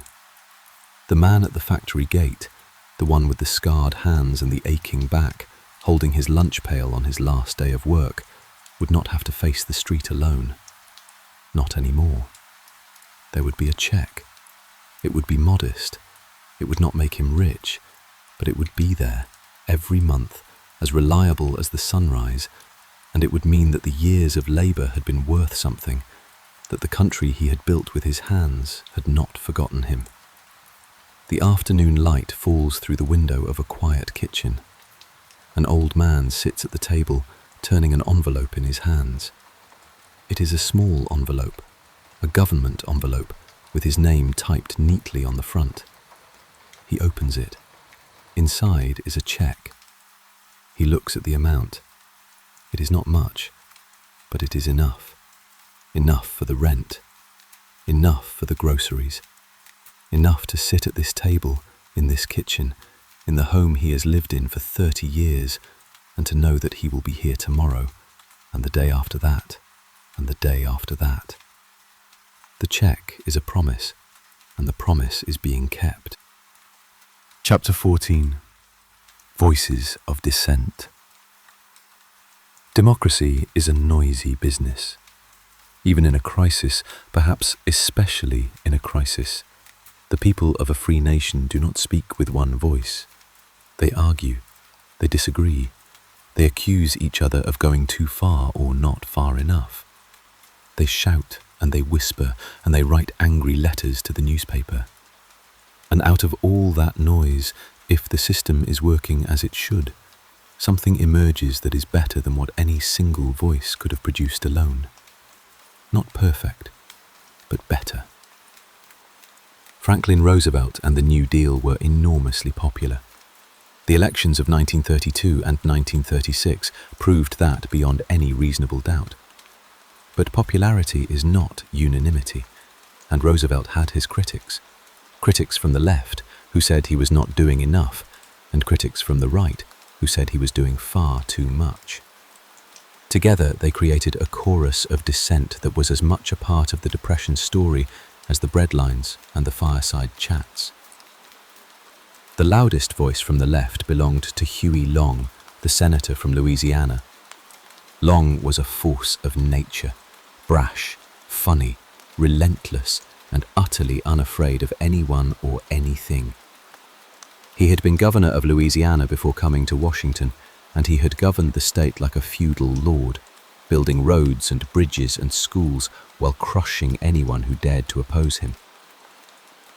The man at the factory gate, the one with the scarred hands and the aching back, holding his lunch pail on his last day of work, would not have to face the street alone. Not anymore. There would be a check. It would be modest. It would not make him rich, but it would be there every month, as reliable as the sunrise, and it would mean that the years of labour had been worth something, that the country he had built with his hands had not forgotten him. The afternoon light falls through the window of a quiet kitchen. An old man sits at the table, turning an envelope in his hands. It is a small envelope, a government envelope, with his name typed neatly on the front. He opens it. Inside is a cheque. He looks at the amount. It is not much, but it is enough. Enough for the rent. Enough for the groceries. Enough to sit at this table, in this kitchen, in the home he has lived in for 30 years, and to know that he will be here tomorrow, and the day after that, and the day after that. The cheque is a promise, and the promise is being kept. Chapter 14. Voices of Dissent. Democracy is a noisy business. Even in a crisis, perhaps especially in a crisis, the people of a free nation do not speak with one voice. They argue, they disagree, they accuse each other of going too far or not far enough. They shout and they whisper and they write angry letters to the newspaper. And out of all that noise, if the system is working as it should, something emerges that is better than what any single voice could have produced alone. Not perfect, but better. Franklin Roosevelt and the New Deal were enormously popular. The elections of 1932 and 1936 proved that beyond any reasonable doubt. But popularity is not unanimity, and Roosevelt had his critics. Critics from the left who said he was not doing enough, and critics from the right who said he was doing far too much. Together they created a chorus of dissent that was as much a part of the Depression story as the breadlines and the fireside chats. The loudest voice from the left belonged to Huey Long, the senator from Louisiana. Long was a force of nature, brash, funny, relentless, and utterly unafraid of anyone or anything. He had been governor of Louisiana before coming to Washington, and he had governed the state like a feudal lord, building roads and bridges and schools while crushing anyone who dared to oppose him.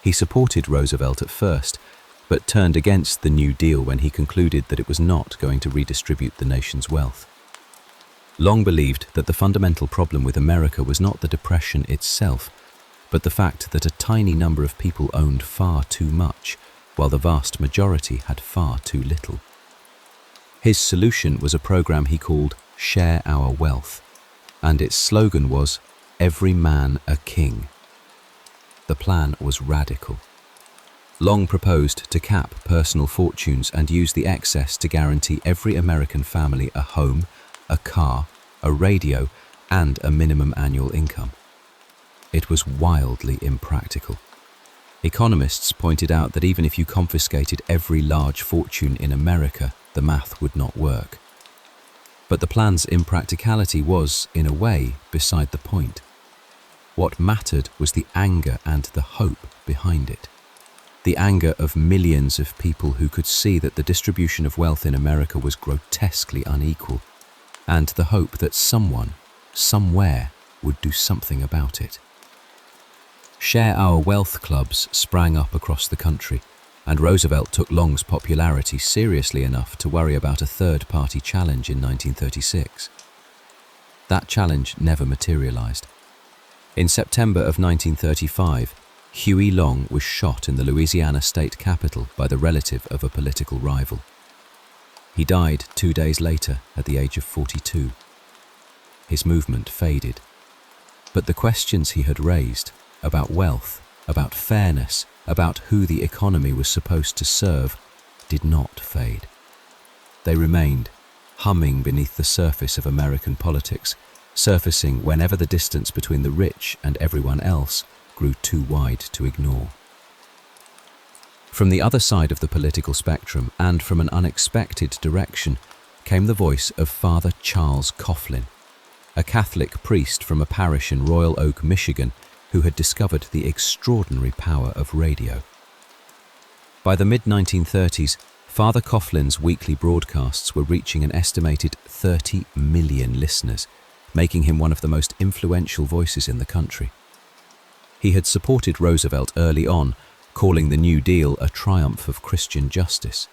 He supported Roosevelt at first, but turned against the New Deal when he concluded that it was not going to redistribute the nation's wealth. Long believed that the fundamental problem with America was not the Depression itself, but the fact that a tiny number of people owned far too much, while the vast majority had far too little. His solution was a program he called Share Our Wealth, and its slogan was, "Every man a king." The plan was radical. Long proposed to cap personal fortunes and use the excess to guarantee every American family a home, a car, a radio, and a minimum annual income. It was wildly impractical. Economists pointed out that even if you confiscated every large fortune in America, the math would not work. But the plan's impracticality was, in a way, beside the point. What mattered was the anger and the hope behind it. The anger of millions of people who could see that the distribution of wealth in America was grotesquely unequal, and the hope that someone, somewhere, would do something about it. Share Our Wealth clubs sprang up across the country, and Roosevelt took Long's popularity seriously enough to worry about a third-party challenge in 1936. That challenge never materialized. In September of 1935, Huey Long was shot in the Louisiana state capitol by the relative of a political rival. He died 2 days later at the age of 42. His movement faded, but the questions he had raised about wealth, about fairness, about who the economy was supposed to serve, did not fade. they remained, humming beneath the surface of American politics, surfacing whenever the distance between the rich and everyone else grew too wide to ignore. From the other side of the political spectrum and from an unexpected direction came the voice of Father Charles Coughlin, a Catholic priest from a parish in Royal Oak, Michigan, who had discovered the extraordinary power of radio. By the mid-1930s, Father Coughlin's weekly broadcasts were reaching an estimated 30 million listeners, making him one of the most influential voices in the country. He had supported Roosevelt early on, calling the New Deal a triumph of Christian justice.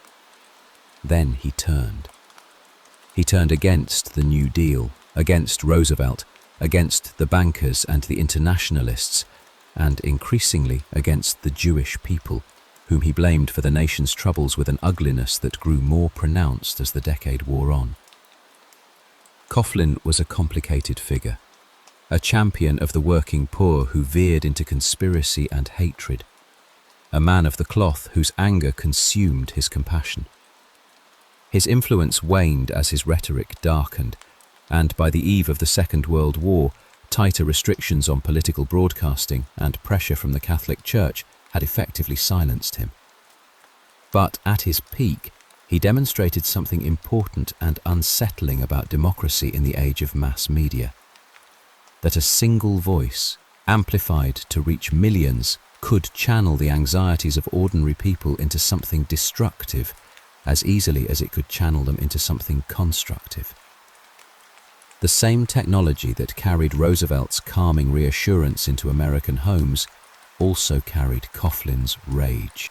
Then he turned. He turned against the New Deal, against Roosevelt, against the bankers and the internationalists, and increasingly against the Jewish people, whom he blamed for the nation's troubles with an ugliness that grew more pronounced as the decade wore on. Coughlin was a complicated figure, a champion of the working poor who veered into conspiracy and hatred, a man of the cloth whose anger consumed his compassion. His influence waned as his rhetoric darkened, and by the eve of the Second World War, tighter restrictions on political broadcasting and pressure from the Catholic Church had effectively silenced him. But at his peak, he demonstrated something important and unsettling about democracy in the age of mass media: that a single voice, amplified to reach millions, could channel the anxieties of ordinary people into something destructive as easily as it could channel them into something constructive. The same technology that carried Roosevelt's calming reassurance into American homes also carried Coughlin's rage.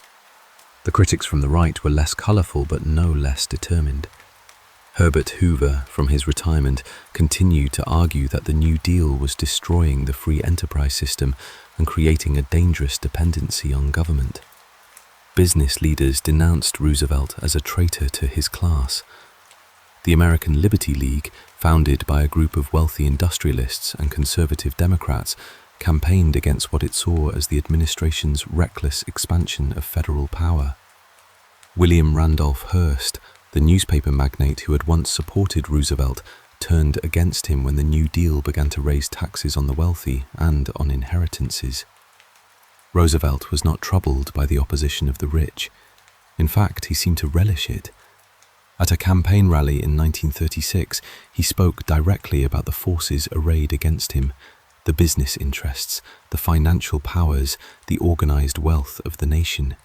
The critics from the right were less colourful but no less determined. Herbert Hoover, from his retirement, continued to argue that the New Deal was destroying the free enterprise system and creating a dangerous dependency on government. Business leaders denounced Roosevelt as a traitor to his class. The American Liberty League, founded by a group of wealthy industrialists and conservative Democrats, campaigned against what it saw as the administration's reckless expansion of federal power. William Randolph Hearst, the newspaper magnate who had once supported Roosevelt, turned against him when the New Deal began to raise taxes on the wealthy and on inheritances. Roosevelt was not troubled by the opposition of the rich. In fact, he seemed to relish it. At a campaign rally in 1936, he spoke directly about the forces arrayed against him: the business interests, the financial powers, the organized wealth of the nation.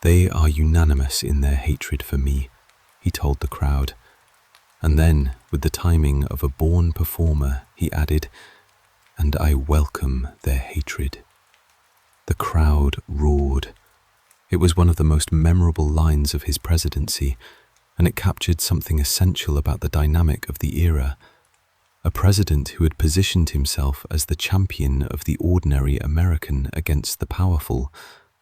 "They are unanimous in their hatred for me," he told the crowd. And then, with the timing of a born performer, he added, "And I welcome their hatred." The crowd roared. It was one of the most memorable lines of his presidency, and it captured something essential about the dynamic of the era. A president who had positioned himself as the champion of the ordinary American against the powerful,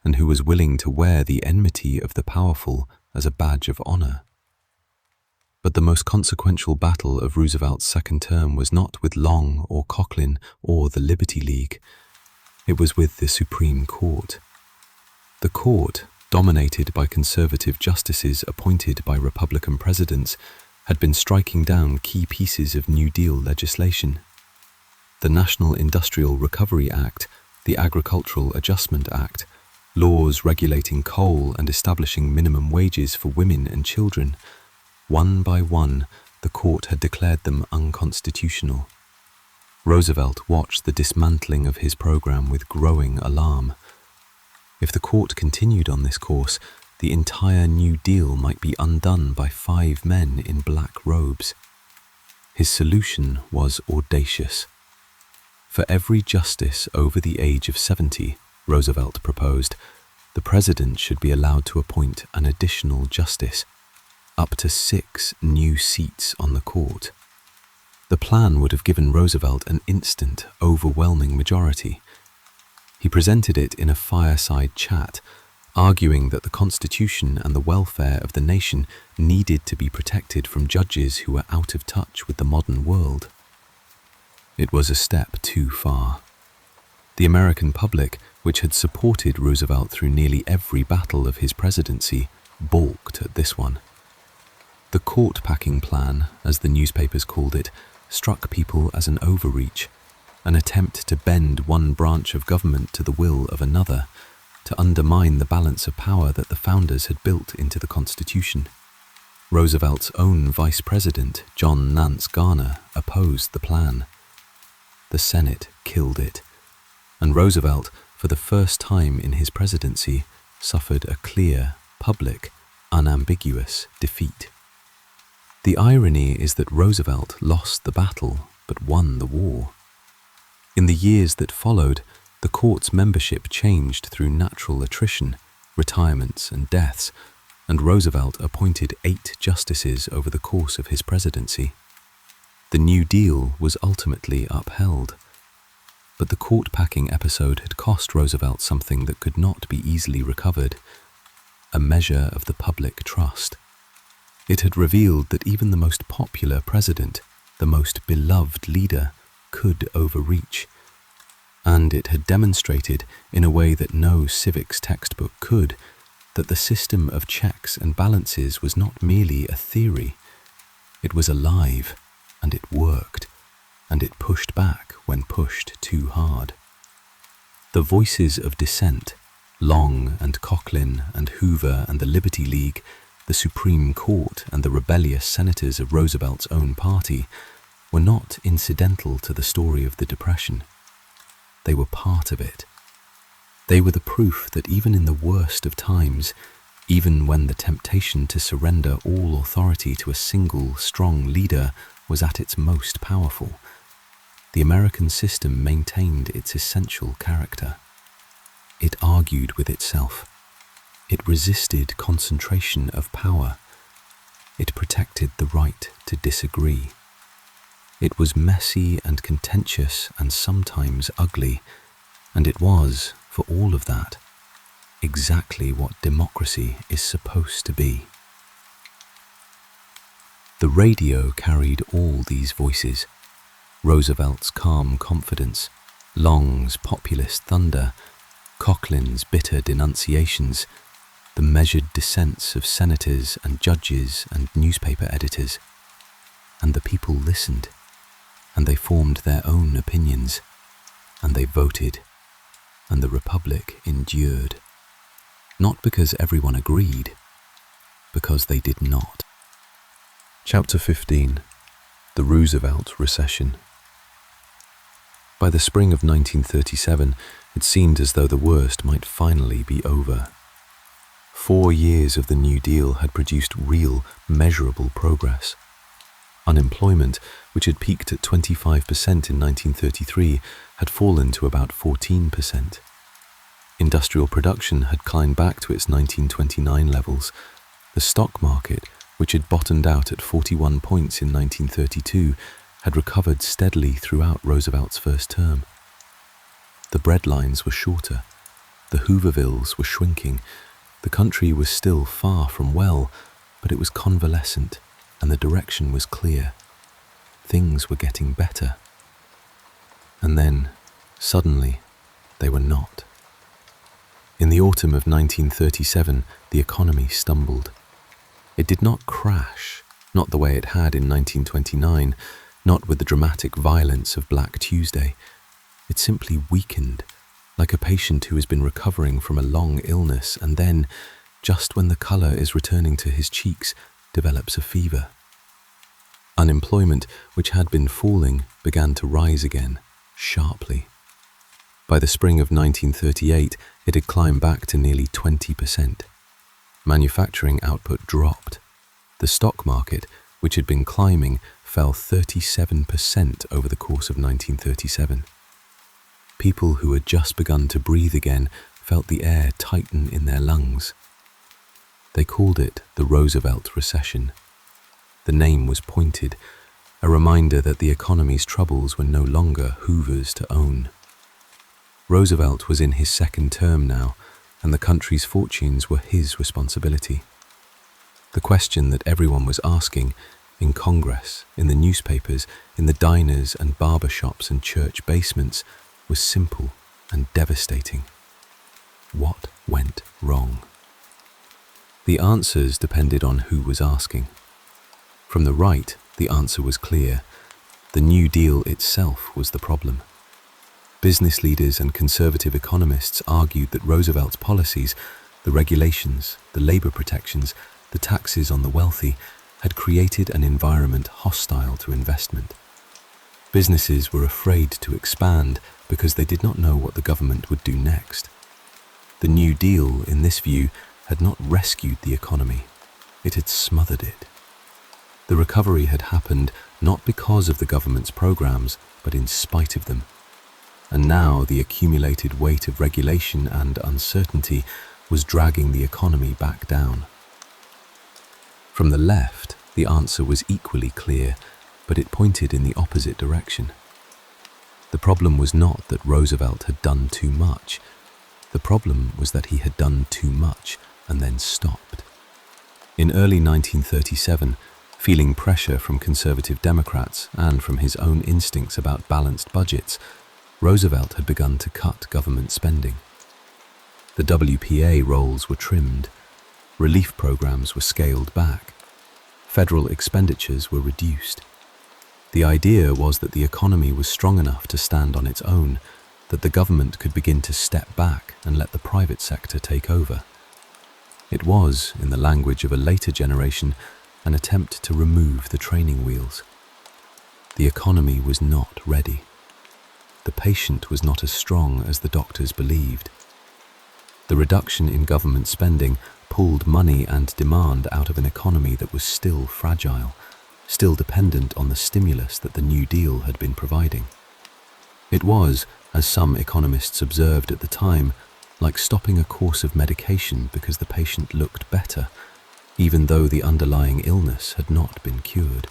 and who was willing to wear the enmity of the powerful as a badge of honor. But the most consequential battle of Roosevelt's second term was not with Long or Coughlin or the Liberty League. It was with the Supreme Court. The court, dominated by conservative justices appointed by Republican presidents, had been striking down key pieces of New Deal legislation. The National Industrial Recovery Act, the Agricultural Adjustment Act, laws regulating coal and establishing minimum wages for women and children. One by one, the court had declared them unconstitutional. Roosevelt watched the dismantling of his program with growing alarm. If the court continued on this course, the entire New Deal might be undone by 5 men in black robes. His solution was audacious. For every justice over the age of 70, Roosevelt proposed, the president should be allowed to appoint an additional justice, up to 6 new seats on the court. The plan would have given Roosevelt an instant, overwhelming majority. He presented it in a fireside chat, arguing that the Constitution and the welfare of the nation needed to be protected from judges who were out of touch with the modern world. It was a step too far. The American public, which had supported Roosevelt through nearly every battle of his presidency, balked at this one. The court-packing plan, as the newspapers called it, struck people as an overreach, an attempt to bend one branch of government to the will of another, to undermine the balance of power that the founders had built into the Constitution. Roosevelt's own vice president, John Nance Garner, opposed the plan. The Senate killed it, and Roosevelt, for the first time in his presidency, suffered a clear, public, unambiguous defeat. The irony is that Roosevelt lost the battle but won the war. In the years that followed, the court's membership changed through natural attrition, retirements and deaths, and Roosevelt appointed 8 justices over the course of his presidency. The New Deal was ultimately upheld, but the court-packing episode had cost Roosevelt something that could not be easily recovered: a measure of the public trust. It had revealed that even the most popular president, the most beloved leader, could overreach. And it had demonstrated, in a way that no civics textbook could, that the system of checks and balances was not merely a theory. It was alive, and it worked, and it pushed back when pushed too hard. The voices of dissent, Long and Coughlin and Hoover and the Liberty League, the Supreme Court and the rebellious senators of Roosevelt's own party, were not incidental to the story of the Depression. They were part of it. They were the proof that even in the worst of times, even when the temptation to surrender all authority to a single, strong leader was at its most powerful, the American system maintained its essential character. It argued with itself. It resisted concentration of power. It protected the right to disagree. It was messy and contentious and sometimes ugly, and it was, for all of that, exactly what democracy is supposed to be. The radio carried all these voices: Roosevelt's calm confidence, Long's populist thunder, Coughlin's bitter denunciations, the measured dissents of senators and judges and newspaper editors. And the people listened, and they formed their own opinions, and they voted, and the Republic endured. Not because everyone agreed, because they did not. Chapter 15: The Roosevelt Recession. By the spring of 1937, it seemed as though the worst might finally be over. 4 years of the New Deal had produced real, measurable progress. Unemployment, which had peaked at 25% in 1933, had fallen to about 14%. Industrial production had climbed back to its 1929 levels. The stock market, which had bottomed out at 41 points in 1932, had recovered steadily throughout Roosevelt's first term. The breadlines were shorter. The Hoovervilles were shrinking. The country was still far from well, but it was convalescent, and the direction was clear. Things were getting better. And then, suddenly, they were not. In the autumn of 1937, the economy stumbled. It did not crash, not the way it had in 1929, not with the dramatic violence of Black Tuesday. It simply weakened, like a patient who has been recovering from a long illness and then, just when the colour is returning to his cheeks, develops a fever. Unemployment, which had been falling, began to rise again, sharply. By the spring of 1938, it had climbed back to nearly 20%. Manufacturing output dropped. The stock market, which had been climbing, fell 37% over the course of 1937. People who had just begun to breathe again felt the air tighten in their lungs. They called it the Roosevelt Recession. The name was pointed, a reminder that the economy's troubles were no longer Hoover's to own. Roosevelt was in his second term now, and the country's fortunes were his responsibility. The question that everyone was asking, in Congress, in the newspapers, in the diners and barber shops and church basements, was simple and devastating. What went wrong? The answers depended on who was asking. From the right, the answer was clear. The New Deal itself was the problem. Business leaders and conservative economists argued that Roosevelt's policies, the regulations, the labor protections, the taxes on the wealthy, had created an environment hostile to investment. Businesses were afraid to expand because they did not know what the government would do next. The New Deal, in this view, had not rescued the economy, it had smothered it. The recovery had happened not because of the government's programs, but in spite of them. And now the accumulated weight of regulation and uncertainty was dragging the economy back down. From the left, the answer was equally clear, but it pointed in the opposite direction. The problem was not that Roosevelt had done too much. The problem was that he had done too much and then stopped. In early 1937, feeling pressure from conservative Democrats and from his own instincts about balanced budgets, Roosevelt had begun to cut government spending. The WPA rolls were trimmed, relief programs were scaled back, federal expenditures were reduced. The idea was that the economy was strong enough to stand on its own, that the government could begin to step back and let the private sector take over. It was, in the language of a later generation, an attempt to remove the training wheels. The economy was not ready. The patient was not as strong as the doctors believed. The reduction in government spending pulled money and demand out of an economy that was still fragile, still dependent on the stimulus that the New Deal had been providing. It was, as some economists observed at the time, like stopping a course of medication because the patient looked better, even though the underlying illness had not been cured.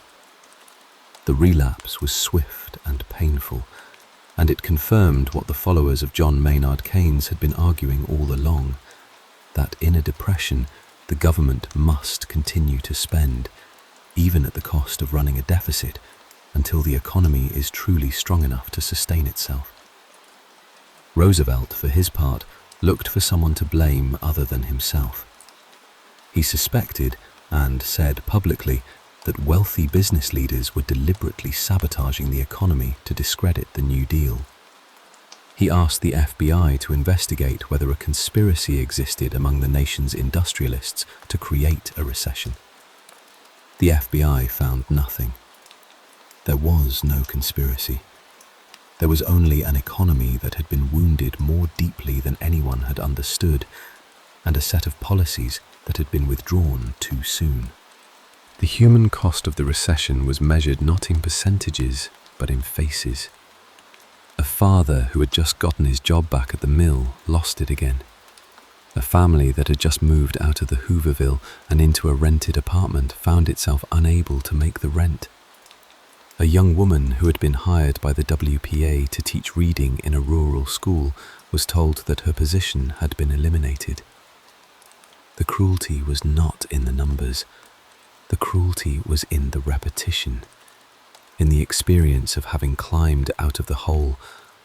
The relapse was swift and painful, and it confirmed what the followers of John Maynard Keynes had been arguing all along, that in a depression the government must continue to spend, even at the cost of running a deficit, until the economy is truly strong enough to sustain itself. Roosevelt, for his part, looked for someone to blame other than himself. He suspected, and said publicly, that wealthy business leaders were deliberately sabotaging the economy to discredit the New Deal. He asked the FBI to investigate whether a conspiracy existed among the nation's industrialists to create a recession. The FBI found nothing. There was no conspiracy. There was only an economy that had been wounded more deeply than anyone had understood, and a set of policies that had been withdrawn too soon. The human cost of the recession was measured not in percentages, but in faces. A father who had just gotten his job back at the mill lost it again. A family that had just moved out of the Hoovervilles and into a rented apartment found itself unable to make the rent. A young woman who had been hired by the WPA to teach reading in a rural school was told that her position had been eliminated. The cruelty was not in the numbers. The cruelty was in the repetition, in the experience of having climbed out of the hole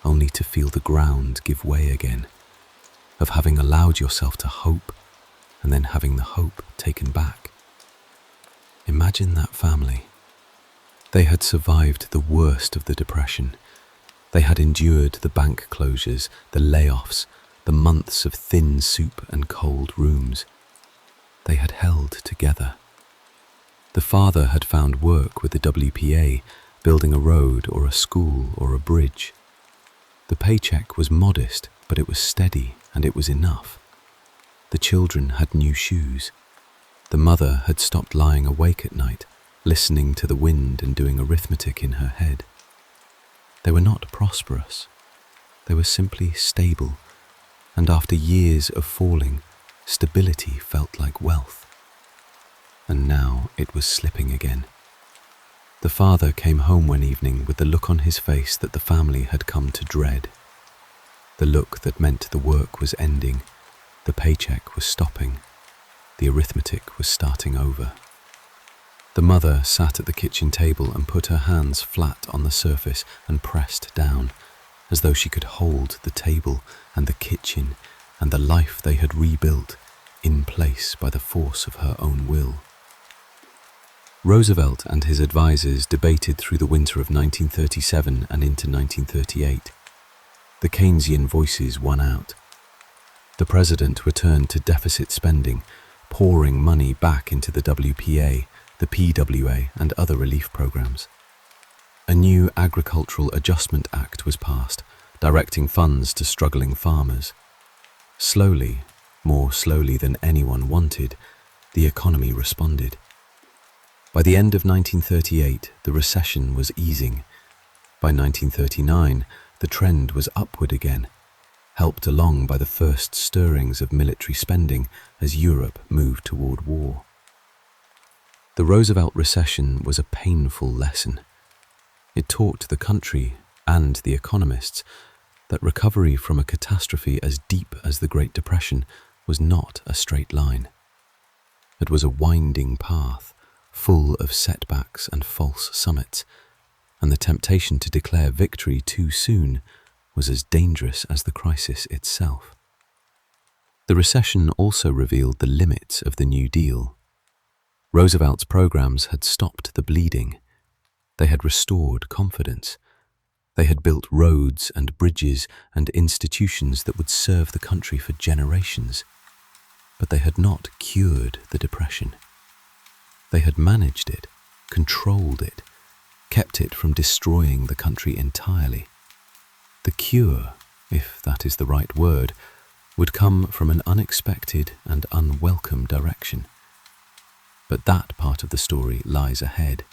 only to feel the ground give way again, of having allowed yourself to hope and then having the hope taken back. Imagine that family. They had survived the worst of the depression. They had endured the bank closures, the layoffs, the months of thin soup and cold rooms. They had held together. The father had found work with the WPA, building a road or a school or a bridge. The paycheck was modest, but it was steady and it was enough. The children had new shoes. The mother had stopped lying awake at night, listening to the wind and doing arithmetic in her head. They were not prosperous. They were simply stable, and after years of falling, stability felt like wealth. And now it was slipping again. The father came home one evening with the look on his face that the family had come to dread. The look that meant the work was ending, the paycheck was stopping, the arithmetic was starting over. The mother sat at the kitchen table and put her hands flat on the surface and pressed down, as though she could hold the table and the kitchen and the life they had rebuilt in place by the force of her own will. Roosevelt and his advisors debated through the winter of 1937 and into 1938. The Keynesian voices won out. The president returned to deficit spending, pouring money back into the WPA, the PWA, and other relief programs. A new Agricultural Adjustment Act was passed, directing funds to struggling farmers. Slowly, more slowly than anyone wanted, the economy responded. By the end of 1938, the recession was easing. By 1939, the trend was upward again, helped along by the first stirrings of military spending as Europe moved toward war. The Roosevelt recession was a painful lesson. It taught the country and the economists that recovery from a catastrophe as deep as the Great Depression was not a straight line. It was a winding path, full of setbacks and false summits, and the temptation to declare victory too soon was as dangerous as the crisis itself. The recession also revealed the limits of the New Deal. Roosevelt's programs had stopped the bleeding. They had restored confidence. They had built roads and bridges and institutions that would serve the country for generations. But they had not cured the Depression. They had managed it, controlled it, kept it from destroying the country entirely. The cure, if that is the right word, would come from an unexpected and unwelcome direction. But that part of the story lies ahead.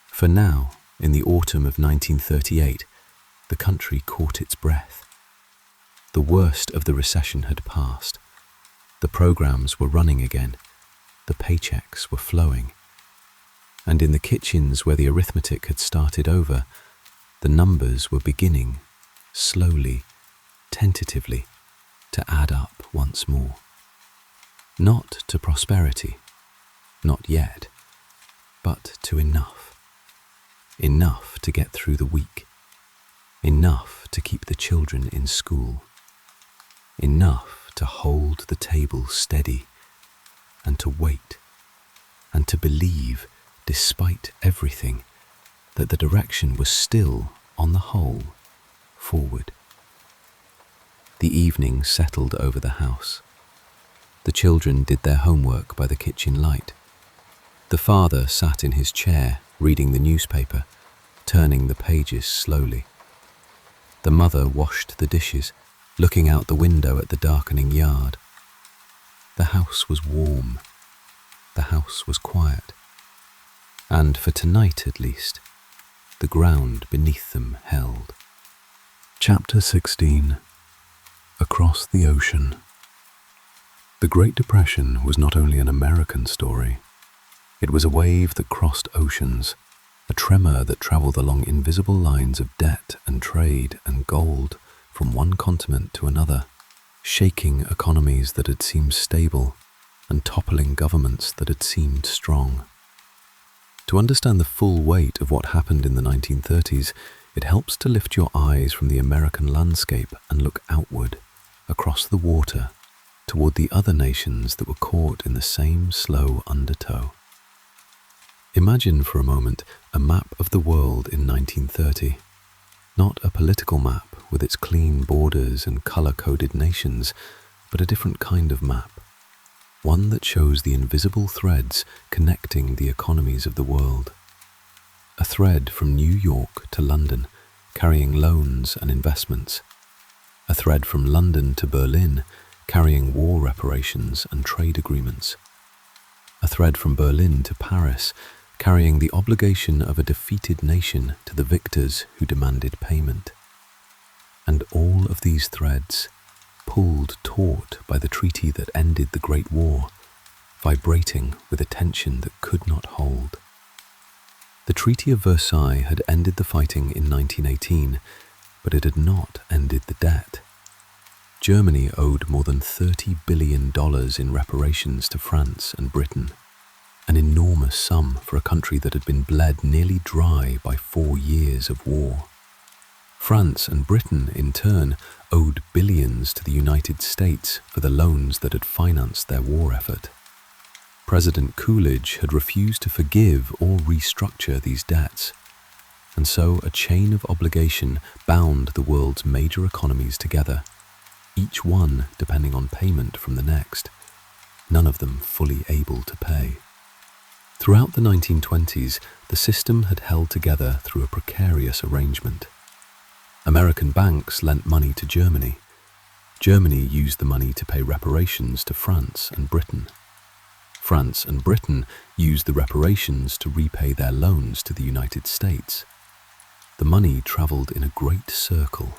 For now, in the autumn of 1938, the country caught its breath. The worst of the recession had passed. The programs were running again. The paychecks were flowing. And in the kitchens where the arithmetic had started over, the numbers were beginning, slowly, tentatively, to add up once more. Not to prosperity, not yet, but to enough. Enough to get through the week. Enough to keep the children in school. Enough to hold the table steady, and to wait, and to believe, despite everything, that the direction was still, on the whole, forward. The evening settled over the house. The children did their homework by the kitchen light. The father sat in his chair, reading the newspaper, turning the pages slowly. The mother washed the dishes, looking out the window at the darkening yard. The house was warm. The house was quiet. And for tonight at least, the ground beneath them held. Chapter 16. Across the Ocean. The Great Depression was not only an American story. It was a wave that crossed oceans, a tremor that traveled along invisible lines of debt and trade and gold from one continent to another, shaking economies that had seemed stable and toppling governments that had seemed strong. To understand the full weight of what happened in the 1930s, it helps to lift your eyes from the American landscape and look outward, across the water, toward the other nations that were caught in the same slow undertow. Imagine for a moment a map of the world in 1930. Not a political map with its clean borders and color-coded nations, but a different kind of map. One that shows the invisible threads connecting the economies of the world. A thread from New York to London, carrying loans and investments. A thread from London to Berlin, carrying war reparations and trade agreements. A thread from Berlin to Paris, carrying the obligation of a defeated nation to the victors who demanded payment. And all of these threads, pulled taut by the treaty that ended the Great War, vibrating with a tension that could not hold. The Treaty of Versailles had ended the fighting in 1918, but it had not ended the debt. Germany owed more than $30 billion in reparations to France and Britain, an enormous sum for a country that had been bled nearly dry by 4 years of war. France and Britain, in turn, owed billions to the United States for the loans that had financed their war effort. President Coolidge had refused to forgive or restructure these debts, and so a chain of obligation bound the world's major economies together, each one depending on payment from the next, none of them fully able to pay. Throughout the 1920s, the system had held together through a precarious arrangement. American banks lent money to Germany. Germany used the money to pay reparations to France and Britain. France and Britain used the reparations to repay their loans to the United States. The money traveled in a great circle,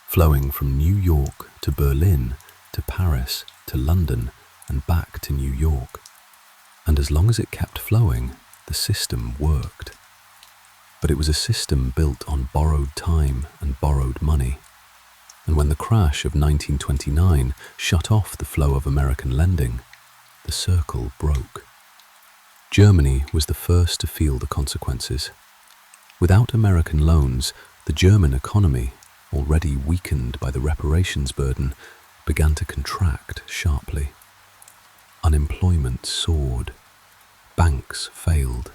flowing from New York to Berlin, to Paris, to London, and back to New York. And as long as it kept flowing, the system worked. But it was a system built on borrowed time and borrowed money. And when the crash of 1929 shut off the flow of American lending, the circle broke. Germany was the first to feel the consequences. Without American loans, the German economy, already weakened by the reparations burden, began to contract sharply. Unemployment soared. Banks failed.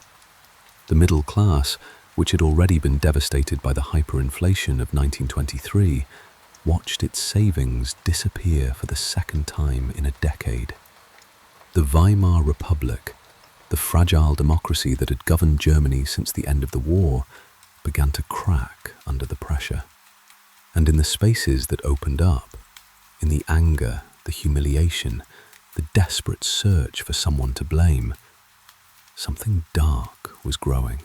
The middle class, which had already been devastated by the hyperinflation of 1923, watched its savings disappear for the second time in a decade. The Weimar Republic, the fragile democracy that had governed Germany since the end of the war, began to crack under the pressure. And in the spaces that opened up, in the anger, the humiliation, the desperate search for someone to blame, something dark was growing.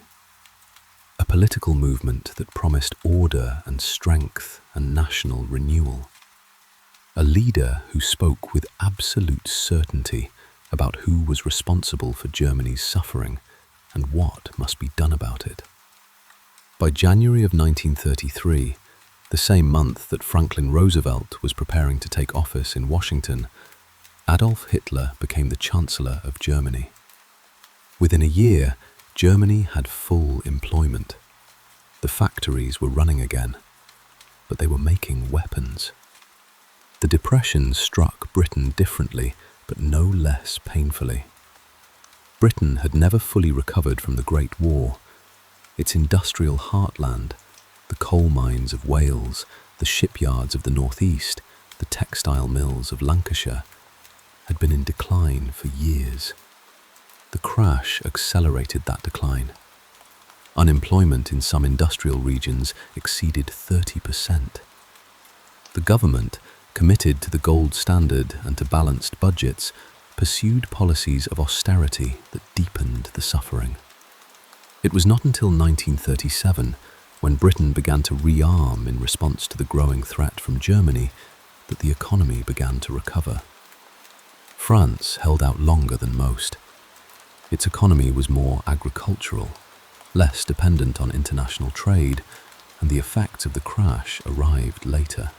A political movement that promised order and strength and national renewal. A leader who spoke with absolute certainty about who was responsible for Germany's suffering and what must be done about it. By January of 1933, the same month that Franklin Roosevelt was preparing to take office in Washington, Adolf Hitler became the Chancellor of Germany. Within a year, Germany had full employment. The factories were running again, but they were making weapons. The Depression struck Britain differently, but no less painfully. Britain had never fully recovered from the Great War. Its industrial heartland, the coal mines of Wales, the shipyards of the northeast, the textile mills of Lancashire, had been in decline for years. The crash accelerated that decline. Unemployment in some industrial regions exceeded 30%. The government, committed to the gold standard and to balanced budgets, pursued policies of austerity that deepened the suffering. It was not until 1937, when Britain began to rearm in response to the growing threat from Germany, that the economy began to recover. France held out longer than most. Its economy was more agricultural, less dependent on international trade, and the effects of the crash arrived later.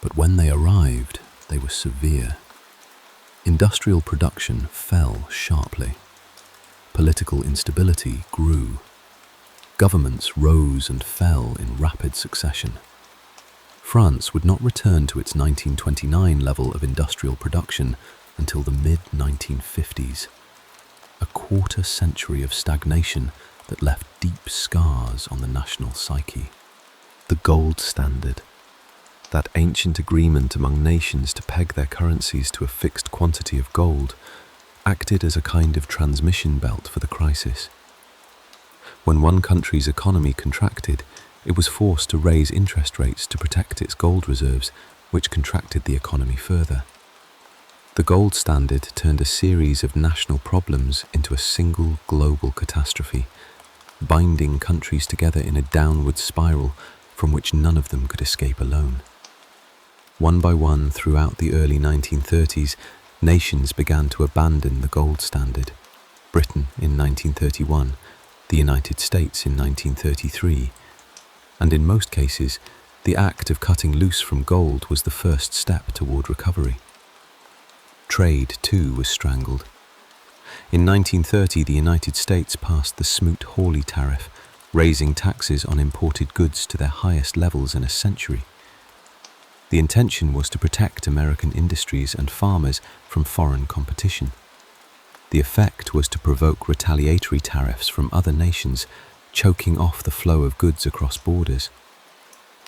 But when they arrived, they were severe. Industrial production fell sharply. Political instability grew. Governments rose and fell in rapid succession. France would not return to its 1929 level of industrial production until the mid-1950s. A quarter century of stagnation that left deep scars on the national psyche. The gold standard, that ancient agreement among nations to peg their currencies to a fixed quantity of gold, acted as a kind of transmission belt for the crisis. When one country's economy contracted, it was forced to raise interest rates to protect its gold reserves, which contracted the economy further. The gold standard turned a series of national problems into a single global catastrophe, binding countries together in a downward spiral from which none of them could escape alone. One by one, throughout the early 1930s, nations began to abandon the gold standard. Britain in 1931, the United States in 1933, and in most cases, the act of cutting loose from gold was the first step toward recovery. Trade, too, was strangled. In 1930, the United States passed the Smoot-Hawley tariff, raising taxes on imported goods to their highest levels in a century. The intention was to protect American industries and farmers from foreign competition. The effect was to provoke retaliatory tariffs from other nations, choking off the flow of goods across borders.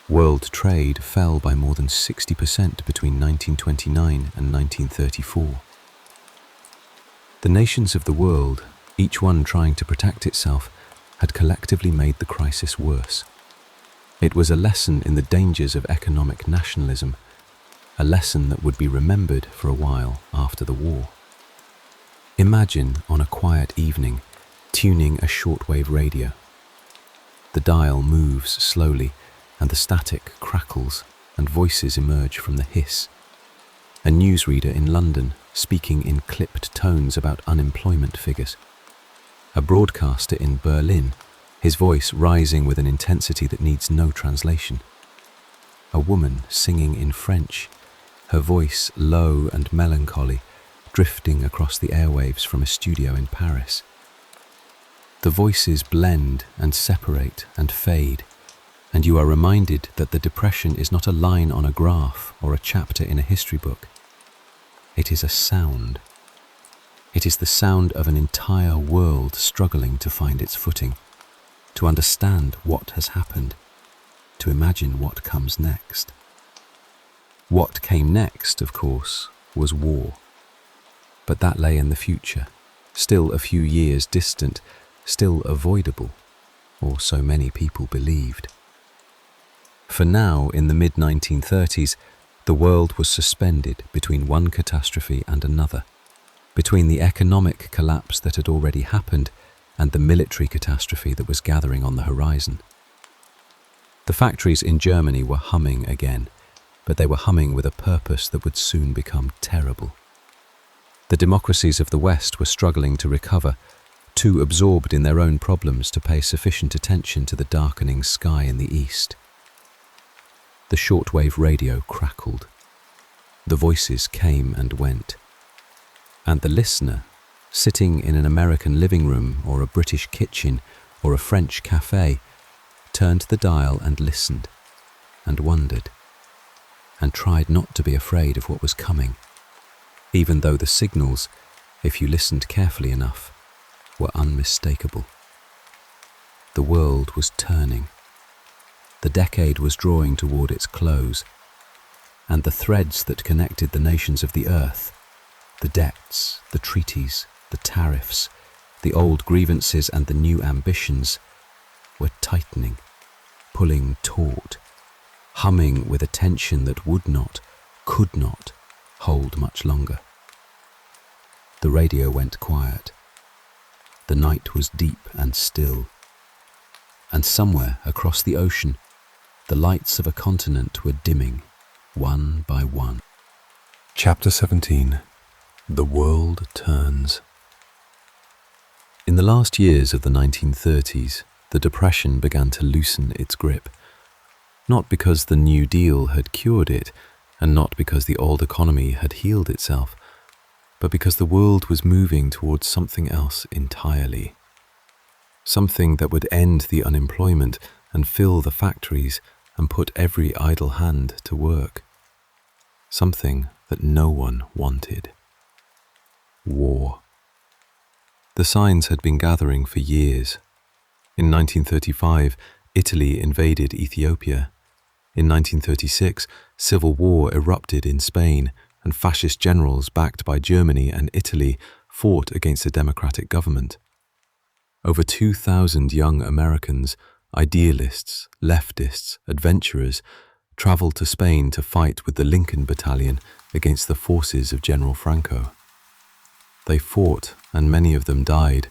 World trade fell by more than 60% between 1929 and 1934. The nations of the world, each one trying to protect itself, had collectively made the crisis worse. It was a lesson in the dangers of economic nationalism, a lesson that would be remembered for a while after the war. Imagine on a quiet evening, tuning a shortwave radio. The dial moves slowly, and the static crackles, and voices emerge from the hiss. A newsreader in London speaking in clipped tones about unemployment figures. A broadcaster in Berlin, his voice rising with an intensity that needs no translation. A woman singing in French, her voice low and melancholy, drifting across the airwaves from a studio in Paris. The voices blend and separate and fade, and you are reminded that the depression is not a line on a graph or a chapter in a history book. It is a sound. It is the sound of an entire world struggling to find its footing, to understand what has happened, to imagine what comes next. What came next, of course, was war. But that lay in the future, still a few years distant, still avoidable, or so many people believed. For now, in the mid-1930s, the world was suspended between one catastrophe and another, between the economic collapse that had already happened and the military catastrophe that was gathering on the horizon. The factories in Germany were humming again, but they were humming with a purpose that would soon become terrible. The democracies of the West were struggling to recover, too absorbed in their own problems to pay sufficient attention to the darkening sky in the east. The shortwave radio crackled. The voices came and went. And the listener, sitting in an American living room or a British kitchen or a French cafe, turned the dial and listened, and wondered, and tried not to be afraid of what was coming, even though the signals, if you listened carefully enough, were unmistakable. The world was turning. The decade was drawing toward its close, and the threads that connected the nations of the earth, the debts, the treaties, the tariffs, the old grievances and the new ambitions, were tightening, pulling taut, humming with a tension that would not, could not, hold much longer. The radio went quiet. The night was deep and still, and somewhere across the ocean, the lights of a continent were dimming, one by one. Chapter 17. The World Turns. In the last years of the 1930s, the Depression began to loosen its grip, not because the New Deal had cured it, and not because the old economy had healed itself, but because the world was moving towards something else entirely. Something that would end the unemployment and fill the factories and put every idle hand to work. Something that no one wanted. War. The signs had been gathering for years. In 1935, Italy invaded Ethiopia. In 1936, civil war erupted in Spain, and fascist generals backed by Germany and Italy fought against a democratic government. Over 2,000 young Americans, idealists, leftists, adventurers, traveled to Spain to fight with the Lincoln Battalion against the forces of General Franco. They fought, and many of them died,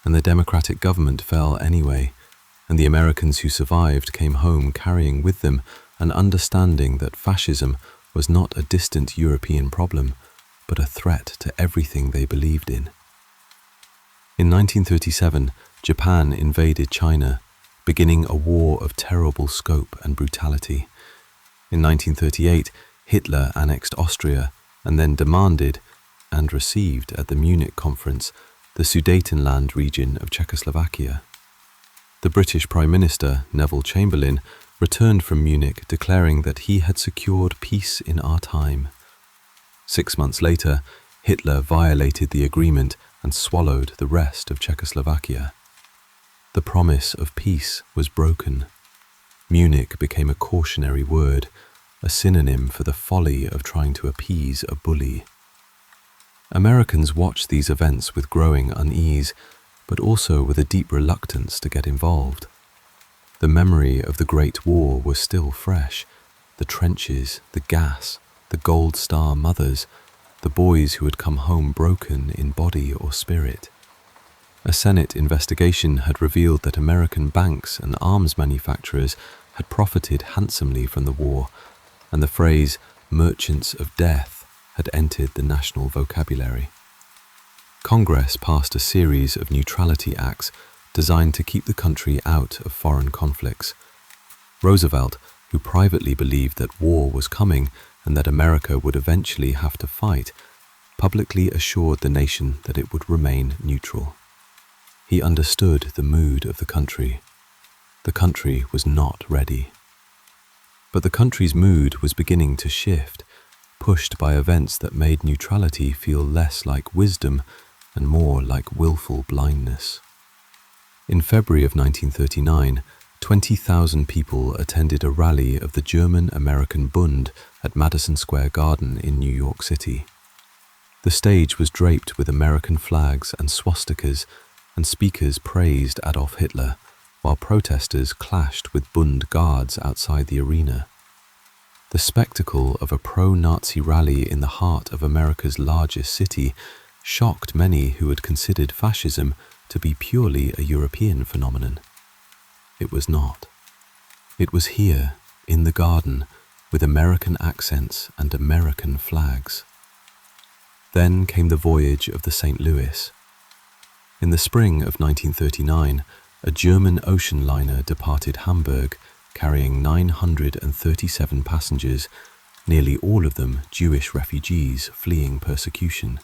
and the democratic government fell anyway, and the Americans who survived came home carrying with them an understanding that fascism was not a distant European problem, but a threat to everything they believed in. In 1937, Japan invaded China, beginning a war of terrible scope and brutality. In 1938, Hitler annexed Austria and then demanded, and received at the Munich conference, the Sudetenland region of Czechoslovakia. The British Prime Minister, Neville Chamberlain, returned from Munich declaring that he had secured peace in our time. 6 months later, Hitler violated the agreement and swallowed the rest of Czechoslovakia. The promise of peace was broken. Munich became a cautionary word, a synonym for the folly of trying to appease a bully. Americans watched these events with growing unease, but also with a deep reluctance to get involved. The memory of the Great War was still fresh. The trenches, the gas, the Gold Star mothers, the boys who had come home broken in body or spirit. A Senate investigation had revealed that American banks and arms manufacturers had profited handsomely from the war, and the phrase "merchants of death" had entered the national vocabulary. Congress passed a series of neutrality acts designed to keep the country out of foreign conflicts. Roosevelt, who privately believed that war was coming and that America would eventually have to fight, publicly assured the nation that it would remain neutral. He understood the mood of the country. The country was not ready. But the country's mood was beginning to shift, pushed by events that made neutrality feel less like wisdom and more like willful blindness. In February of 1939, 20,000 people attended a rally of the German-American Bund at Madison Square Garden in New York City. The stage was draped with American flags and swastikas, and speakers praised Adolf Hitler, while protesters clashed with Bund guards outside the arena. The spectacle of a pro-Nazi rally in the heart of America's largest city shocked many who had considered fascism to be purely a European phenomenon. It was not. It was here, in the garden, with American accents and American flags. Then came the voyage of the St. Louis. In the spring of 1939, a German ocean liner departed Hamburg, carrying 937 passengers, nearly all of them Jewish refugees fleeing persecution.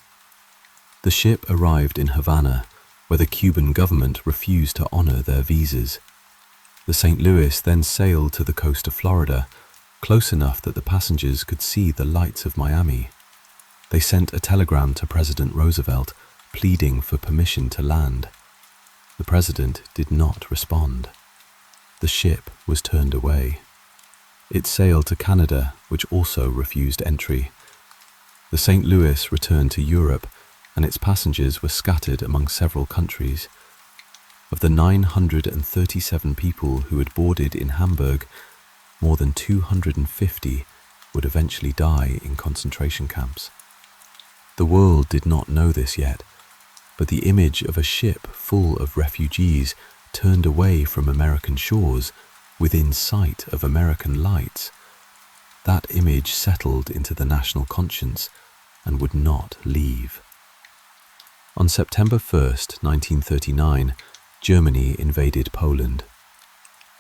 The ship arrived in Havana, where the Cuban government refused to honor their visas. The St. Louis then sailed to the coast of Florida, close enough that the passengers could see the lights of Miami. They sent a telegram to President Roosevelt, pleading for permission to land. The president did not respond. The ship was turned away. It sailed to Canada, which also refused entry. The St. Louis returned to Europe, and its passengers were scattered among several countries. Of the 937 people who had boarded in Hamburg, more than 250 would eventually die in concentration camps. The world did not know this yet, but the image of a ship full of refugees turned away from American shores, within sight of American lights, that image settled into the national conscience and would not leave. On September 1st, 1939, Germany invaded Poland.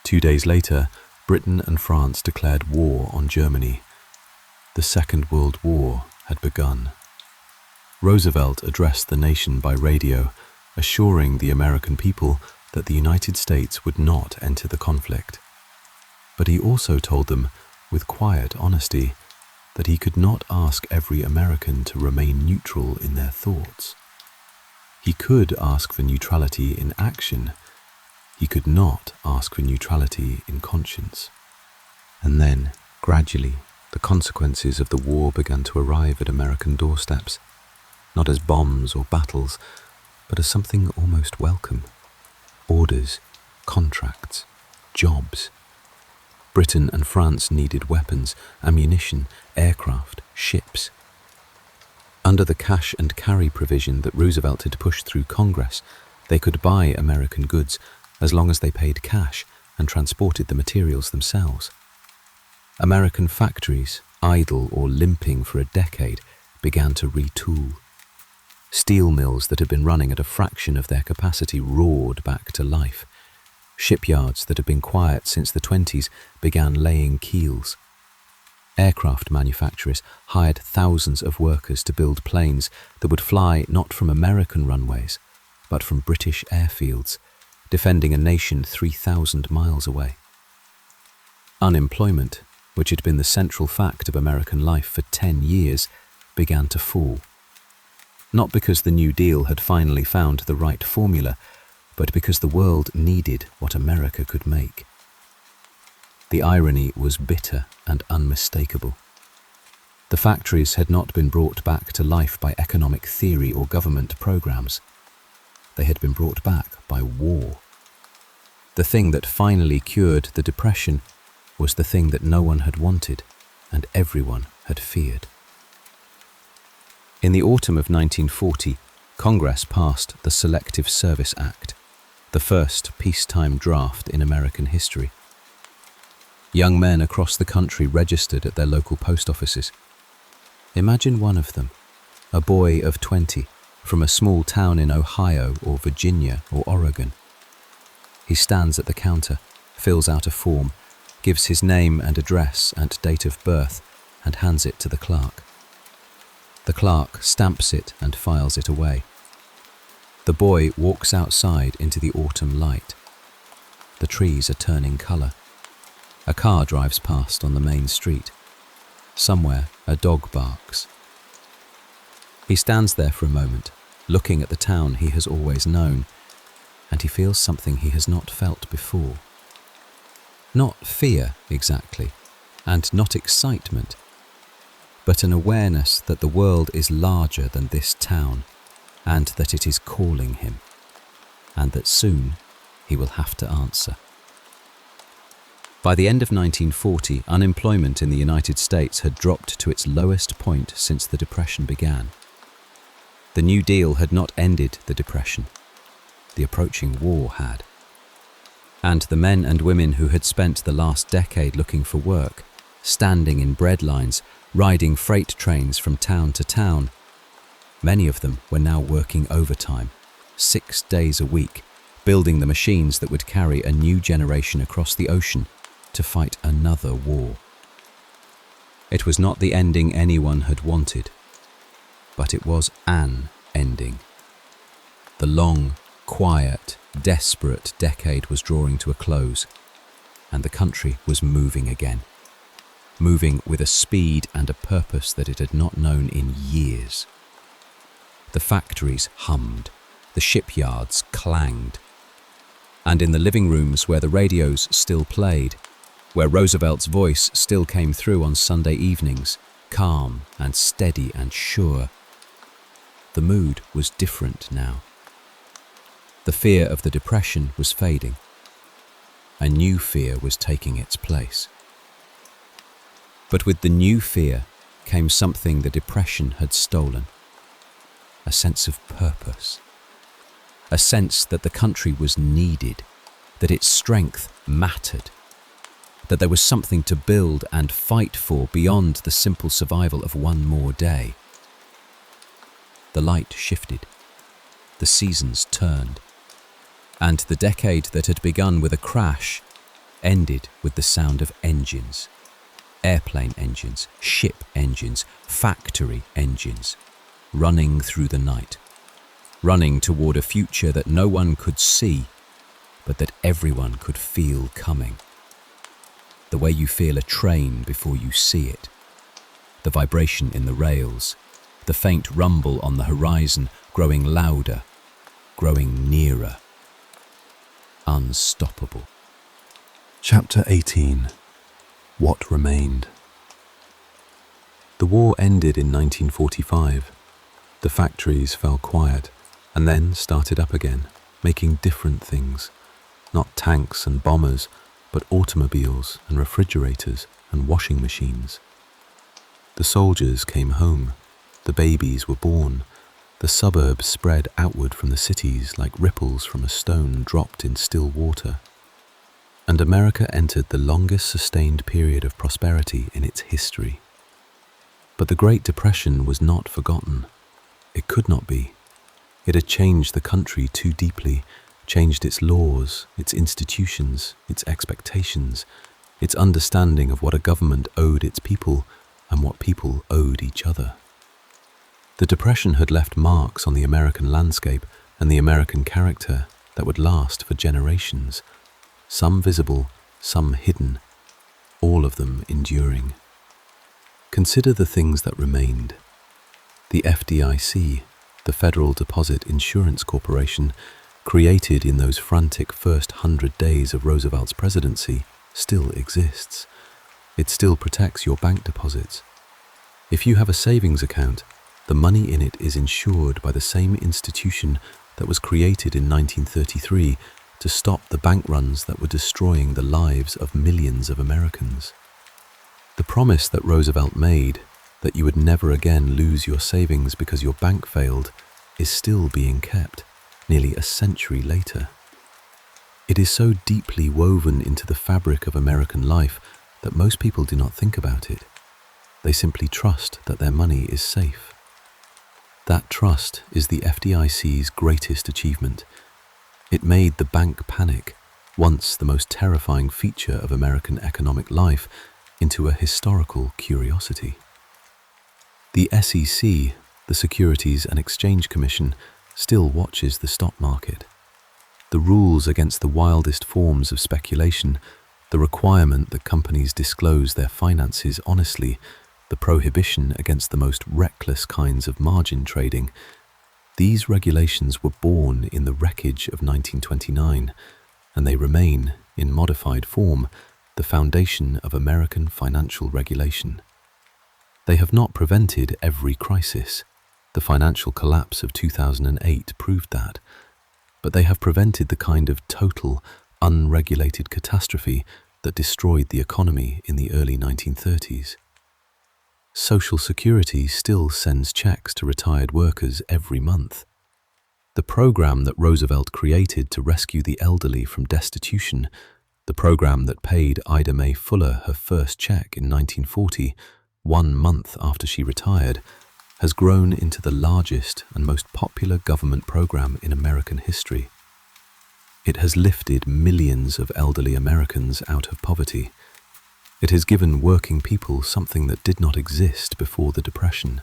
2 days later, Britain and France declared war on Germany. The Second World War had begun. Roosevelt addressed the nation by radio, assuring the American people that the United States would not enter the conflict. But he also told them, with quiet honesty, that he could not ask every American to remain neutral in their thoughts. He could ask for neutrality in action. He could not ask for neutrality in conscience. And then, gradually, the consequences of the war began to arrive at American doorsteps, not as bombs or battles, but as something almost welcome. Orders, contracts, jobs. Britain and France needed weapons, ammunition, aircraft, ships. Under the cash and carry provision that Roosevelt had pushed through Congress, they could buy American goods as long as they paid cash and transported the materials themselves. American factories, idle or limping for a decade, began to retool. Steel mills that had been running at a fraction of their capacity roared back to life. Shipyards that had been quiet since the 20s began laying keels. Aircraft manufacturers hired thousands of workers to build planes that would fly not from American runways, but from British airfields, defending a nation 3,000 miles away. Unemployment, which had been the central fact of American life for 10 years, began to fall. not because the New Deal had finally found the right formula, but because the world needed what America could make. The irony was bitter and unmistakable. The factories had not been brought back to life by economic theory or government programs. They had been brought back by war. The thing that finally cured the Depression was the thing that no one had wanted and everyone had feared. In the autumn of 1940, Congress passed the Selective Service Act, the first peacetime draft in American history. Young men across the country registered at their local post offices. Imagine one of them, a boy of 20, from a small town in Ohio or Virginia or Oregon. He stands at the counter, fills out a form, gives his name and address and date of birth, and hands it to the clerk. The clerk stamps it and files it away. The boy walks outside into the autumn light. The trees are turning colour. A car drives past on the main street. Somewhere, a dog barks. He stands there for a moment, looking at the town he has always known, and he feels something he has not felt before. Not fear, exactly, and not excitement, but an awareness that the world is larger than this town, and that it is calling him, and that soon he will have to answer. By the end of 1940, unemployment in the United States had dropped to its lowest point since the Depression began. The New Deal had not ended the Depression. The approaching war had. And the men and women who had spent the last decade looking for work, standing in bread lines, riding freight trains from town to town, many of them were now working overtime, 6 days a week, building the machines that would carry a new generation across the ocean to fight another war. It was not the ending anyone had wanted, but it was an ending. The long, quiet, desperate decade was drawing to a close, and the country was moving again, moving with a speed and a purpose that it had not known in years. The factories hummed, the shipyards clanged, and in the living rooms where the radios still played, where Roosevelt's voice still came through on Sunday evenings, calm and steady and sure, the mood was different now. The fear of the Depression was fading. A new fear was taking its place. But with the new fear came something the Depression had stolen. A sense of purpose. A sense that the country was needed, that its strength mattered, that there was something to build and fight for beyond the simple survival of one more day. The light shifted. The seasons turned. And the decade that had begun with a crash ended with the sound of engines. Airplane engines, ship engines, factory engines, running through the night, running toward a future that no one could see, but that everyone could feel coming. The way you feel a train before you see it, the vibration in the rails, the faint rumble on the horizon growing louder, growing nearer. Unstoppable. Chapter 18. What Remained. The war ended in 1945. The factories fell quiet and then started up again, making different things. Not tanks and bombers, but automobiles and refrigerators and washing machines. The soldiers came home. The babies were born. The suburbs spread outward from the cities like ripples from a stone dropped in still water. And America entered the longest sustained period of prosperity in its history. But the Great Depression was not forgotten. It could not be. It had changed the country too deeply, changed its laws, its institutions, its expectations, its understanding of what a government owed its people and what people owed each other. The Depression had left marks on the American landscape and the American character that would last for generations, some visible, some hidden, all of them enduring. Consider the things that remained. The FDIC, the Federal Deposit Insurance Corporation, created in those frantic first 100 days of Roosevelt's presidency, still exists. It still protects your bank deposits. If you have a savings account, the money in it is insured by the same institution that was created in 1933 to stop the bank runs that were destroying the lives of millions of Americans. The promise that Roosevelt made, that you would never again lose your savings because your bank failed, is still being kept, nearly a century later. It is so deeply woven into the fabric of American life that most people do not think about it. They simply trust that their money is safe. That trust is the FDIC's greatest achievement. It made the bank panic, once the most terrifying feature of American economic life, into a historical curiosity. The SEC, the Securities and Exchange Commission, still watches the stock market. The rules against the wildest forms of speculation, the requirement that companies disclose their finances honestly, the prohibition against the most reckless kinds of margin trading, these regulations were born in the wreckage of 1929, and they remain, in modified form, the foundation of American financial regulation. They have not prevented every crisis. The financial collapse of 2008 proved that. But they have prevented the kind of total, unregulated catastrophe that destroyed the economy in the early 1930s. Social Security still sends checks to retired workers every month. The program that Roosevelt created to rescue the elderly from destitution, the program that paid Ida Mae Fuller her first check in 1940, 1 month after she retired, has grown into the largest and most popular government program in American history. It has lifted millions of elderly Americans out of poverty. It has given working people something that did not exist before the Depression: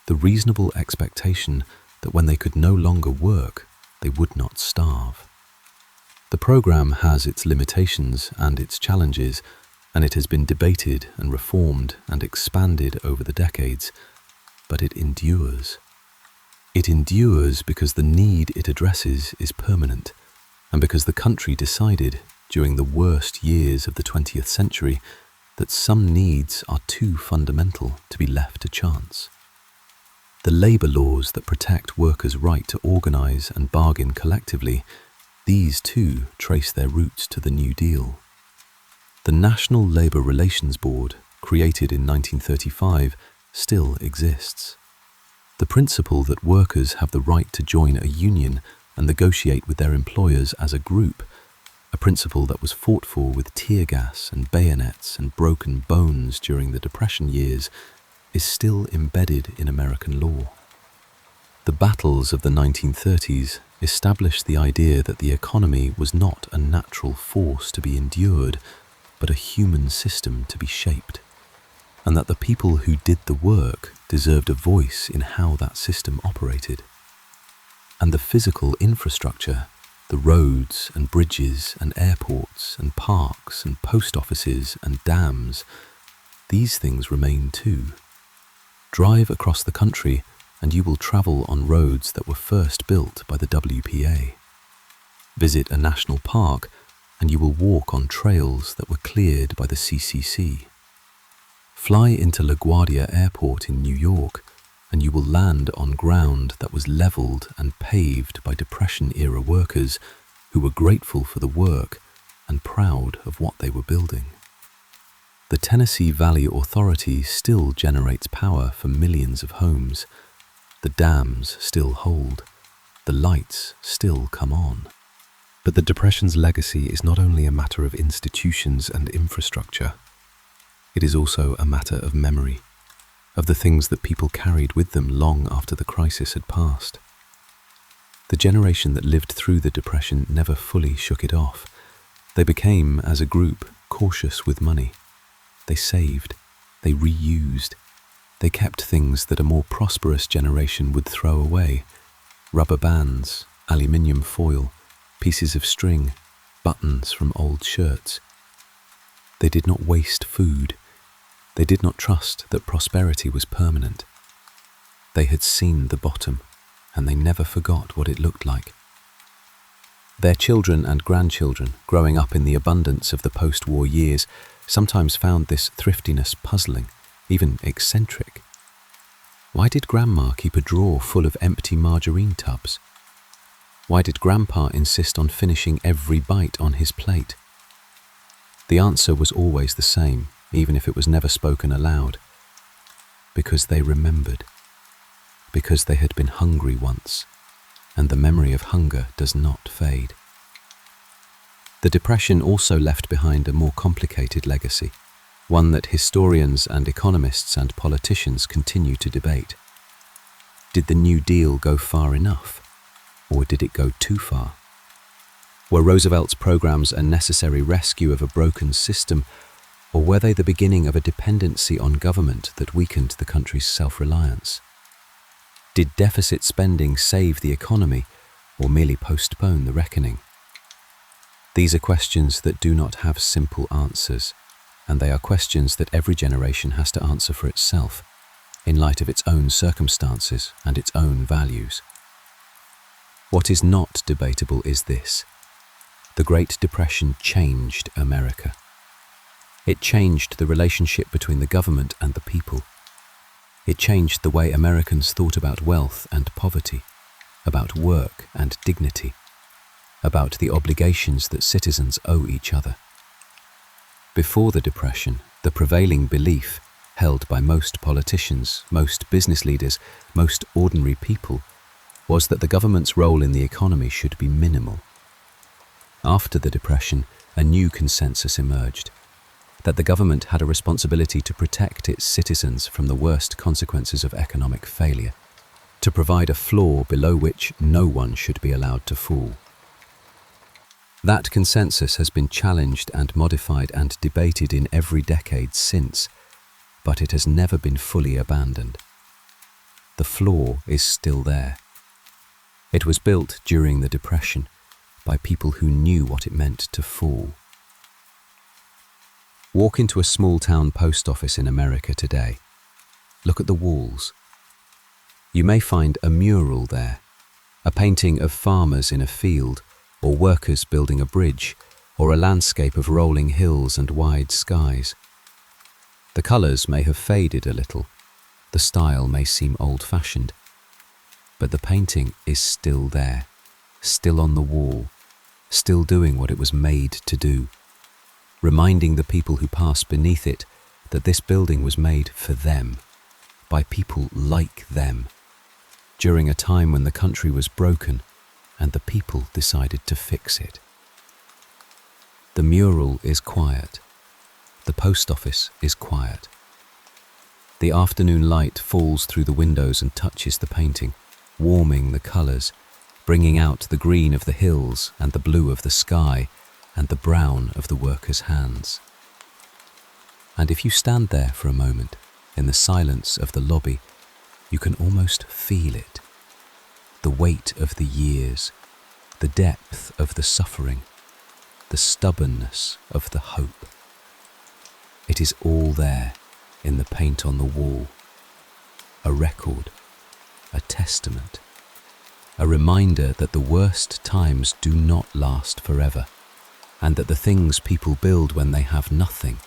the reasonable expectation that when they could no longer work, they would not starve. The program has its limitations and its challenges, and it has been debated and reformed and expanded over the decades, but it endures. It endures because the need it addresses is permanent, and because the country decided, during the worst years of the 20th century, that some needs are too fundamental to be left to chance. The labour laws that protect workers' right to organise and bargain collectively, these too trace their roots to the New Deal. The National Labour Relations Board, created in 1935, still exists. The principle that workers have the right to join a union and negotiate with their employers as a group, a principle that was fought for with tear gas and bayonets and broken bones during the Depression years, is still embedded in American law. The battles of the 1930s established the idea that the economy was not a natural force to be endured, but a human system to be shaped, and that the people who did the work deserved a voice in how that system operated. And the physical infrastructure, the roads and bridges and airports and parks and post offices and dams, these things remain too. Drive across the country and you will travel on roads that were first built by the WPA. Visit a national park and you will walk on trails that were cleared by the CCC. Fly into LaGuardia Airport in New York and you will land on ground that was leveled and paved by Depression-era workers who were grateful for the work and proud of what they were building. The Tennessee Valley Authority still generates power for millions of homes. The dams still hold. The lights still come on. But the Depression's legacy is not only a matter of institutions and infrastructure. It is also a matter of memory, of the things that people carried with them long after the crisis had passed. The generation that lived through the Depression never fully shook it off. They became, as a group, cautious with money. They saved. They reused. They kept things that a more prosperous generation would throw away: rubber bands, aluminium foil, pieces of string, buttons from old shirts. They did not waste food. They did not trust that prosperity was permanent. They had seen the bottom. and they never forgot what it looked like. Their children and grandchildren, growing up in the abundance of the post-war years, sometimes found this thriftiness puzzling, even eccentric. Why did Grandma keep a drawer full of empty margarine tubs? Why did Grandpa insist on finishing every bite on his plate? The answer was always the same, even if it was never spoken aloud. Because they remembered. Because they had been hungry once, and the memory of hunger does not fade. The Depression also left behind a more complicated legacy, one that historians and economists and politicians continue to debate. Did the New Deal go far enough, or did it go too far? Were Roosevelt's programs a necessary rescue of a broken system, or were they the beginning of a dependency on government that weakened the country's self-reliance? Did deficit spending save the economy, or merely postpone the reckoning? These are questions that do not have simple answers, and they are questions that every generation has to answer for itself, in light of its own circumstances and its own values. What is not debatable is this: the Great Depression changed America. It changed the relationship between the government and the people. It changed the way Americans thought about wealth and poverty, about work and dignity, about the obligations that citizens owe each other. Before the Depression, the prevailing belief, held by most politicians, most business leaders, most ordinary people, was that the government's role in the economy should be minimal. After the Depression, a new consensus emerged, that the government had a responsibility to protect its citizens from the worst consequences of economic failure, to provide a floor below which no one should be allowed to fall. That consensus has been challenged and modified and debated in every decade since, but it has never been fully abandoned. The floor is still there. It was built during the Depression by people who knew what it meant to fall. Walk into a small-town post office in America today. Look at the walls. You may find a mural there, a painting of farmers in a field, or workers building a bridge, or a landscape of rolling hills and wide skies. The colours may have faded a little, the style may seem old-fashioned, but the painting is still there, still on the wall, still doing what it was made to do, reminding the people who pass beneath it that this building was made for them, by people like them, during a time when the country was broken and the people decided to fix it. The mural is quiet. The post office is quiet. The afternoon light falls through the windows and touches the painting, warming the colours, bringing out the green of the hills and the blue of the sky and the brown of the workers' hands. And if you stand there for a moment, in the silence of the lobby, you can almost feel it. The weight of the years, the depth of the suffering, the stubbornness of the hope. It is all there in the paint on the wall. A record, a testament, a reminder that the worst times do not last forever, and that the things people build when they have nothing,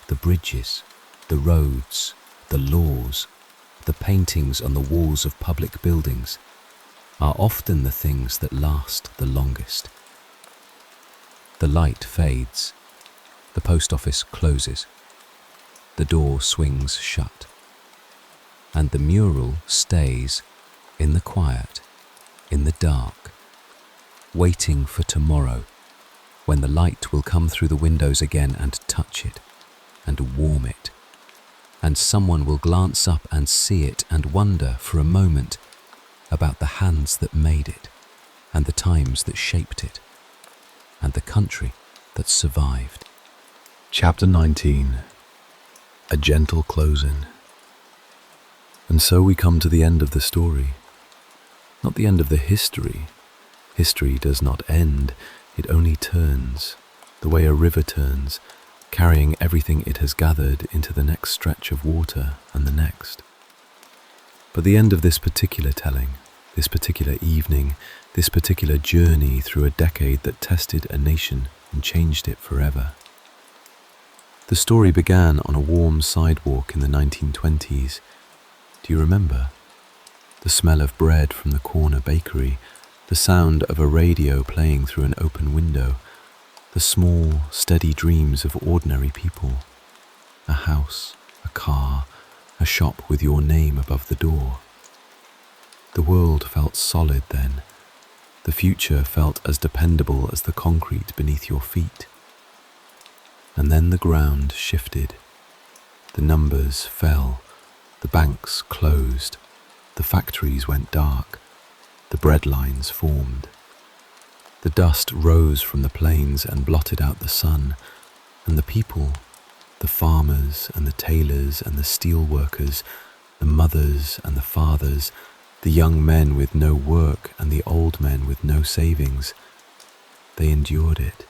the bridges, the roads, the laws, the paintings on the walls of public buildings, are often the things that last the longest. The light fades. The post office closes. The door swings shut. And the mural stays in the quiet, in the dark, waiting for tomorrow, when the light will come through the windows again and touch it, and warm it, and someone will glance up and see it and wonder for a moment about the hands that made it, and the times that shaped it, and the country that survived. Chapter 19. A gentle closing. And so we come to the end of the story. Not the end of the history. History does not end, it only turns, the way a river turns, carrying everything it has gathered into the next stretch of water and the next. But the end of this particular telling, this particular evening, this particular journey through a decade that tested a nation and changed it forever. The story began on a warm sidewalk in the 1920s. Do you remember? The smell of bread from the corner bakery, the sound of a radio playing through an open window, the small, steady dreams of ordinary people. A house, a car, a shop with your name above the door. The world felt solid then. The future felt as dependable as the concrete beneath your feet. And then the ground shifted. The numbers fell. The banks closed. The factories went dark. The bread lines formed. The dust rose from the plains and blotted out the sun, and the people, the farmers and the tailors and the steel workers, the mothers and the fathers, the young men with no work and the old men with no savings, they endured it.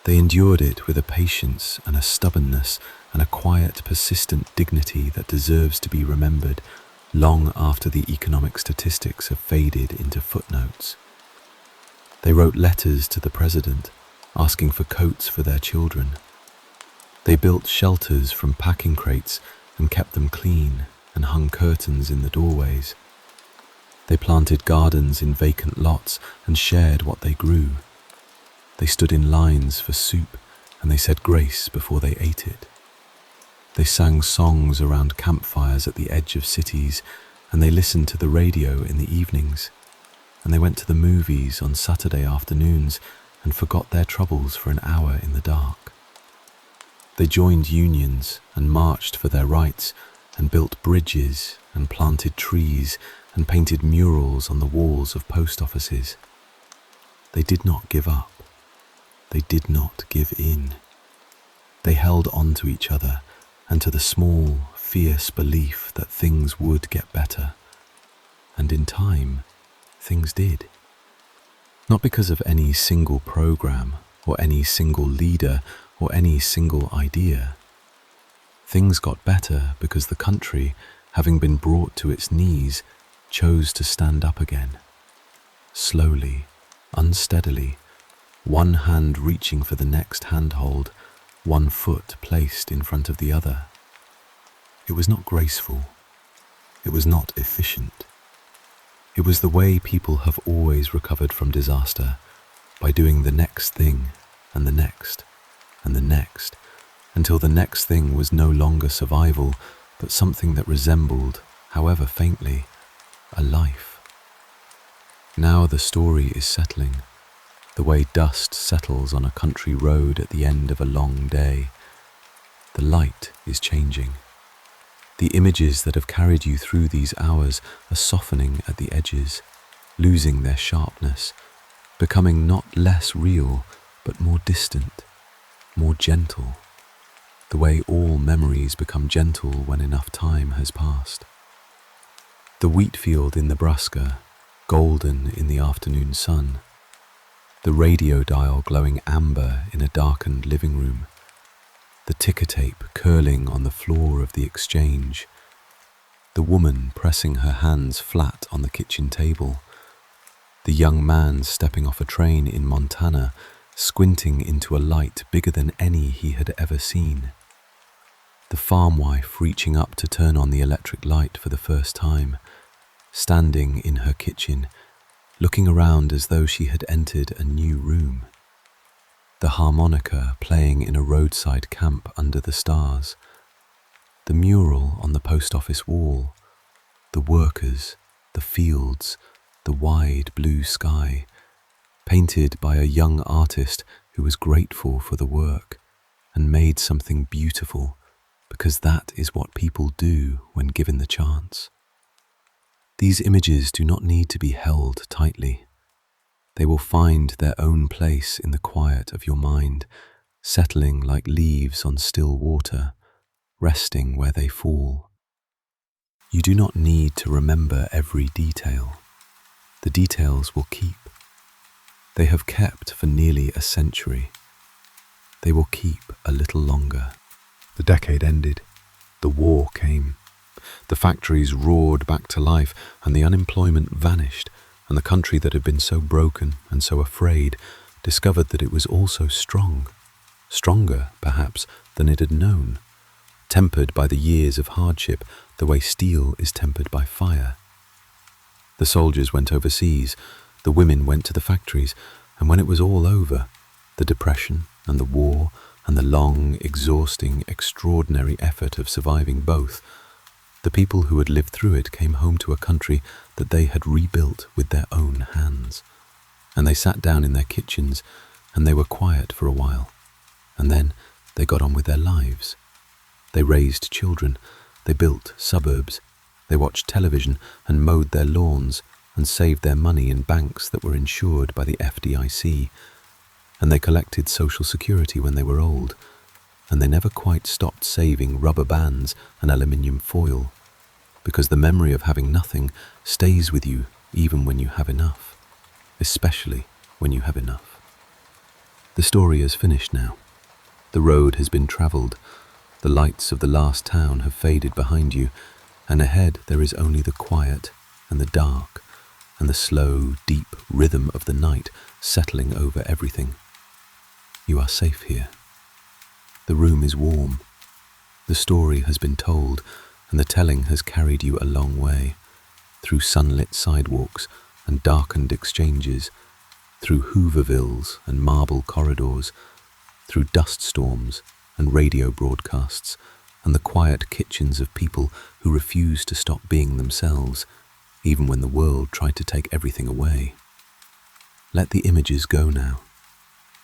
They endured it with a patience and a stubbornness and a quiet, persistent dignity that deserves to be remembered long after the economic statistics have faded into footnotes. They wrote letters to the president, asking for coats for their children. They built shelters from packing crates and kept them clean and hung curtains in the doorways. They planted gardens in vacant lots and shared what they grew. They stood in lines for soup and they said grace before they ate it. They sang songs around campfires at the edge of cities, and they listened to the radio in the evenings, and they went to the movies on Saturday afternoons and forgot their troubles for an hour in the dark. They joined unions and marched for their rights and built bridges and planted trees and painted murals on the walls of post offices. They did not give up. They did not give in. They held on to each other and to the small, fierce belief that things would get better. And in time, things did. Not because of any single program or any single leader or any single idea. Things got better because the country, having been brought to its knees, chose to stand up again. Slowly, unsteadily, one hand reaching for the next handhold, one foot placed in front of the other. It was not graceful. It was not efficient. It was the way people have always recovered from disaster, by doing the next thing and the next and the next, until the next thing was no longer survival, but something that resembled, however faintly, a life. Now the story is settling, the way dust settles on a country road at the end of a long day. The light is changing. The images that have carried you through these hours are softening at the edges, losing their sharpness, becoming not less real, but more distant, more gentle, the way all memories become gentle when enough time has passed. The wheat field in Nebraska, golden in the afternoon sun, the radio dial glowing amber in a darkened living room, the ticker tape curling on the floor of the exchange, the woman pressing her hands flat on the kitchen table, the young man stepping off a train in Montana, squinting into a light bigger than any he had ever seen, the farm wife reaching up to turn on the electric light for the first time, standing in her kitchen, looking around as though she had entered a new room. The harmonica playing in a roadside camp under the stars. The mural on the post office wall. The workers, the fields, the wide blue sky, painted by a young artist who was grateful for the work and made something beautiful, because that is what people do when given the chance. These images do not need to be held tightly. They will find their own place in the quiet of your mind, settling like leaves on still water, resting where they fall. You do not need to remember every detail. The details will keep. They have kept for nearly a century. They will keep a little longer. The decade ended. The war came. The factories roared back to life, and the unemployment vanished, and the country that had been so broken and so afraid discovered that it was also strong, stronger, perhaps, than it had known, tempered by the years of hardship the way steel is tempered by fire. The soldiers went overseas, the women went to the factories, and when it was all over, the depression and the war and the long, exhausting, extraordinary effort of surviving both, the people who had lived through it came home to a country that they had rebuilt with their own hands. And they sat down in their kitchens, and they were quiet for a while. And then they got on with their lives. They raised children, they built suburbs, they watched television and mowed their lawns and saved their money in banks that were insured by the FDIC. And they collected Social Security when they were old, and they never quite stopped saving rubber bands and aluminium foil, because the memory of having nothing stays with you even when you have enough, especially when you have enough. The story is finished now. The road has been travelled, the lights of the last town have faded behind you, and ahead there is only the quiet and the dark and the slow, deep rhythm of the night settling over everything. You are safe here. The room is warm. The story has been told, and the telling has carried you a long way, through sunlit sidewalks and darkened exchanges, through Hoovervilles and marble corridors, through dust storms and radio broadcasts, and the quiet kitchens of people who refuse to stop being themselves, even when the world tried to take everything away. Let the images go now.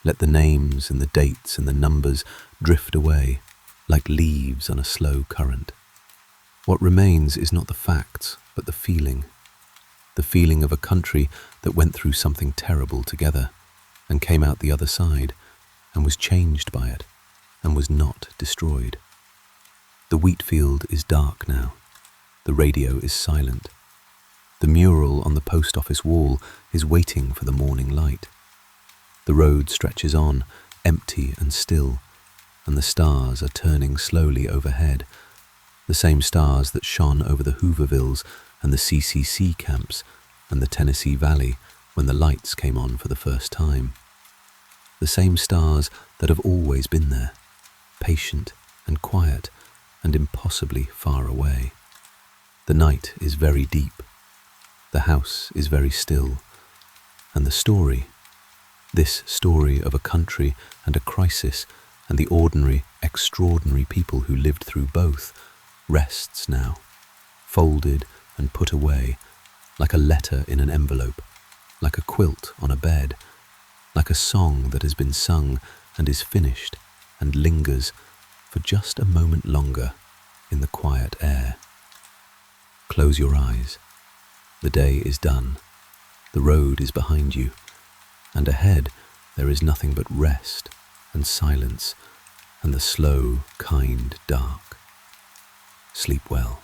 Let the names and the dates and the numbers drift away like leaves on a slow current. What remains is not the facts, but the feeling of a country that went through something terrible together and came out the other side and was changed by it and was not destroyed. The wheat field is dark now. The radio is silent. The mural on the post office wall is waiting for the morning light. The road stretches on, empty and still, and the stars are turning slowly overhead, the same stars that shone over the Hoovervilles and the CCC camps and the Tennessee Valley when the lights came on for the first time. The same stars that have always been there, patient and quiet and impossibly far away. The night is very deep. The house is very still. And the story, this story of a country and a crisis and the ordinary, extraordinary people who lived through both, rests now, folded and put away, like a letter in an envelope, like a quilt on a bed, like a song that has been sung and is finished and lingers for just a moment longer in the quiet air. Close your eyes. The day is done. The road is behind you, and ahead there is nothing but rest and silence and the slow, kind dark. Sleep well.